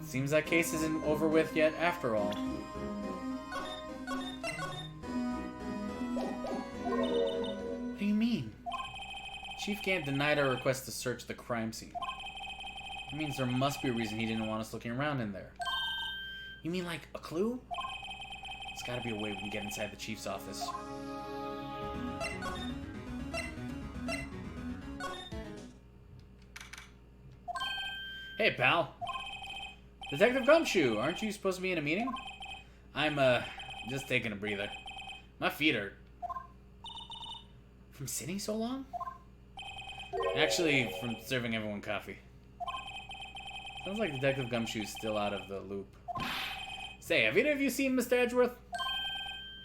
Seems that case isn't over with yet after all. What do you mean? Chief Gant denied our request to search the crime scene. It means there must be a reason he didn't want us looking around in there. You mean like a clue? There's gotta be a way we can get inside the chief's office. Hey, pal. Detective Gumshoe, aren't you supposed to be in a meeting? I'm, just taking a breather. My feet hurt. From sitting so long? Actually, from serving everyone coffee. Sounds like Detective Gumshoe's still out of the loop. Say, have either of you seen Mr. Edgeworth?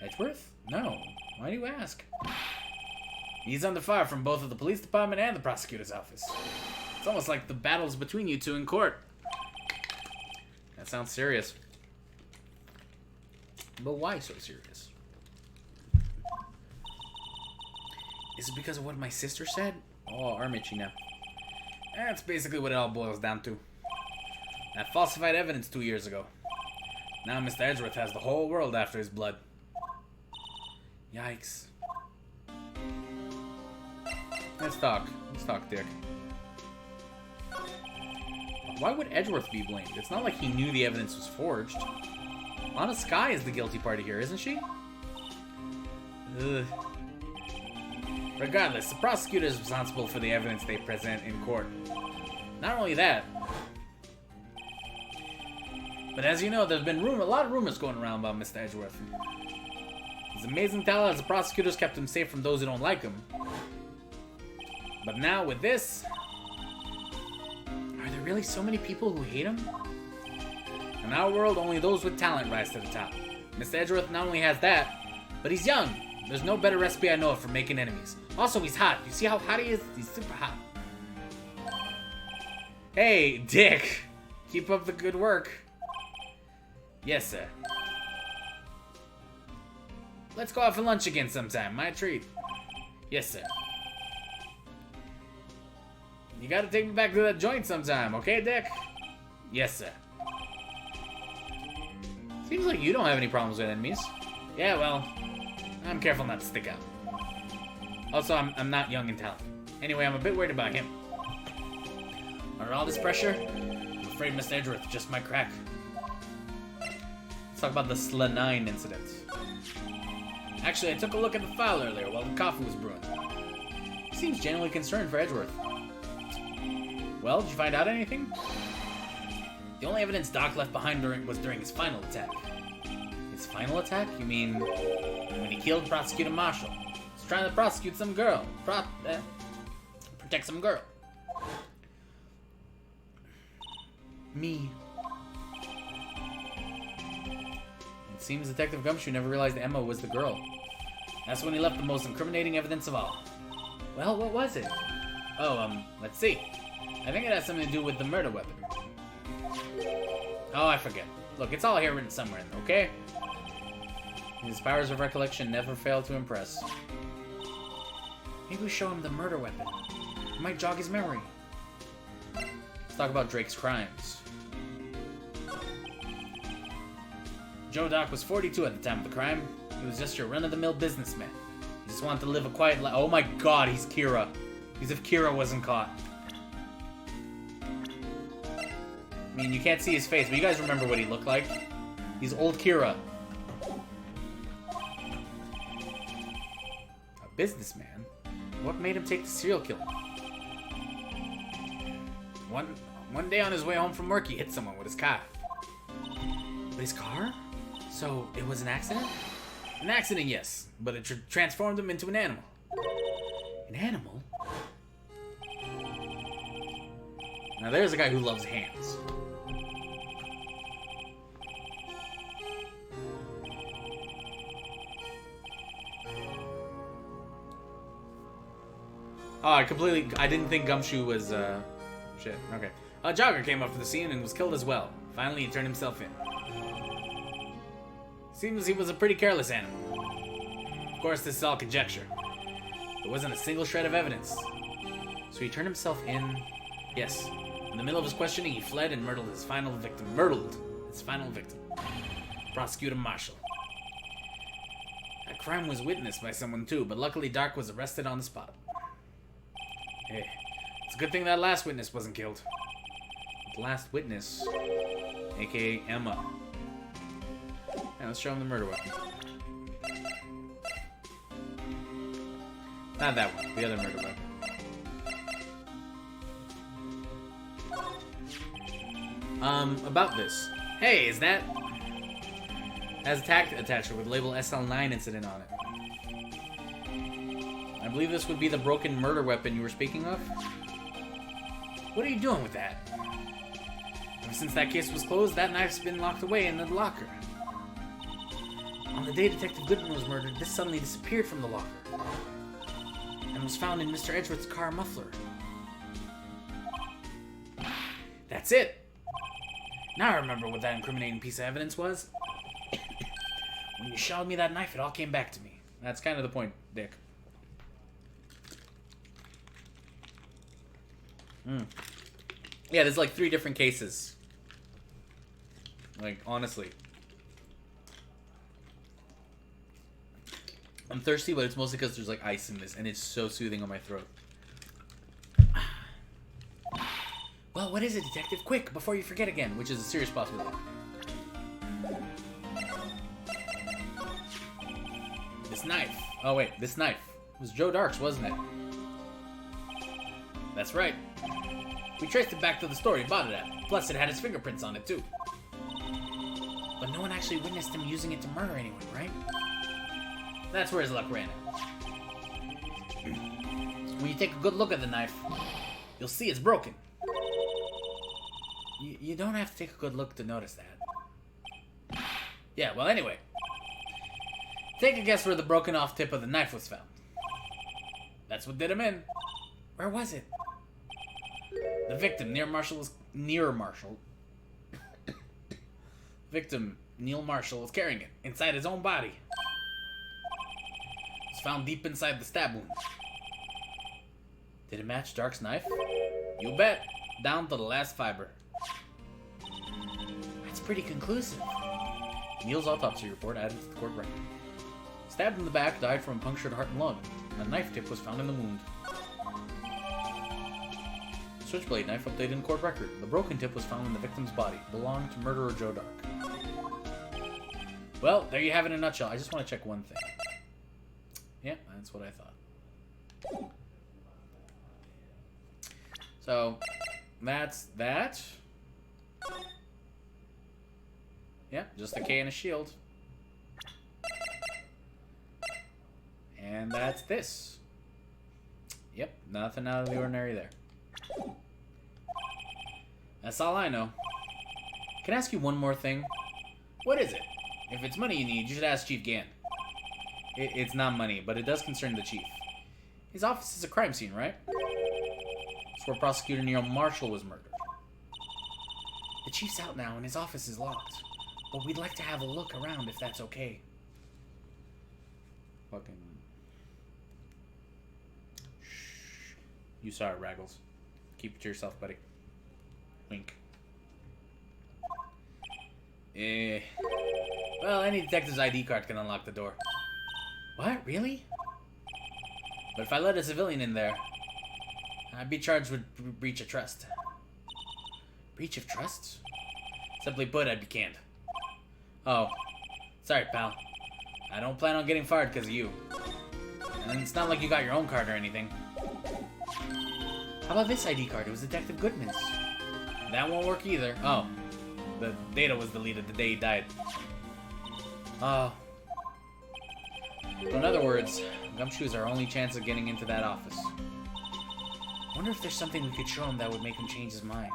Edgeworth? No. Why do you ask? He's under fire from both of the police department and the prosecutor's office. It's almost like the battle's between you two in court. That sounds serious. But why so serious? Is it because of what my sister said? Oh, arm itchy now. That's basically what it all boils down to. That falsified evidence 2 years ago. Now Mr. Edgeworth has the whole world after his blood. Yikes. Let's talk, Dick. Why would Edgeworth be blamed? It's not like he knew the evidence was forged. Lana Skye is the guilty party here, isn't she? Ugh. Regardless, the prosecutor is responsible for the evidence they present in court. Not only that, but as you know, there's been a lot of rumors going around about Mr. Edgeworth. His amazing talent as the prosecutors kept him safe from those who don't like him. But now with this, are there really so many people who hate him? In our world, only those with talent rise to the top. Mr. Edgeworth not only has that, but he's young. There's no better recipe I know of for making enemies. Also, he's hot. You see how hot he is? He's super hot. Hey, Dick. Keep up the good work. Yes, sir. Let's go out for lunch again sometime. My treat. Yes, sir. You gotta take me back to that joint sometime, okay, Dick? Yes, sir. Seems like you don't have any problems with enemies. Yeah, well, I'm careful not to stick out. Also, I'm not young and talented. Anyway, I'm a bit worried about him. Under all this pressure, I'm afraid Mr. Edgeworth just might crack. Let's talk about the Slanine incident. Actually, I took a look at the file earlier while the coffee was brewing. He seems genuinely concerned for Edgeworth. Well, did you find out anything? The only evidence Doc left behind was during his final attack. His final attack? You mean when he killed Prosecutor Marshall? He's trying to prosecute some girl. Protect some girl. Me. It seems Detective Gumshoe never realized Emma was the girl. That's when he left the most incriminating evidence of all. Well, what was it? Oh, let's see. I think it has something to do with the murder weapon. Oh, I forget. Look, it's all here written somewhere, okay? His powers of recollection never fail to impress. Maybe we show him the murder weapon. It might jog his memory. Let's talk about Drake's crimes. Joe Doc was 42 at the time of the crime. He was just your run-of-the-mill businessman. He just wanted to live a quiet life. Oh my god, he's Kira. As if Kira wasn't caught. I mean, you can't see his face, but you guys remember what he looked like? He's old Kira. A businessman? What made him take the serial killer? One day on his way home from work, he hit someone with his car. With his car? So, it was an accident? An accident, yes, but it transformed him into an animal. An animal? Now there's a guy who loves hands. Oh, I didn't think Gumshoe was, shit, okay. A jogger came up to the scene and was killed as well. Finally, he turned himself in. Seems he was a pretty careless animal. Of course, this is all conjecture. There wasn't a single shred of evidence. So he turned himself in. Yes. In the middle of his questioning, he fled and murdered his final victim. Prosecutor Marshall. That crime was witnessed by someone too, but luckily Dark was arrested on the spot. Hey, it's a good thing that last witness wasn't killed. The last witness, aka Emma. Yeah, let's show him the murder weapon. Not that one, the other murder weapon. About this. Hey, is that... has a tag attachment with label SL9 incident on it. I believe this would be the broken murder weapon you were speaking of. What are you doing with that? Ever since that case was closed, that knife's been locked away in the locker. On the day Detective Goodman was murdered, this suddenly disappeared from the locker. And was found in Mr. Edgeworth's car muffler. That's it! Now I remember what that incriminating piece of evidence was. When you showed me that knife, it all came back to me. That's kind of the point, Dick. Yeah, there's like 3 different cases. Like, honestly. I'm thirsty, but it's mostly because there's like ice in this, and it's so soothing on my throat. Well, what is it, Detective? Quick, before you forget again, which is a serious possibility. This knife. Oh, wait, this knife. It was Joe Dark's, wasn't it? That's right. We traced it back to the store he bought it at. Plus, it had his fingerprints on it, too. But no one actually witnessed him using it to murder anyone, right? That's where his luck ran out. When you take a good look at the knife, you'll see it's broken. You don't have to take a good look to notice that. Yeah, well, anyway. Take a guess where the broken off tip of the knife was found. That's what did him in. Where was it? The victim, Victim, Neil Marshall, was carrying it inside his own body. It was found deep inside the stab wound. Did it match Dark's knife? You bet. Down to the last fiber. That's pretty conclusive. Neil's autopsy report added to the court record. Stabbed in the back, died from a punctured heart and lung. A knife tip was found in the wound. Switchblade knife updated in court record. The broken tip was found in the victim's body. Belonged to murderer Joe Dark. Well, there you have it in a nutshell. I just want to check one thing. Yeah, that's what I thought. So, that's that. Yeah, just a K and a shield. And that's this. Yep, nothing out of the ordinary there. That's all I know. Can I ask you one more thing? What is it? If it's money you need, you should ask Chief Gann. It's not money, but it does concern the Chief. His office is a crime scene, right? It's where Prosecutor Neil Marshall was murdered. The Chief's out now and his office is locked. But we'd like to have a look around if that's okay. Fucking... Shh. You saw it, Raggles. Keep it to yourself, buddy. Wink. Well, any detective's ID card can unlock the door. What? Really? But if I let a civilian in there, I'd be charged with breach of trust. Breach of trust? Simply put, I'd be canned. Oh. Sorry, pal. I don't plan on getting fired because of you. And it's not like you got your own card or anything. How about this ID card? It was Detective Goodman's. That won't work either. Oh. The data was deleted the day he died. Oh. So in other words, Gumshoe's our only chance of getting into that office. Wonder if there's something we could show him that would make him change his mind.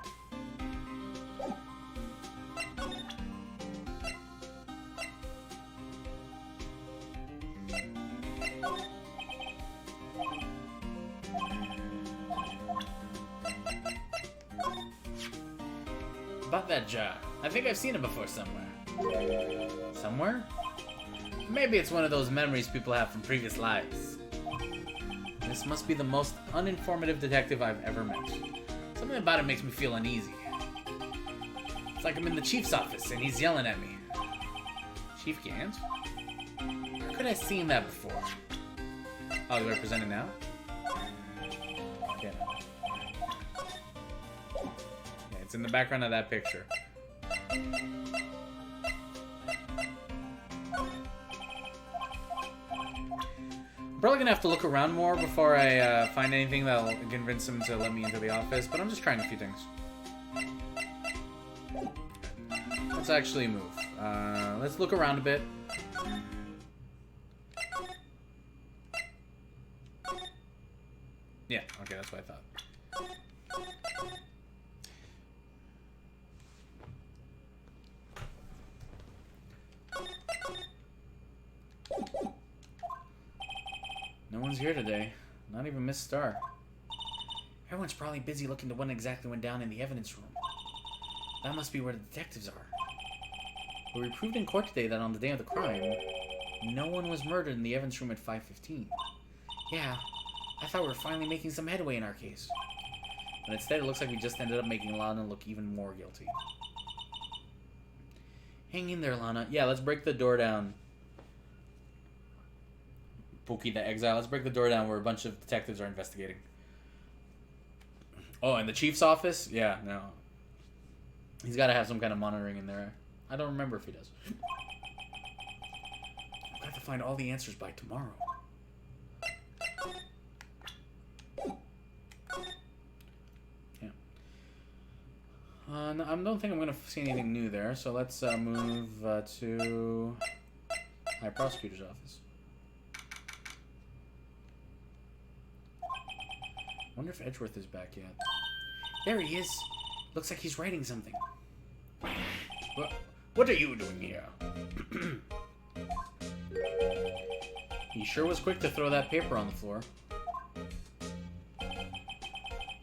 About that jar. I think I've seen it before somewhere. Somewhere? Maybe it's one of those memories people have from previous lives. This must be the most uninformative detective I've ever met. Something about it makes me feel uneasy. It's like I'm in the Chief's office and he's yelling at me. Chief Gant? Where could I have seen that before? Oh, you represent it now? Yeah. It's in the background of that picture. I'm probably gonna have to look around more before I find anything that'll convince him to let me into the office, but I'm just trying a few things. Let's actually move. Let's look around a bit. Yeah, okay, that's what I thought. No one's here today. Not even Miss Star. Everyone's probably busy looking to what exactly went down in the evidence room. That must be where the detectives are. But we proved in court today that on the day of the crime, no one was murdered in the evidence room at 5:15. Yeah, I thought we were finally making some headway in our case. But instead, it looks like we just ended up making Lana look even more guilty. Hang in there, Lana. Yeah, let's break the door down. Pookie the Exile. Let's break the door down where a bunch of detectives are investigating. Oh, and the chief's office? Yeah, no. He's got to have some kind of monitoring in there. I don't remember if he does. I've got to find all the answers by tomorrow. Yeah. No, I don't think I'm going to see anything new there, so let's move to High Prosecutor's office. Wonder if Edgeworth is back yet. There he is. Looks like he's writing something. What are you doing here? He sure was quick to throw that paper on the floor.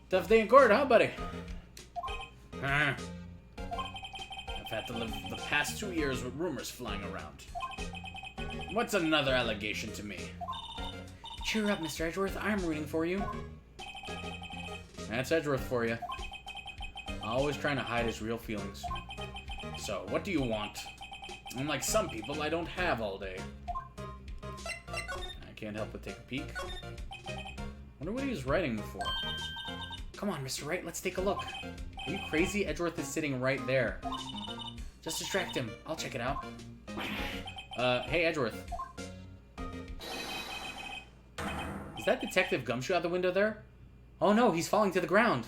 Tough day in court, huh, buddy? I've had to live the past 2 years with rumors flying around. What's another allegation to me? Cheer up, Mr. Edgeworth. I'm rooting for you. That's Edgeworth for you. Always trying to hide his real feelings. So, what do you want? Unlike some people, I don't have all day. I can't help but take a peek. Wonder what he was writing before. Come on, Mr. Wright, let's take a look. Are you crazy? Edgeworth is sitting right there. Just distract him. I'll check it out. Hey, Edgeworth. Is that Detective Gumshoe out the window there? Oh no, he's falling to the ground.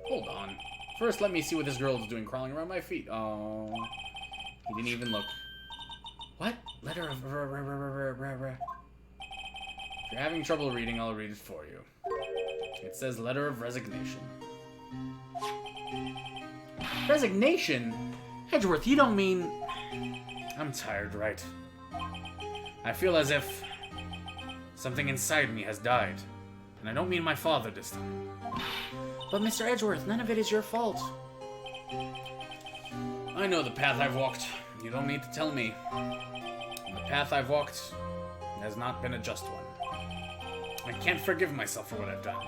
Hold on. First, let me see what this girl is doing crawling around my feet. Oh, he didn't even look. What? Letter of... If you're having trouble reading, I'll read it for you. It says letter of resignation. Resignation? Edgeworth, you don't mean... I'm tired, right? I feel as if something inside me has died. And I don't mean my father this time. But Mr. Edgeworth, none of it is your fault. I know the path I've walked. You don't need to tell me. The path I've walked has not been a just one. I can't forgive myself for what I've done.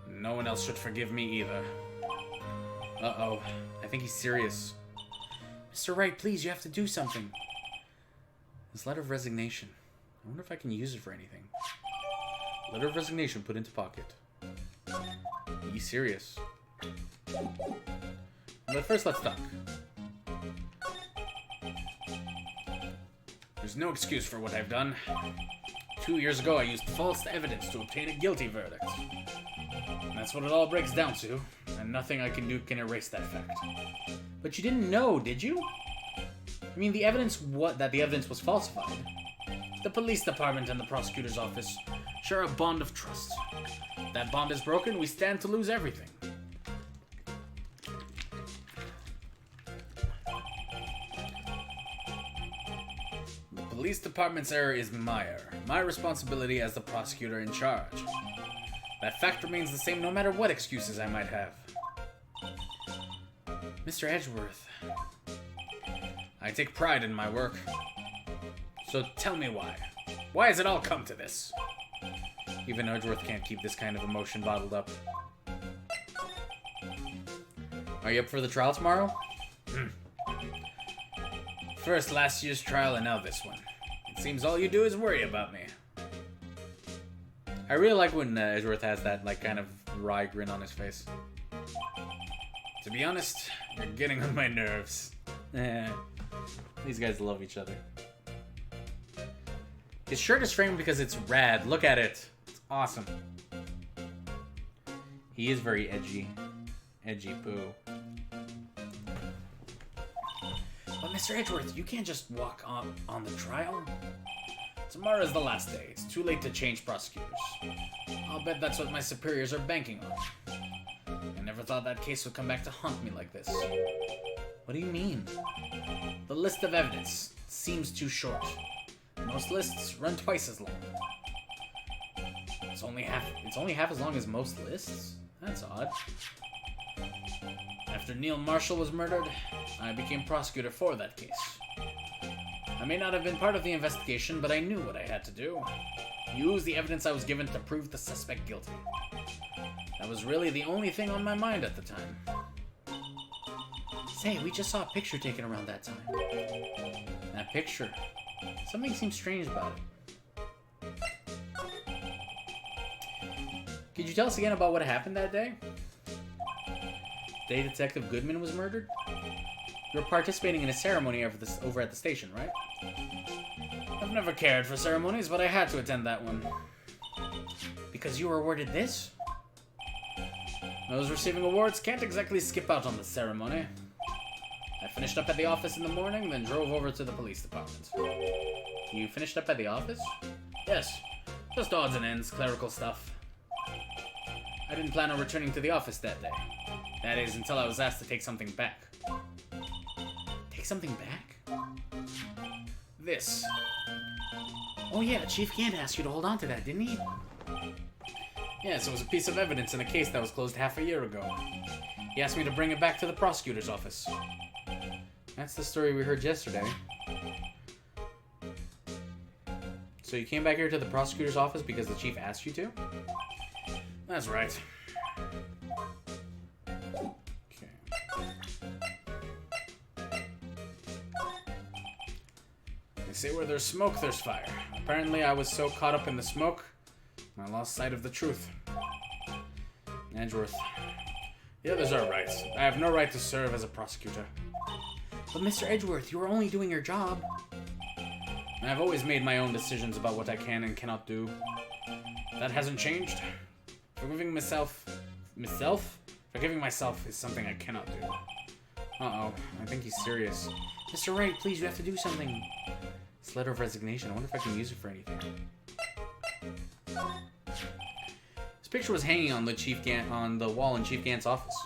No one else should forgive me either. Uh-oh. I think he's serious. Mr. Wright, please, you have to do something. This letter of resignation. I wonder if I can use it for anything. Letter of resignation put into pocket. He's serious. But first, let's talk. There's no excuse for what I've done. 2 years ago, I used false evidence to obtain a guilty verdict. And that's what it all breaks down to, and nothing I can do can erase that fact. But you didn't know, did you? I mean, the evidence that the evidence was falsified. The police department and the prosecutor's office share a bond of trust. If that bond is broken, we stand to lose everything. The police department's error is my error. My responsibility as the prosecutor in charge. That fact remains the same no matter what excuses I might have. Mr. Edgeworth, I take pride in my work. So tell me why. Why has it all come to this? Even Edgeworth can't keep this kind of emotion bottled up. Are you up for the trial tomorrow? First last year's trial and now this one. It seems all you do is worry about me. I really like when Edgeworth has that kind of wry grin on his face. To be honest, you're getting on my nerves. These guys love each other. His shirt is framed because it's rad. Look at it. It's awesome. He is very edgy. Edgy poo. But Mr. Edgeworth, you can't just walk on the trial. Tomorrow's the last day. It's too late to change prosecutors. I'll bet that's what my superiors are banking on. I never thought that case would come back to haunt me like this. What do you mean? The list of evidence seems too short. Most lists run twice as long. It's only half as long as most lists? That's odd. After Neil Marshall was murdered, I became prosecutor for that case. I may not have been part of the investigation, but I knew what I had to do. Use the evidence I was given to prove the suspect guilty. That was really the only thing on my mind at the time. Say, we just saw a picture taken around that time. That picture. Something seems strange about it. Could you tell us again about what happened that day? The day Detective Goodman was murdered? You were participating in a ceremony over at the station, right? I've never cared for ceremonies, but I had to attend that one. Because you were awarded this? Those receiving awards can't exactly skip out on the ceremony. I finished up at the office in the morning, then drove over to the police department. You finished up at the office? Yes, just odds and ends, clerical stuff. I didn't plan on returning to the office that day. That is, until I was asked to take something back. Take something back? This. Oh yeah, Chief Gant asked you to hold on to that, didn't he? Yes, it was a piece of evidence in a case that was closed half a year ago. He asked me to bring it back to the prosecutor's office. That's the story we heard yesterday. So you came back here to the prosecutor's office because the chief asked you to? That's right. Okay. They say where there's smoke, there's fire. Apparently I was so caught up in the smoke, I lost sight of the truth. Edgeworth. The others are right. I have no right to serve as a prosecutor. But Mr. Edgeworth, you were only doing your job. I've always made my own decisions about what I can and cannot do. That hasn't changed. Forgiving myself is something I cannot do. Uh-oh, I think he's serious. Mr. Wright, please, you have to do something. This letter of resignation, I wonder if I can use it for anything. This picture was hanging on the wall in Chief Gant's office.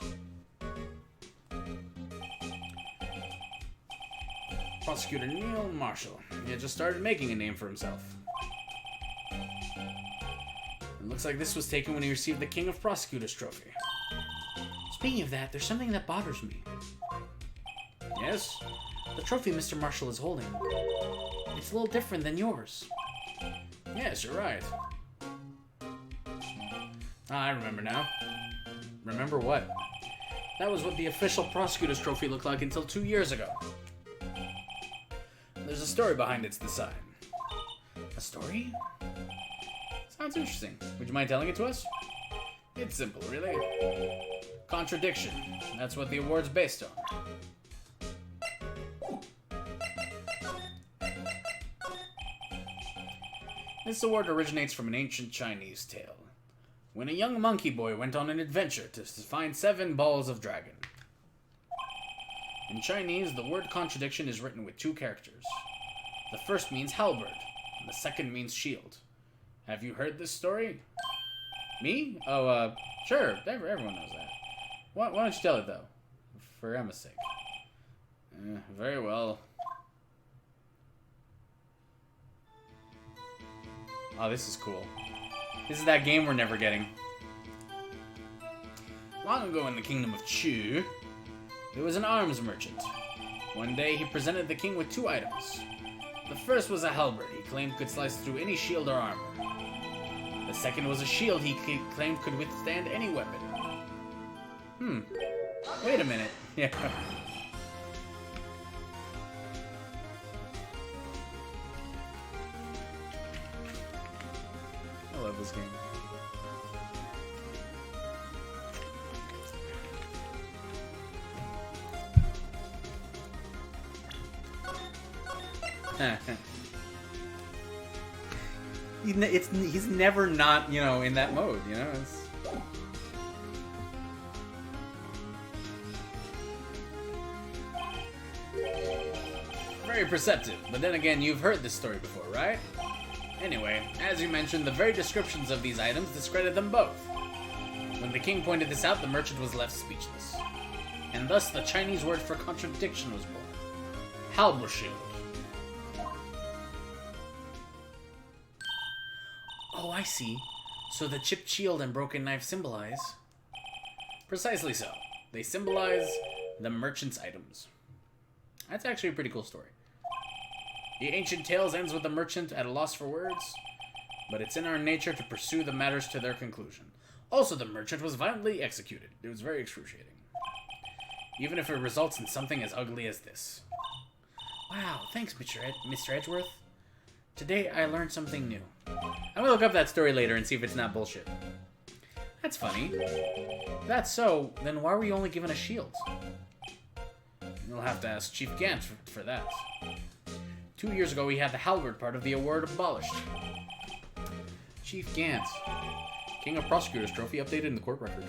Prosecutor Neil Marshall. He had just started making a name for himself. It looks like this was taken when he received the King of Prosecutors trophy. Speaking of that, there's something that bothers me. Yes? The trophy Mr. Marshall is holding. It's a little different than yours. Yes, you're right. I remember now. Remember what? That was what the official prosecutor's trophy looked like until 2 years ago. There's a story behind its design. A story? Sounds interesting. Would you mind telling it to us? It's simple, really. Contradiction. That's what the award's based on. This award originates from an ancient Chinese tale. When a young monkey boy went on an adventure to find 7 balls of dragon. In Chinese, the word contradiction is written with 2 characters. The first means halberd, and the second means shield. Have you heard this story? Me? Oh, sure. Everyone knows that. Why don't you tell it, though? For Emma's sake. Very well. Oh, this is cool. This is that game we're never getting. Long ago in the kingdom of Chu, there was an arms merchant. One day he presented the king with 2 items. The first was a halberd he claimed could slice through any shield or armor. The second was a shield he claimed could withstand any weapon. Wait a minute. Yeah. I love this game. He's never not, you know, in that mode, you know? Very perceptive, but then again, you've heard this story before, right? Anyway, as you mentioned, the very descriptions of these items discredit them both. When the king pointed this out, the merchant was left speechless. And thus the Chinese word for contradiction was born. Halberschild. Oh, I see. So the chipped shield and broken knife symbolize... Precisely so. They symbolize the merchant's items. That's actually a pretty cool story. The ancient tales ends with the merchant at a loss for words, but it's in our nature to pursue the matters to their conclusion. Also, the merchant was violently executed. It was very excruciating. Even if it results in something as ugly as this. Wow, thanks, Mr. Edgeworth. Today I learned something new. I'm gonna look up that story later and see if it's not bullshit. That's funny. If that's so, then why were you only given a shield? You'll have to ask Chief Gant for that. 2 years ago, we had the halberd part of the award abolished. Chief Gant. King of Prosecutors trophy updated in the court record.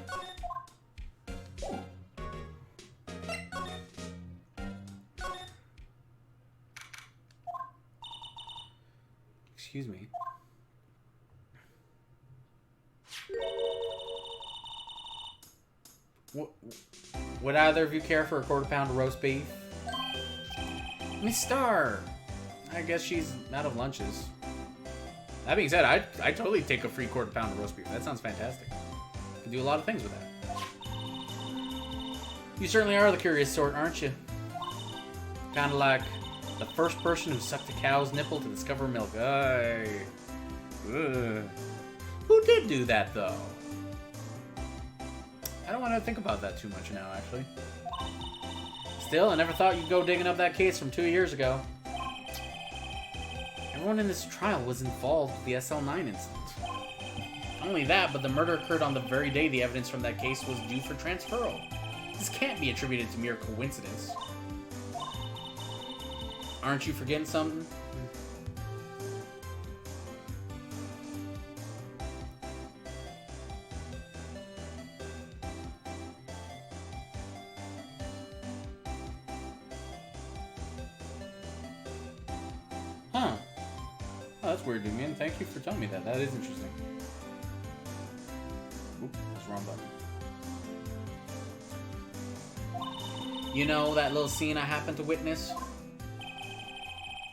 Excuse me. Would either of you care for a quarter pound of roast beef? Miss Star! I guess she's out of lunches. That being said, I'd totally take a free quarter pound of roast beef. That sounds fantastic. You can do a lot of things with that. You certainly are the curious sort, aren't you? Kind of like the first person who sucked a cow's nipple to discover milk. Ugh. Who did do that, though? I don't want to think about that too much now, actually. Still, I never thought you'd go digging up that case from 2 years ago. Everyone in this trial was involved with the SL9 incident. Not only that, but the murder occurred on the very day the evidence from that case was due for transferal. This can't be attributed to mere coincidence. Aren't you forgetting something? Huh. Oh, that's weird, man. Thank you for telling me that. That is interesting. Oop, that's the wrong button. You know that little scene I happened to witness?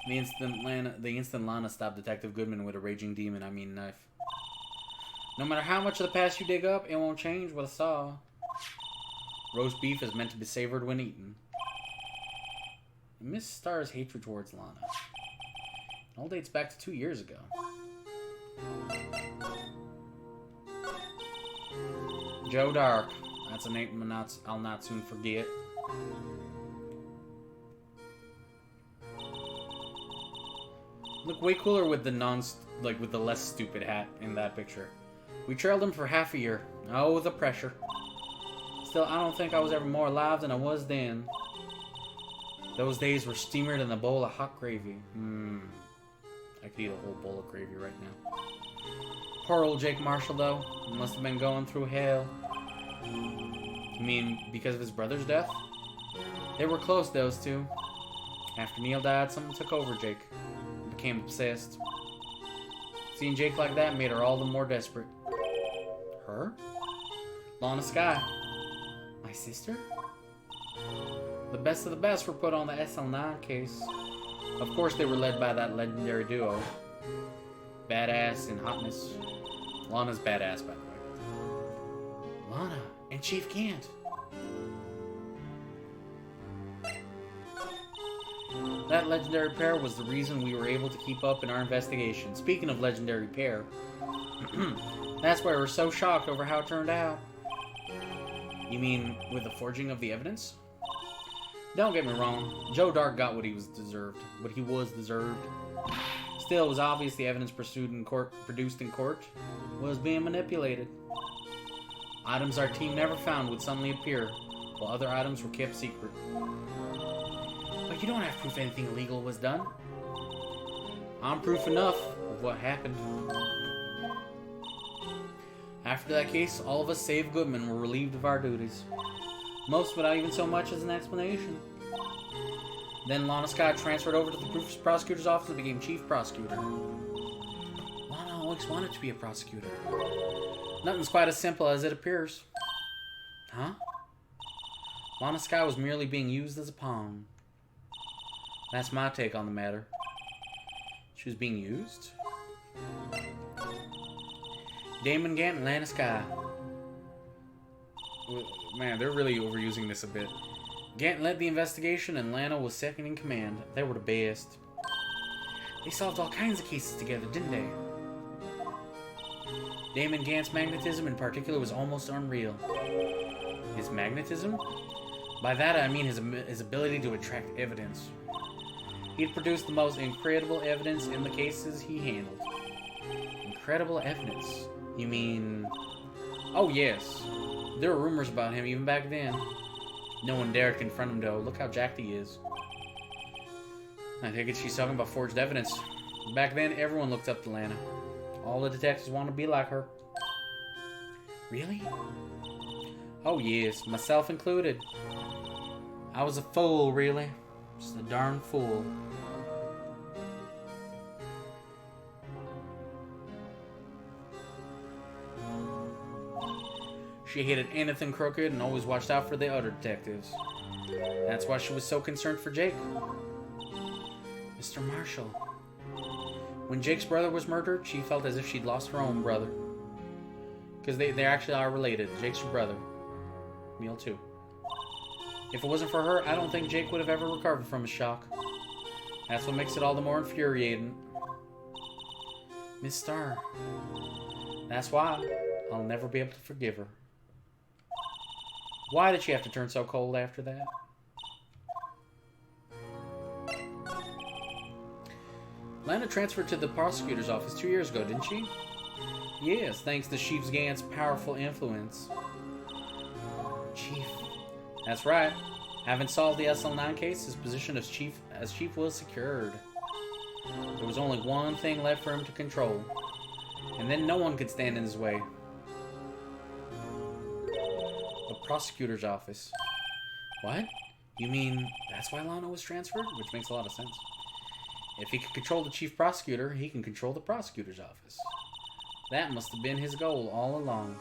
The instant Lana stopped Detective Goodman with a raging demon, I mean knife. No matter how much of the past you dig up, it won't change what I saw. Roast beef is meant to be savored when eaten. Miss Star's hatred towards Lana. It all dates back to 2 years ago. Joe Dark. That's a name I'll not soon forget. Look way cooler with the with the less stupid hat in that picture. We trailed him for half a year. Oh, the pressure. Still, I don't think I was ever more alive than I was then. Those days were steamered in a bowl of hot gravy. I could eat a whole bowl of gravy right now. Poor old Jake Marshall, though. He must have been going through hell. You mean because of his brother's death? They were close, those two. After Neil died, something took over Jake. He became obsessed. Seeing Jake like that made her all the more desperate. Her? Lana Skye. My sister? The best of the best were put on the SL9 case. Of course they were led by that legendary duo. Badass and hotness. Lana's badass, by the way. Lana and Chief Gant. That legendary pair was the reason we were able to keep up in our investigation. Speaking of legendary pair, that's why we're so shocked over how it turned out. You mean with the forging of the evidence? Don't get me wrong, Joe Dark got what he was deserved. Still, it was obvious the evidence produced in court was being manipulated. Items our team never found would suddenly appear, while other items were kept secret. But you don't have proof anything illegal was done. I'm proof enough of what happened. After that case, all of us save Goodman were relieved of our duties. Most without even so much as an explanation. Then Lana Scott transferred over to the prosecutor's office and became chief prosecutor. Lana always wanted to be a prosecutor. Nothing's quite as simple as it appears. Huh? Lana Scott was merely being used as a pawn. That's my take on the matter. She was being used? Damon Gant and Lana Scott. Man, they're really overusing this a bit. Gant led the investigation and Lana was second in command. They were the best. They solved all kinds of cases together, didn't they? Damon Gant's magnetism in particular was almost unreal. His magnetism? By that I mean his ability to attract evidence. He'd produced the most incredible evidence in the cases he handled. Incredible evidence? You mean... Oh yes. There were rumors about him even back then. No one dared confront him though. Look how jacked he is. I take it she's talking about forged evidence. Back then, everyone looked up to Lana. All the detectives wanted to be like her. Really? Oh yes, myself included. I was a fool, really. Just a darn fool. She hated anything crooked and always watched out for the other detectives. That's why she was so concerned for Jake. Mr. Marshall. When Jake's brother was murdered, she felt as if she'd lost her own brother. Because they actually are related. Jake's your brother. Neil too. If it wasn't for her, I don't think Jake would have ever recovered from his shock. That's what makes it all the more infuriating. Miss Starr. That's why I'll never be able to forgive her. Why did she have to turn so cold after that? Lana transferred to the prosecutor's office 2 years ago, didn't she? Yes, thanks to Chief Gant's powerful influence. Chief. That's right. Having solved the SL9 case, his position as chief was secured. There was only one thing left for him to control. And then no one could stand in his way. The prosecutor's office. What? You mean that's why Lana was transferred? Which makes a lot of sense. If he can control the chief prosecutor, he can control the prosecutor's office. That must have been his goal all along.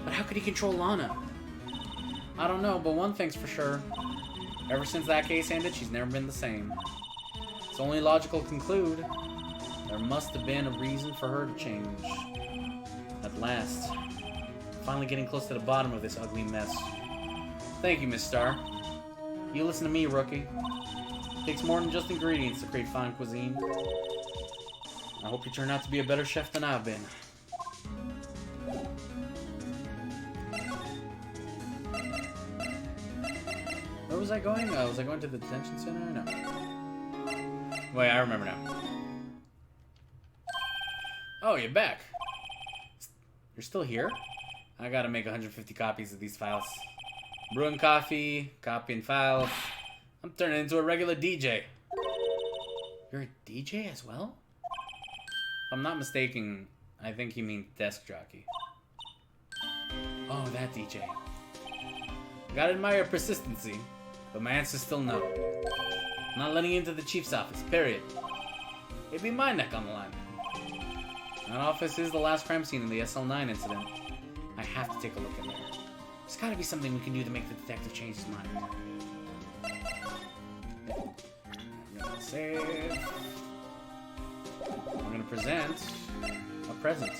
But how could he control Lana? I don't know, but one thing's for sure. Ever since that case ended, she's never been the same. It's only logical to conclude there must have been a reason for her to change. At last. Finally getting close to the bottom of this ugly mess. Thank you, Miss Starr. You listen to me, rookie. It takes more than just ingredients to create fine cuisine. I hope you turn out to be a better chef than I've been. Where was I going? Was I going to the detention center? No. Wait, I remember now. Oh, you're back. You're still here? I gotta make 150 copies of these files. Brewing coffee, copying files. I'm turning into a regular DJ. You're a DJ as well? If I'm not mistaken, I think you mean desk jockey. Oh, that DJ. Gotta admire your persistency, but my answer's still no. I'm not letting you into the chief's office, period. It'd be my neck on the line. That office is the last crime scene in the SL9 incident. I have to take a look in there. There's gotta be something we can do to make the detective change his mind. I'm gonna save. I'm gonna present a present.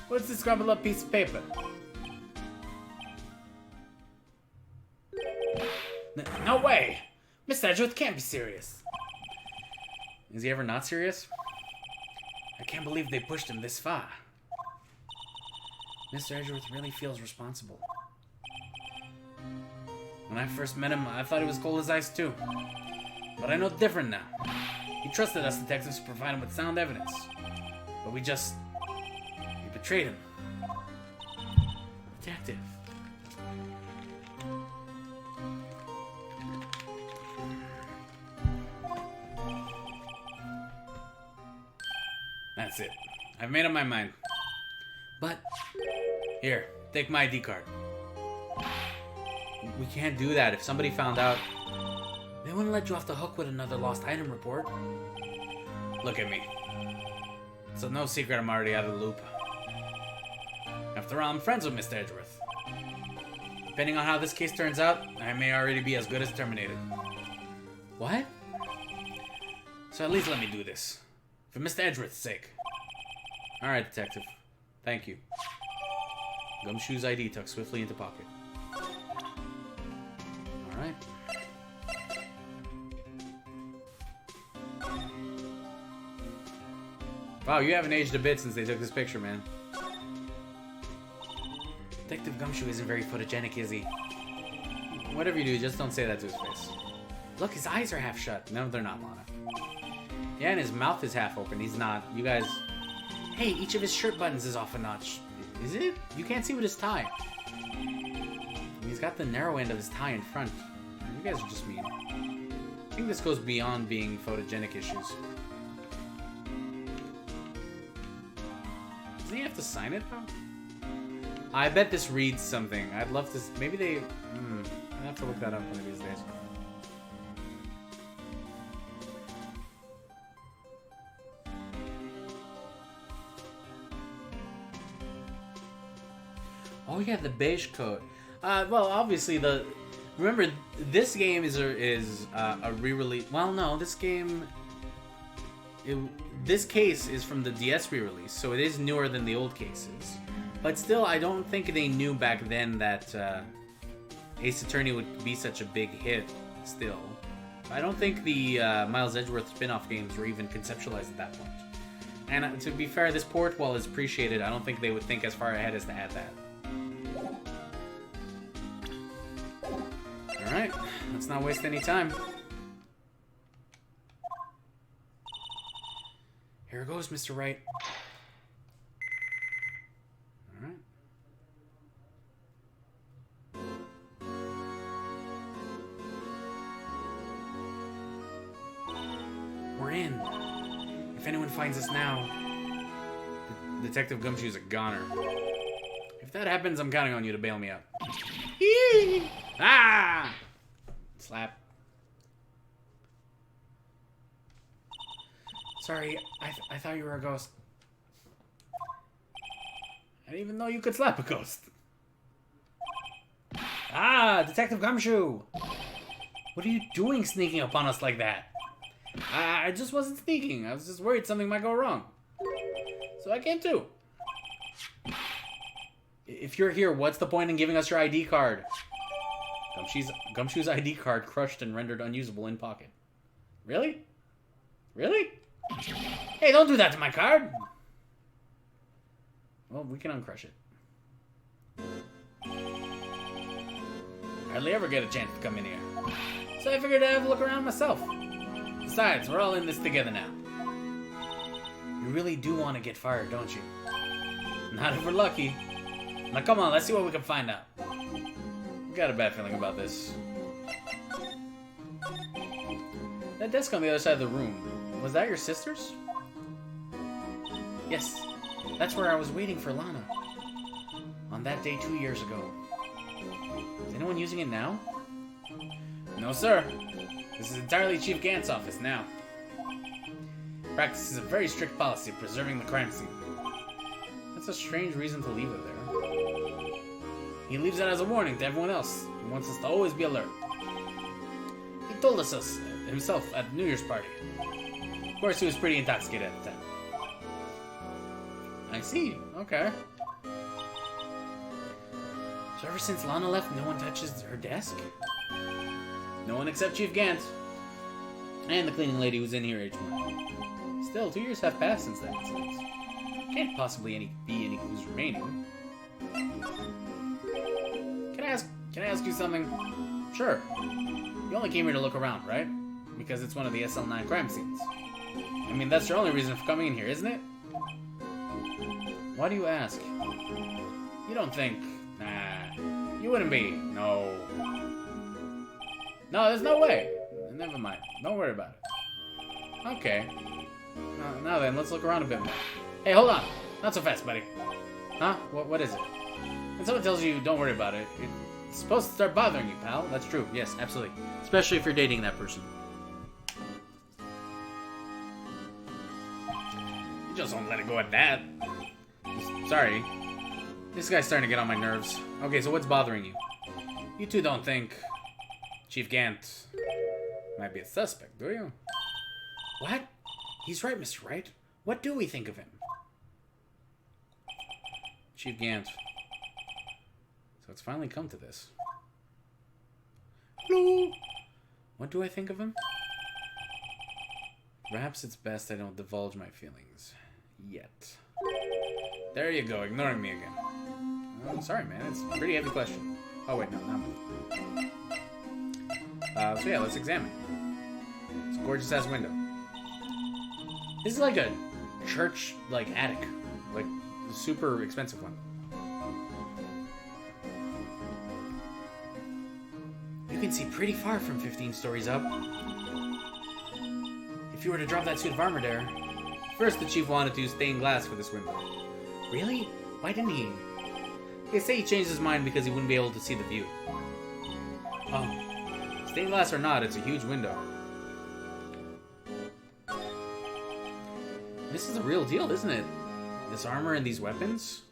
What's this scrabbled up piece of paper? No way! Mr. Edgeworth can't be serious. Is he ever not serious? I can't believe they pushed him this far. Mr. Edgeworth really feels responsible. When I first met him, I thought he was cold as ice too. But I know different now. He trusted us detectives to provide him with sound evidence. But we betrayed him. Detective. That's it. I've made up my mind. But, here, take my ID card. We can't do that. If somebody found out, they wouldn't let you off the hook with another lost item report. Look at me. So no secret I'm already out of the loop. After all, I'm friends with Mr. Edgeworth. Depending on how this case turns out, I may already be as good as terminated. what? So at least let me do this. For Mr. Edgeworth's sake. Alright, detective. Thank you. Gumshoe's ID tucked swiftly into pocket. Alright. Wow, you haven't aged a bit since they took this picture, man. Detective Gumshoe isn't very photogenic, is he? Whatever you do, just don't say that to his face. Look, his eyes are half shut. No, they're not, Lana. Yeah, and his mouth is half open. He's not. You guys... Hey, each of his shirt buttons is off a notch. Is it? You can't see with his tie. He's got the narrow end of his tie in front. You guys are just mean. I think this goes beyond being photogenic issues. Doesn't he have to sign it, though? I bet this reads something. I'd love to... Maybe they... I'd have to look that up one of these days. Oh yeah, the beige coat. Well, obviously the... Remember, this game is a re-release... Well, no, this game... This case is from the DS re-release, so it is newer than the old cases. But still, I don't think they knew back then that Ace Attorney would be such a big hit, still. I don't think the Miles Edgeworth spin-off games were even conceptualized at that point. And to be fair, this port, while it's appreciated, I don't think they would think as far ahead as to add that. Alright, let's not waste any time. Here goes, Mr. Wright. Alright. We're in. If anyone finds us now, Detective Gumshoe's a goner. If that happens, I'm counting on you to bail me out. Ah! Slap. Sorry, I thought you were a ghost. I didn't even know you could slap a ghost. Ah, Detective Gumshoe! What are you doing sneaking up on us like that? I just wasn't sneaking. I was just worried something might go wrong. So I came too. If you're here, what's the point in giving us your ID card? Gumshoe's ID card crushed and rendered unusable in pocket. Really? Really? Hey, don't do that to my card! Well, we can uncrush it. Hardly ever get a chance to come in here. So I figured I'd have a look around myself. Besides, we're all in this together now. You really do want to get fired, don't you? Not if we're lucky. Now come on, let's see what we can find out. Got a bad feeling about this. That desk on the other side of the room, was that your sister's? Yes, that's where I was waiting for Lana. On that day 2 years ago. Is anyone using it now? No, sir. This is entirely Chief Gant's office now. Practices a very strict policy of preserving the crime scene. That's a strange reason to leave it there. He leaves it as a warning to everyone else. He wants us to always be alert. He told us himself at the New Year's party. Of course, he was pretty intoxicated at the time. I see. Okay. So ever since Lana left, no one touches her desk? No one except Chief Gant. And the cleaning lady who's in here each morning. Still, 2 years have passed since that incident. Can't possibly be any clues remaining. Can I ask you something? Sure. You only came here to look around, right? Because it's one of the SL9 crime scenes. I mean, that's your only reason for coming in here, isn't it? Why do you ask? You don't think... Nah. You wouldn't be. No. No, there's no way. Never mind. Don't worry about it. Okay. Now then, let's look around a bit more. Hey, hold on. Not so fast, buddy. Huh? What is it? When someone tells you don't worry about it, it's supposed to start bothering you, pal. That's true. Yes, absolutely. Especially if you're dating that person. You just don't let it go at that. Sorry. This guy's starting to get on my nerves. Okay, so what's bothering you? You two don't think Chief Gant might be a suspect, do you? What? He's right, Mr. Wright. What do we think of him? Chief Gant. So it's finally come to this. Hello. What do I think of him? Perhaps it's best I don't divulge my feelings. Yet. There you go, ignoring me again. Oh, sorry, man. It's a pretty heavy question. Oh, wait, no, not me. So yeah, let's examine. It's a gorgeous-ass window. This is like a church, like, attic. Like, a super expensive one. You can see pretty far from 15 stories up. If you were to drop that suit of armor there... First, the chief wanted to use stained glass for this window. Really? Why didn't he? They say he changed his mind because he wouldn't be able to see the view. Oh. Stained glass or not, it's a huge window. This is a real deal, isn't it? This armor and these weapons?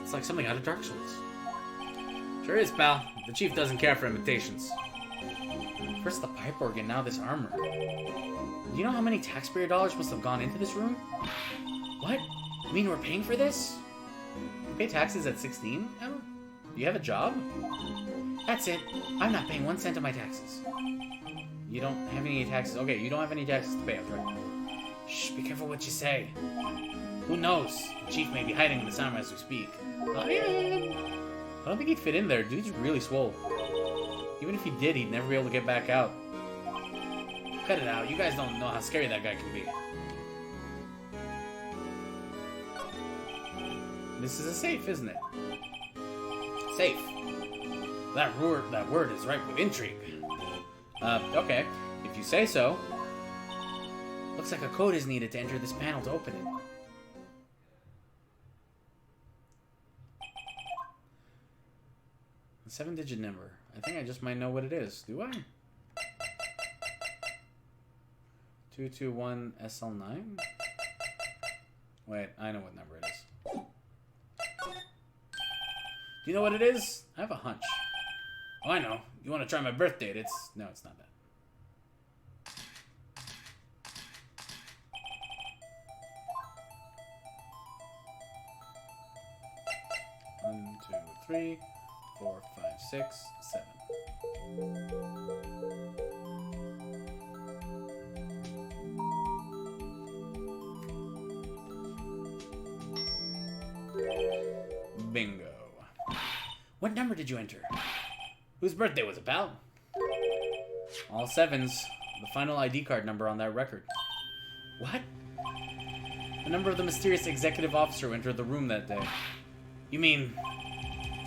It's like something out of Dark Souls. Sure is, pal. The chief doesn't care for imitations. First the pipe organ, now this armor. Do you know how many taxpayer dollars must have gone into this room? What? You mean we're paying for this? You pay taxes at 16, Emma? Do you have a job? That's it. I'm not paying 1 cent of my taxes. You don't have any taxes? Okay, you don't have any taxes to pay, that's right. Shh, be careful what you say. Who knows? The chief may be hiding in this armor as we speak. I don't think he'd fit in there. Dude's really swole. Even if he did, he'd never be able to get back out. Cut it out. You guys don't know how scary that guy can be. This is a safe, isn't it? Safe. That word is ripe with intrigue. Okay. If you say so. Looks like a code is needed to enter this panel to open it. A 7-digit number. I think I just might know what it is. Do I? 221 SL9? Wait, I know what number it is. Do you know what it is? I have a hunch. Oh, I know. You want to try my birth date? No, it's not that. One, two, three, 4, 5, 6, 7. Bingo. What number did you enter? Whose birthday was it, pal? All 7s. The final ID card number on that record. What? The number of the mysterious executive officer who entered the room that day. You mean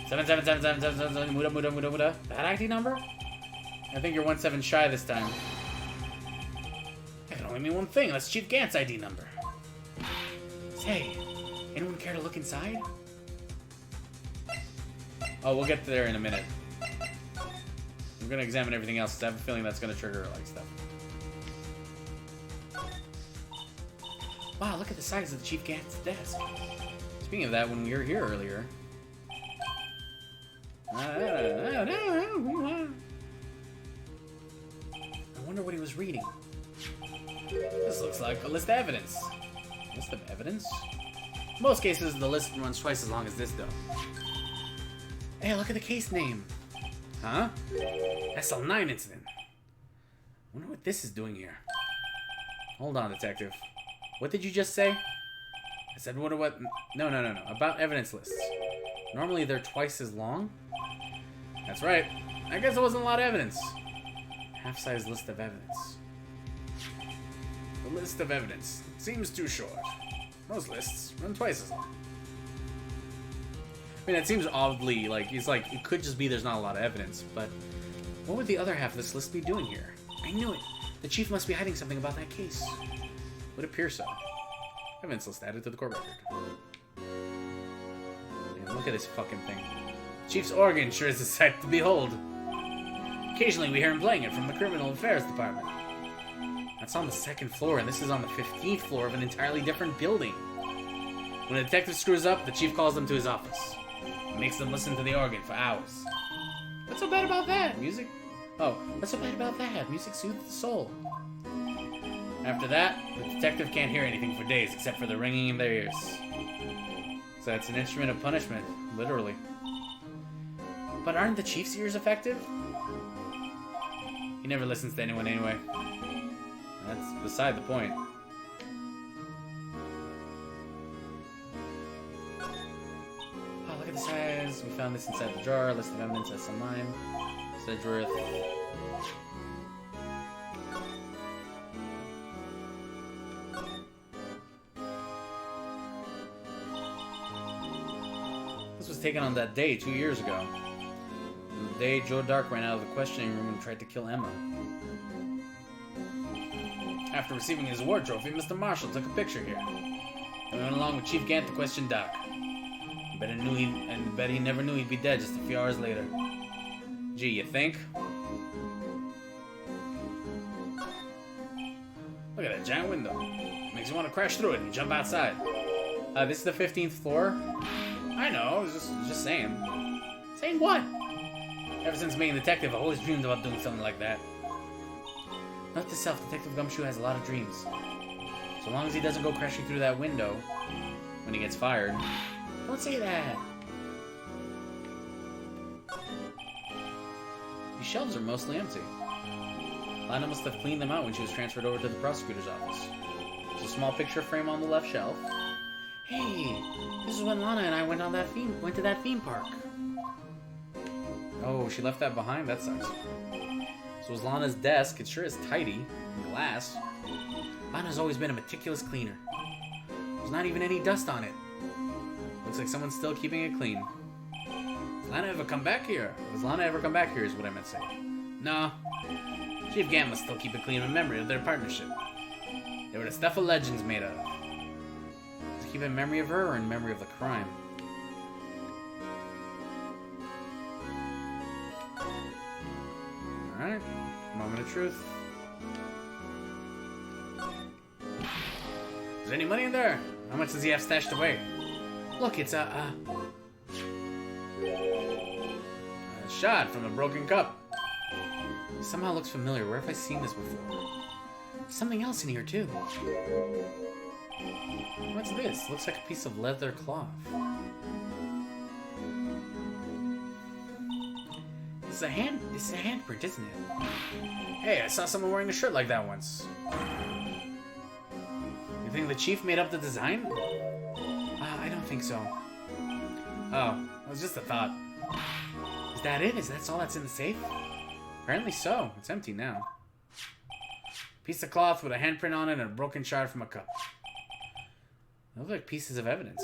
7777777 Muda Muda Muda Muda? That ID number? I think you're 1 7 shy this time. That can only mean one thing. That's Chief Gant's ID number. Hey, anyone care to look inside? Oh, we'll get there in a minute. We're gonna examine everything else, because I have a feeling that's gonna trigger like stuff. Wow, look at the size of the Chief Gant's desk. Speaking of that, when we were here earlier... I wonder what he was reading. This looks like a list of evidence. List of evidence? In most cases, the list runs twice as long as this, though. Hey, look at the case name. Huh? SL9 incident. Wonder what this is doing here. Hold on, detective. What did you just say? I said, what? No. About evidence lists. Normally, they're twice as long? That's right. I guess it wasn't a lot of evidence. Half-size list of evidence. The list of evidence seems too short. Most lists run twice as long. I mean, that seems oddly, like, it's like, it could just be there's not a lot of evidence, but what would the other half of this list be doing here? I knew it. The chief must be hiding something about that case. Would appear so. Evidence list added to the court record. Man, look at this fucking thing. Chief's organ sure is a sight to behold. Occasionally we hear him playing it from the Criminal Affairs Department. That's on the 2nd floor, and this is on the 15th floor of an entirely different building. When a detective screws up, the chief calls them to his office. He makes them listen to the organ for hours. What's so bad about that? Music? Oh, what's so bad about that? Music soothes the soul. After that, the detective can't hear anything for days except for the ringing in their ears. So that's an instrument of punishment, literally. But aren't the chief's ears effective? He never listens to anyone anyway. That's beside the point. Oh, look at the size. We found this inside the jar. List of evidence has some lime. Sedgeworth. This was taken on that day 2 years ago. The day Joe Dark ran out of the questioning room and tried to kill Emma. After receiving his award trophy, Mr. Marshall took a picture here. And went along with Chief Gant to question Doc. Bet he never knew he'd be dead just a few hours later. Gee, you think? Look at that giant window. Makes you want to crash through it and jump outside. This is the 15th floor? I know, I was just saying. Saying what? Ever since being a detective, I've always dreamed about doing something like that. Note to self, Detective Gumshoe has a lot of dreams. So long as he doesn't go crashing through that window when he gets fired. Don't say that. These shelves are mostly empty. Lana must have cleaned them out when she was transferred over to the prosecutor's office. There's a small picture frame on the left shelf. Hey, this is when Lana and I went to that theme park. Oh, she left that behind? That sucks. So was Lana's desk. It sure is tidy. Glass. Lana's always been a meticulous cleaner. There's not even any dust on it. Looks like someone's still keeping it clean. Does Lana ever come back here? Does Lana ever come back here is what I meant to say. No. Chief Gant must still keep it clean in memory of their partnership. They were the stuff a legend's made of. Does he keep it in memory of her or in memory of the crime? Alright, moment of truth. Is there any money in there? How much does he have stashed away? Look, it's a shot from a broken cup. It somehow looks familiar. Where have I seen this before? There's something else in here, too. What's this? Looks like a piece of leather cloth. It's a handprint, isn't it? Hey, I saw someone wearing a shirt like that once. You think the chief made up the design? I don't think so. Oh, it was just a thought. Is that it? Is that all that's in the safe? Apparently so. It's empty now. Piece of cloth with a handprint on it and a broken shard from a cup. They look like pieces of evidence.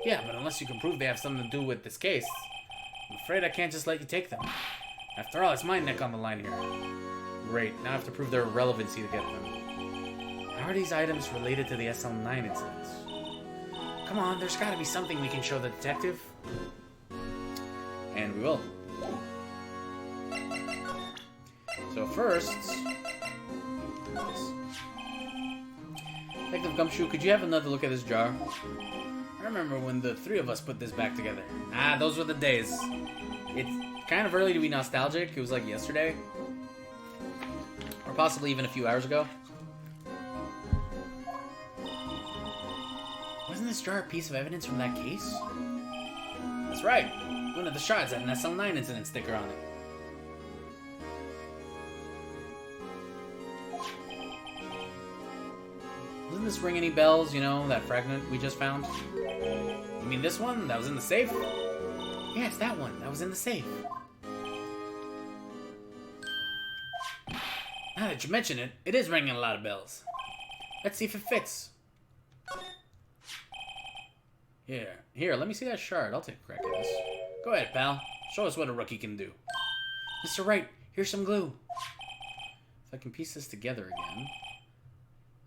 Yeah, but unless you can prove they have something to do with this case, I'm afraid I can't just let you take them. After all, it's my neck on the line here. Great, now I have to prove their relevancy to get them. How are these items related to the SL9 incidents? Come on, there's gotta be something we can show the detective. And we will. So first... Detective Gumshoe, could you have another look at this jar? I remember when the three of us put this back together. Ah, those were the days. It's kind of early to be nostalgic. It was like yesterday. Or possibly even a few hours ago. Wasn't this jar a piece of evidence from that case? That's right. One of the shards had an SL9 incident sticker on it. Doesn't this ring any bells, you know, that fragment we just found? You mean this one? That was in the safe? Yeah, it's that one. That was in the safe. Now that you mention it, it is ringing a lot of bells. Let's see if it fits. Here, let me see that shard. I'll take a crack at this. Go ahead, pal. Show us what a rookie can do. Mr. Wright, here's some glue. If I can piece this together again.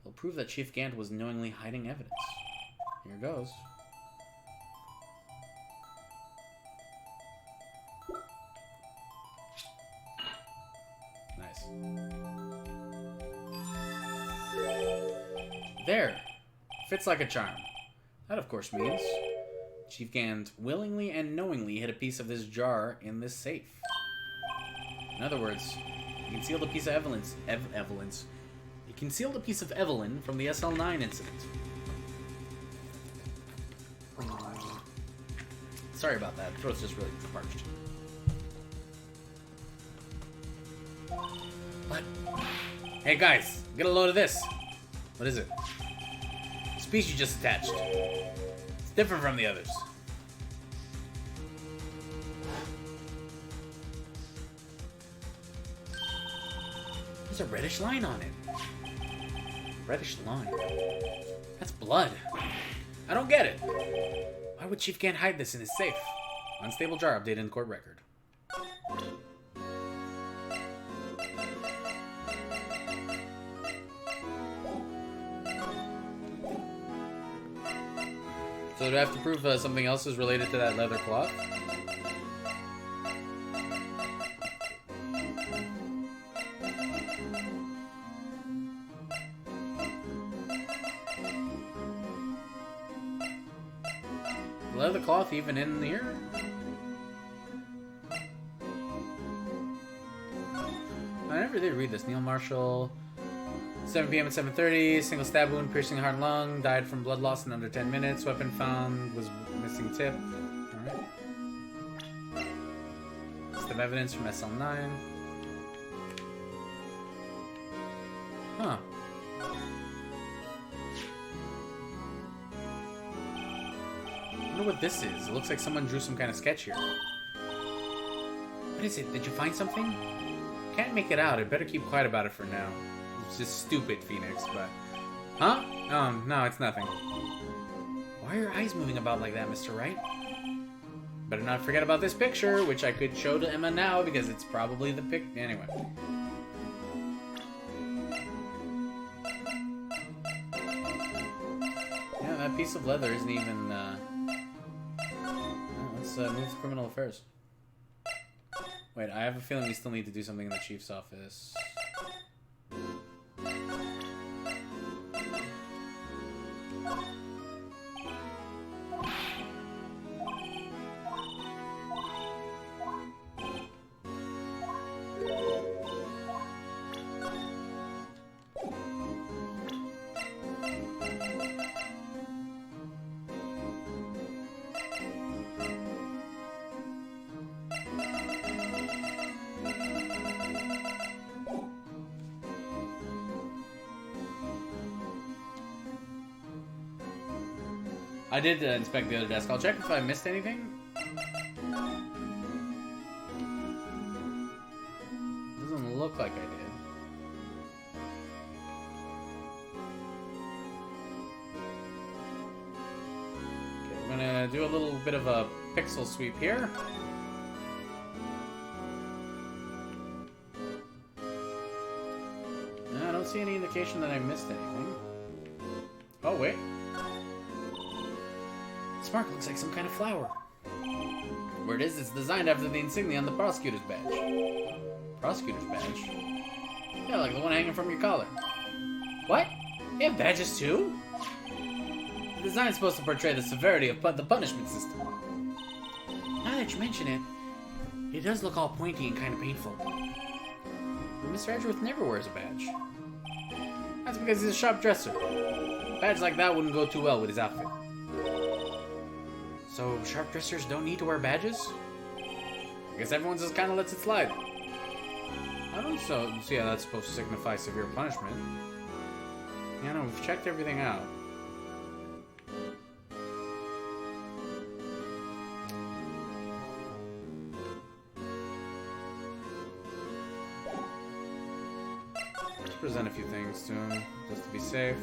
They'll prove that Chief Gant was knowingly hiding evidence. Here goes. Nice. There! Fits like a charm. That, of course, means Chief Gant willingly and knowingly hid a piece of this jar in this safe. In other words, he concealed a piece of He concealed a piece of Evelyn from the SL9 incident. Sorry about that. Throat's just really parched. What? Hey guys, get a load of this. What is it? This piece you just attached. It's different from the others. There's a reddish line on it. Reddish line? That's blood. I don't get it. Why would Chief Gant hide this in his safe? Unstable jar updated in court record. So do I have to prove something else is related to that leather cloth? Leather cloth even in here? I never did read this. Neil Marshall, 7 p.m. at 7:30. Single stab wound piercing heart and lung. Died from blood loss in under 10 minutes. Weapon found was missing tip. Alright. List of evidence from SL9. Huh. I wonder what this is. It looks like someone drew some kind of sketch here. What is it? Did you find something? Can't make it out. I better keep quiet about it for now. It's just stupid, Phoenix, but... Huh? No, it's nothing. Why are your eyes moving about like that, Mr. Wright? Better not forget about this picture, which I could show to Emma now, because it's probably the pic... Anyway. Yeah, that piece of leather isn't even, Let's move to criminal affairs. Wait, I have a feeling we still need to do something in the chief's office. I did inspect the other desk. I'll check if I missed anything. Doesn't look like I did. Okay, we're gonna do a little bit of a pixel sweep here. I don't see any indication that I missed anything. Oh, wait. This mark looks like some kind of flower. Where it is, it's designed after the insignia on the prosecutor's badge. Prosecutor's badge? Yeah, like the one hanging from your collar. What? You have badges too? The design's supposed to portray the severity of the punishment system. Now that you mention it, it does look all pointy and kind of painful. But Mr. Edgeworth never wears a badge. That's because he's a sharp dresser. A badge like that wouldn't go too well with his outfit. So, sharp dressers don't need to wear badges? I guess everyone just kind of lets it slide. I don't see how that's supposed to signify severe punishment. Yeah, no, we've checked everything out. Let's present a few things to him, just to be safe.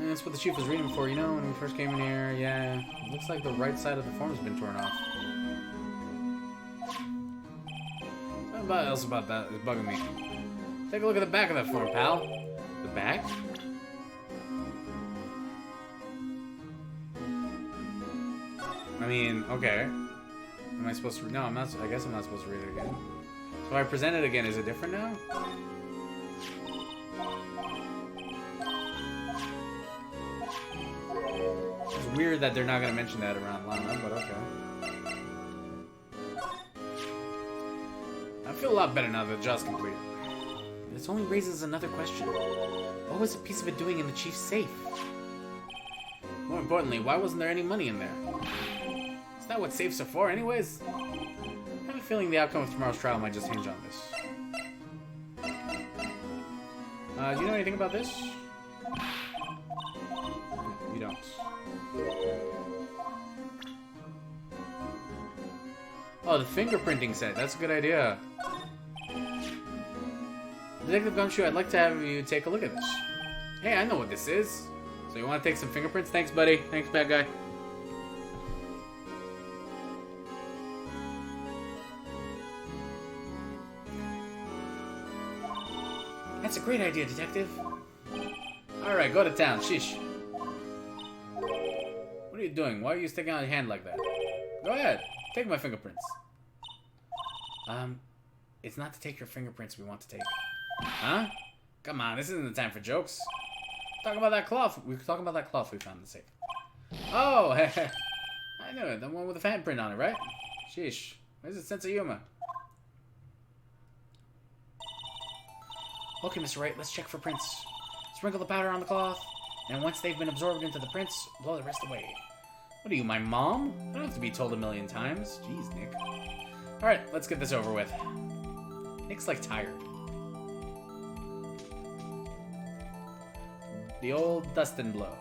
That's what the chief was reading for, you know, when we first came in here. Yeah, it looks like the right side of the form's been torn off. What else about that is bugging me? Take a look at the back of that form, pal. The back? I mean, okay. Am I supposed to... No, I'm not... I guess I'm not supposed to read it again. So if I present it again, is it different now? It's weird that they're not going to mention that around Lana, but okay. I feel a lot better now that the job's complete. This only raises another question. What was a piece of it doing in the chief's safe? More importantly, why wasn't there any money in there? Is that what safes are for anyways? I have a feeling the outcome of tomorrow's trial might just hinge on this. Do you know anything about this? No, you don't. Oh, the fingerprinting set. That's a good idea. Detective Gumshoe, I'd like to have you take a look at this. Hey, I know what this is. So you want to take some fingerprints? Thanks, buddy. Thanks, bad guy. That's a great idea, Detective. Alright, go to town. Sheesh. What are you doing? Why are you sticking out your hand like that? Go ahead. Take my fingerprints. It's not to take your fingerprints we want to take. Huh? Come on, this isn't the time for jokes. Talk about that cloth. We were talking about that cloth we found in the safe. Oh, I know it. The one with the fan print on it, right? Sheesh. Where's the sense of humor? Okay, Mr. Wright, let's check for prints. Sprinkle the powder on the cloth, and once they've been absorbed into the prints, blow the rest away. What are you, my mom? I don't have to be told a million times. Jeez, Nick. Alright, let's get this over with. Nick's like tired. The old dust and blow.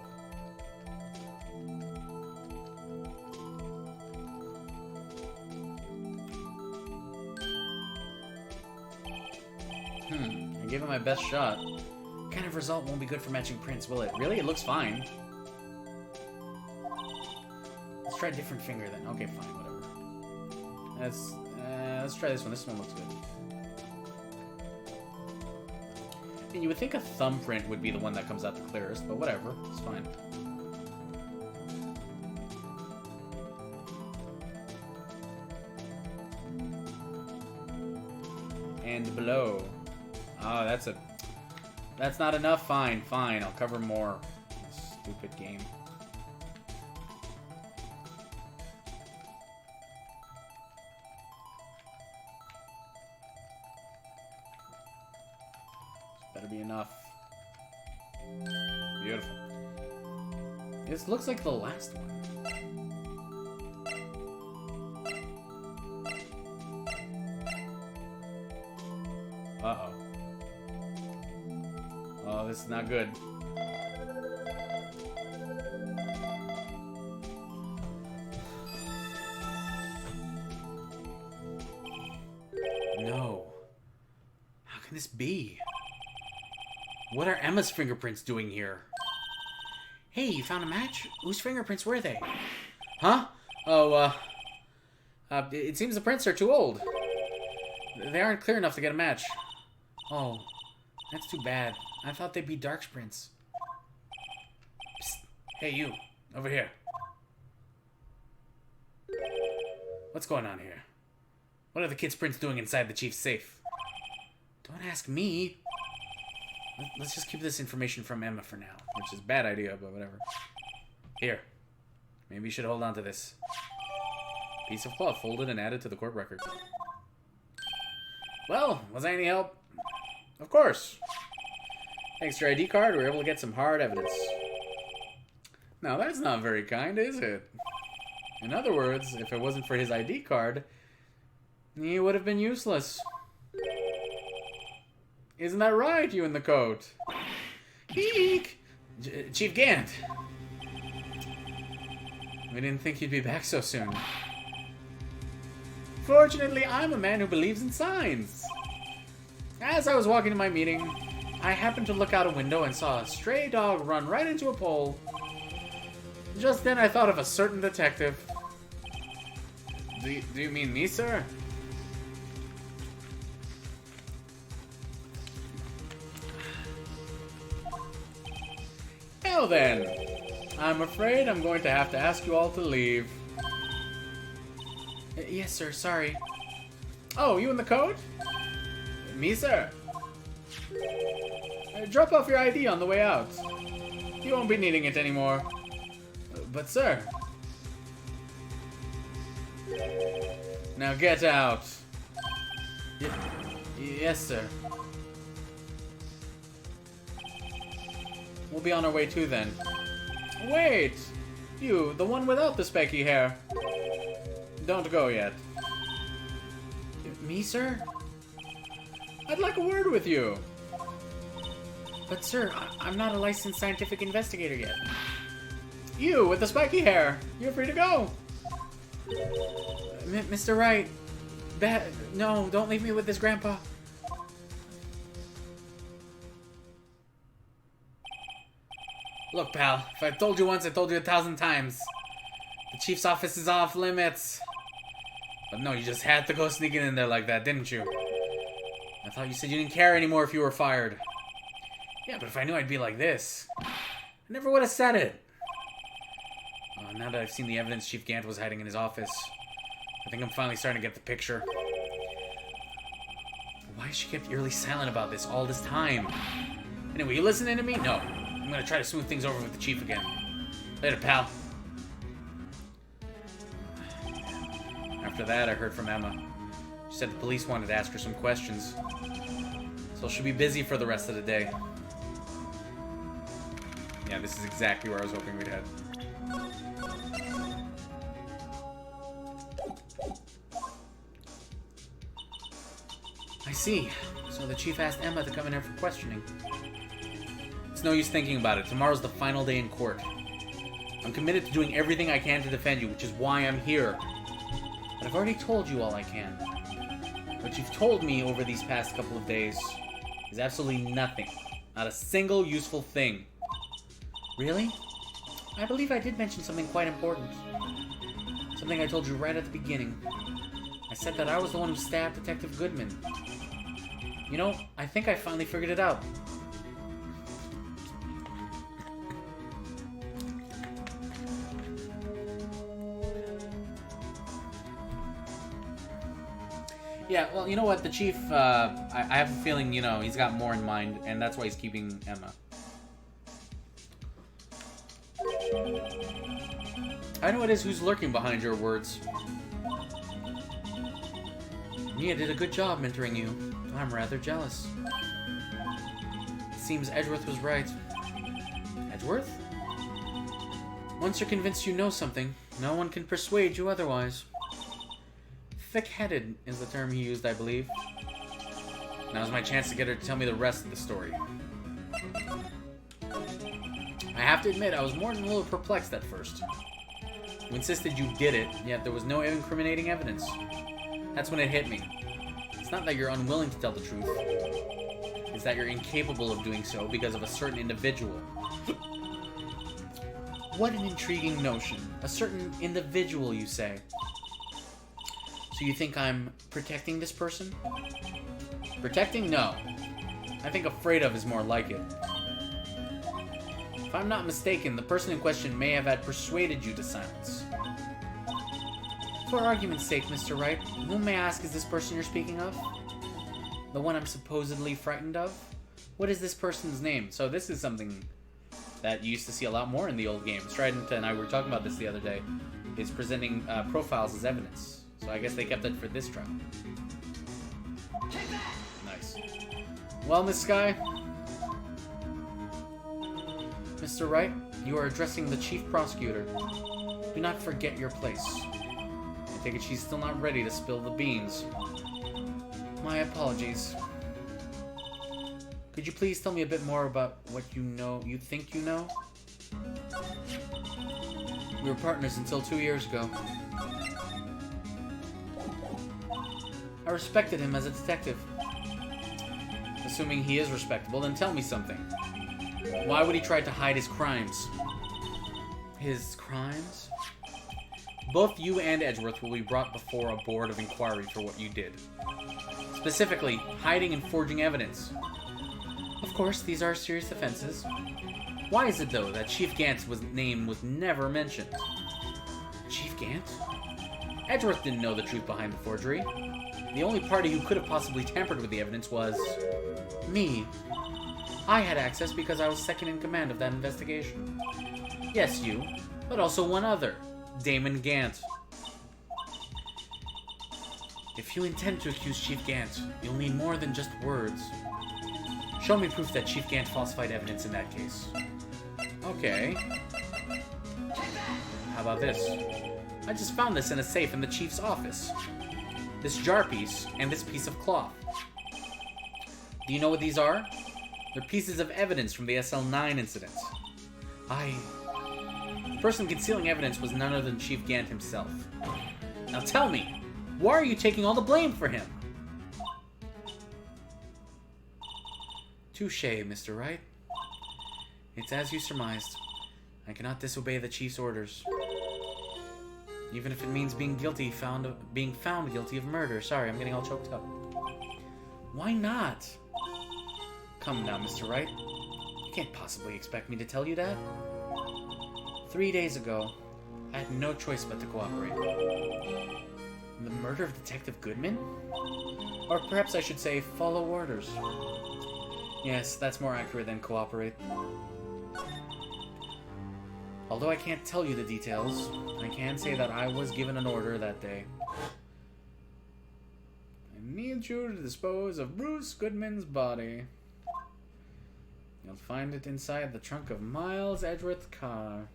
I gave it my best shot. What kind of result won't be good for matching prints, will it? Really? It looks fine. Let's try a different finger then. Okay, fine, whatever. Let's try this one. This one looks good. And you would think a thumbprint would be the one that comes out the clearest, but whatever. It's fine. And blow. Oh, that's not enough. Fine, fine. I'll cover more. Stupid game. Better be enough. Beautiful. This looks like the last one. Uh-oh. Oh, this is not good. No. How can this be? What are Emma's fingerprints doing here? Hey, you found a match? Whose fingerprints were they? Huh? Oh, it seems the prints are too old. They aren't clear enough to get a match. Oh, that's too bad. I thought they'd be Dark's prints. Psst. Hey, you. Over here. What's going on here? What are the kids' prints doing inside the chief's safe? Don't ask me. Let's just keep this information from Emma for now. Which is a bad idea, but whatever. Here. Maybe you should hold on to this. Piece of cloth folded and added to the court record. Well, was I any help? Of course. Thanks to your ID card, we were able to get some hard evidence. Now, that's not very kind, is it? In other words, if it wasn't for his ID card, he would have been useless. Isn't that right, you in the coat? Eek! Chief Gant! We didn't think you'd be back so soon. Fortunately, I'm a man who believes in signs. As I was walking to my meeting, I happened to look out a window and saw a stray dog run right into a pole. Just then I thought of a certain detective. Do you mean me, sir? Now then, I'm afraid I'm going to have to ask you all to leave. Yes, sir, sorry. Oh, you in the code? Me, sir. Drop off your ID on the way out. You won't be needing it anymore. But, sir... Now get out. Yes, sir. We'll be on our way too then. Wait! You, the one without the specky hair. Don't go yet. Me, sir? I'd like a word with you. But, sir, I'm not a licensed scientific investigator yet. You, with the spiky hair. You're free to go. Mr. Wright. No, don't leave me with this, Grandpa. Look, pal, if I've told you once, I told you 1,000 times. The chief's office is off limits. But no, you just had to go sneaking in there like that, didn't you? I thought you said you didn't care anymore if you were fired. Yeah, but if I knew I'd be like this, I never would have said it. Now that I've seen the evidence Chief Gant was hiding in his office, I think I'm finally starting to get the picture. Why has she kept eerily silent about this all this time? Anyway, you listening to me? No. I'm gonna try to smooth things over with the Chief again. Later, pal. After that, I heard from Emma. She said the police wanted to ask her some questions. So she'll be busy for the rest of the day. Yeah, this is exactly where I was hoping we'd head. I see. So the Chief asked Emma to come in here for questioning. It's no use thinking about it. Tomorrow's the final day in court. I'm committed to doing everything I can to defend you, which is why I'm here. But I've already told you all I can. What you've told me over these past couple of days is absolutely nothing. Not a single useful thing. Really? I believe I did mention something quite important. Something I told you right at the beginning. I said that I was the one who stabbed Detective Goodman. You know, I think I finally figured it out. Yeah, well, you know what? The Chief, I have a feeling, you know, he's got more in mind, and that's why he's keeping Emma. I know it is who's lurking behind your words. Mia did a good job mentoring you. I'm rather jealous. It seems Edgeworth was right. Edgeworth? Once you're convinced you know something, no one can persuade you otherwise. Thick-headed is the term he used, I believe. Now's my chance to get her to tell me the rest of the story. I have to admit, I was more than a little perplexed at first. You insisted you did it, yet there was no incriminating evidence. That's when it hit me. It's not that you're unwilling to tell the truth. It's that you're incapable of doing so because of a certain individual. What an intriguing notion. A certain individual, you say. So you think I'm protecting this person? Protecting? No. I think afraid of is more like it. If I'm not mistaken, the person in question may have had persuaded you to silence. For argument's sake, Mr. Wright, whom may I ask is this person you're speaking of? The one I'm supposedly frightened of? What is this person's name? So this is something that you used to see a lot more in the old games. Trident and I were talking about this the other day. Is presenting profiles as evidence. So I guess they kept it for this trial. Nice. Well, Miss Sky? Mr. Wright, you are addressing the Chief Prosecutor. Do not forget your place. I take it she's still not ready to spill the beans. My apologies. Could you please tell me a bit more about what you think you know? We were partners until 2 years ago. I respected him as a detective. Assuming he is respectable, then tell me something. Why would he try to hide his crimes? His crimes? Both you and Edgeworth will be brought before a board of inquiry for what you did. Specifically, hiding and forging evidence. Of course, these are serious offenses. Why is it, though, that Chief Gant's name was never mentioned? Chief Gant? Edgeworth didn't know the truth behind the forgery. The only party who could have possibly tampered with the evidence was... me. I had access because I was second in command of that investigation. Yes, you, but also one other, Damon Gant. If you intend to accuse Chief Gant, you'll need more than just words. Show me proof that Chief Gant falsified evidence in that case. Okay. How about this? I just found this in a safe in the Chief's office. This jar piece and this piece of cloth. Do you know what these are? They're pieces of evidence from the SL9 incident. The person concealing evidence was none other than Chief Gant himself. Now tell me, why are you taking all the blame for him? Touché, Mr. Wright. It's as you surmised. I cannot disobey the Chief's orders. Even if it means being found guilty of murder. Sorry, I'm getting all choked up. Why not? Come now, Mr. Wright. You can't possibly expect me to tell you that. 3 days ago, I had no choice but to cooperate. The murder of Detective Goodman? Or perhaps I should say, follow orders. Yes, that's more accurate than cooperate. Although I can't tell you the details, I can say that I was given an order that day. I need you to dispose of Bruce Goodman's body. You'll find it inside the trunk of Miles Edgeworth's car.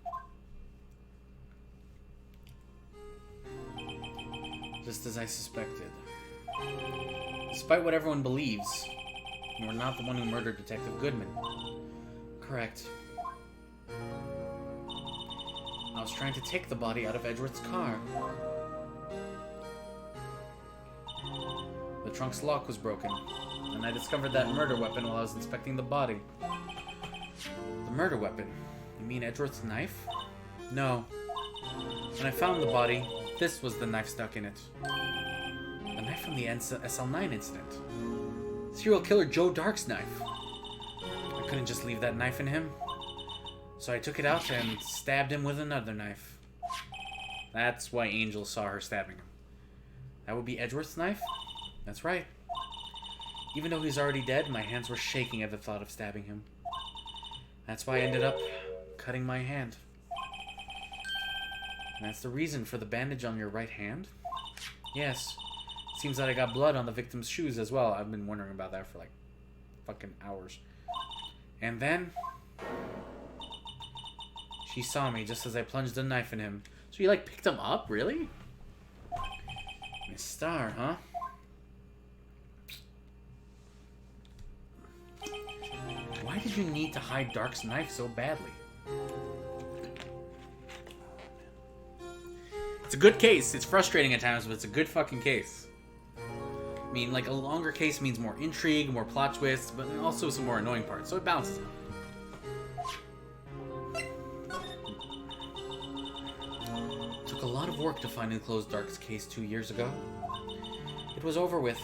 Just as I suspected. Despite what everyone believes, you are not the one who murdered Detective Goodman. Correct. I was trying to take the body out of Edgeworth's car. The trunk's lock was broken, and I discovered that murder weapon while I was inspecting the body. The murder weapon? You mean Edgeworth's knife? No. When I found the body, this was the knife stuck in it. The knife from the SL9 incident. Serial killer Joe Dark's knife. I couldn't just leave that knife in him. So I took it out and stabbed him with another knife. That's why Angel saw her stabbing him. That would be Edgeworth's knife? That's right. Even though he's already dead, my hands were shaking at the thought of stabbing him. That's why I ended up cutting my hand. And that's the reason for the bandage on your right hand? Yes. It seems that I got blood on the victim's shoes as well. I've been wondering about that for like fucking hours. And then... she saw me just as I plunged a knife in him. So you like picked him up? Really? Miss Star, huh? Why did you need to hide Dark's knife so badly? It's a good case. It's frustrating at times, but it's a good fucking case. I mean, like, a longer case means more intrigue, more plot twists, but also some more annoying parts, so it balances out. It took a lot of work to find and close Dark's case 2 years ago. It was over with.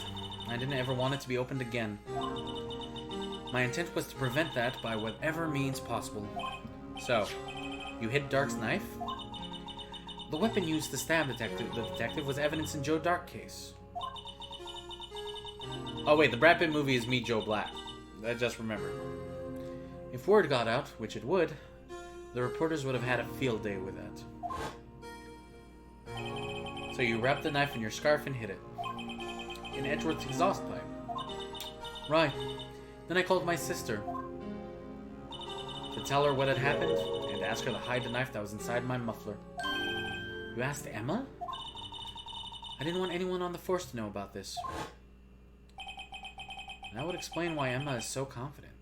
I didn't ever want it to be opened again. My intent was to prevent that by whatever means possible. So, you hid Dark's knife? The weapon used to stab the detective was evidence in Joe Dark's case. Oh wait, the Brad Pitt movie is Me, Joe Black. I just remembered. If word got out, which it would, the reporters would have had a field day with that. So you wrapped the knife in your scarf and hid it. In Edgeworth's exhaust pipe. Right. Then I called my sister to tell her what had happened and ask her to hide the knife that was inside my muffler. You asked Emma? I didn't want anyone on the force to know about this. That would explain why Emma is so confident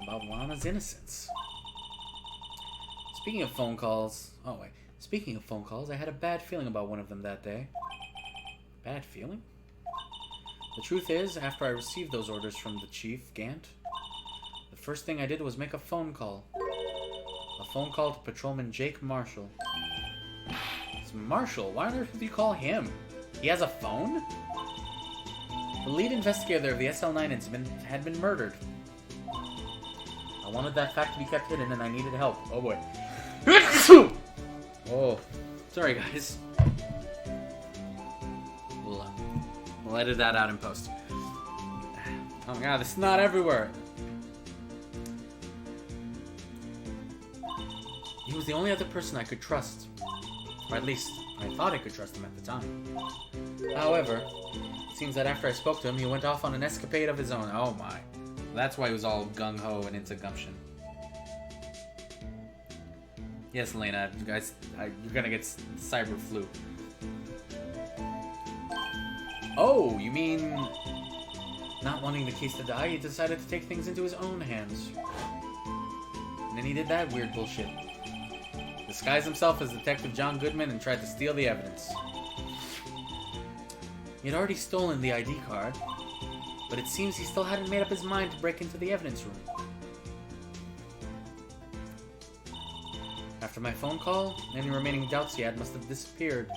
about Lana's innocence. Speaking of phone calls... oh, wait. Speaking of phone calls, I had a bad feeling about one of them that day. Bad feeling? The truth is, after I received those orders from the Chief, Gant, the first thing I did was make a phone call. A phone call to Patrolman Jake Marshall. It's Marshall? Why on earth would you call him? He has a phone? The lead investigator of the SL9 incident had been murdered. I wanted that fact to be kept hidden, and I needed help. Oh boy. Oh, sorry guys. We'll edit that out in post. Oh my god, this is not everywhere. He was the only other person I could trust. Or at least, I thought I could trust him at the time. However, it seems that after I spoke to him, he went off on an escapade of his own. Oh my. That's why he was all gung-ho and into gumption. Yes, Elena, you guys, you're gonna get cyber flu. Oh, you mean... not wanting the case to die, he decided to take things into his own hands. And then he did that weird bullshit. Disguised himself as Detective John Goodman and tried to steal the evidence. He had already stolen the ID card, but it seems he still hadn't made up his mind to break into the evidence room. After my phone call, any remaining doubts he had must have disappeared.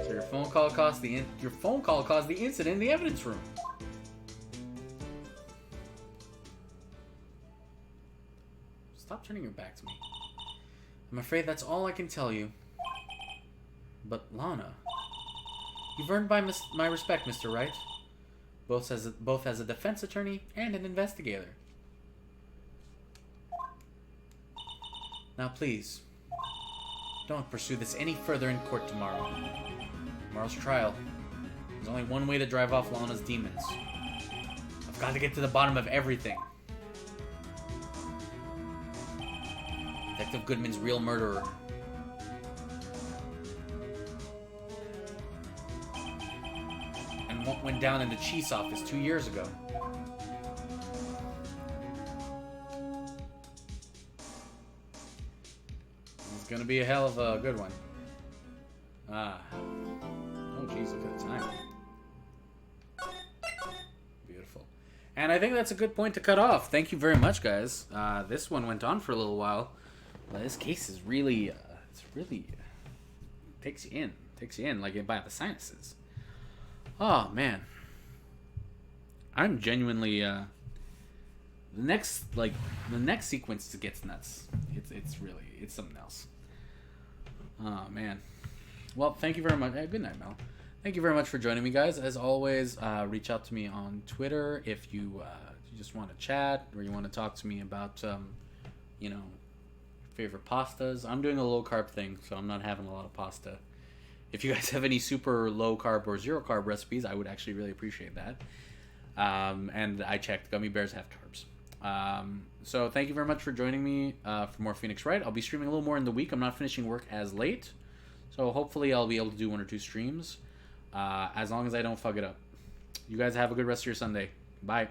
So your phone call caused the incident in the evidence room. Stop turning your back to me. I'm afraid that's all I can tell you. But Lana, you've earned my respect, Mr. Wright. Both as a defense attorney and an investigator. Now please, don't pursue this any further in court tomorrow. Tomorrow's trial. There's only one way to drive off Lana's demons. I've got to get to the bottom of everything. Detective Goodman's real murderer. And what went down in the Chief's office 2 years ago. It's gonna be a hell of a good one. Ah. Oh jeez, look at the time. Beautiful. And I think that's a good point to cut off. Thank you very much, guys. This one went on for a little while. Well, this case is really, it's really takes you in like by the sinuses. Oh man, I'm genuinely the next sequence gets nuts. It's something else. Oh man. Well, thank you very much. Good night, Mel. Thank you very much for joining me, guys. As always, reach out to me on Twitter if you just want to chat or you want to talk to me about favorite pastas. I'm doing a low carb thing, so I'm not having a lot of pasta. If you guys have any super low carb or zero carb recipes, I would actually really appreciate that. And I checked, gummy bears have carbs. So thank you very much for joining me for more Phoenix Wright. I'll be streaming a little more in the week. I'm not finishing work as late, so hopefully I'll be able to do 1 or 2 streams as long as I don't fuck it up. You guys have a good rest of your Sunday. Bye.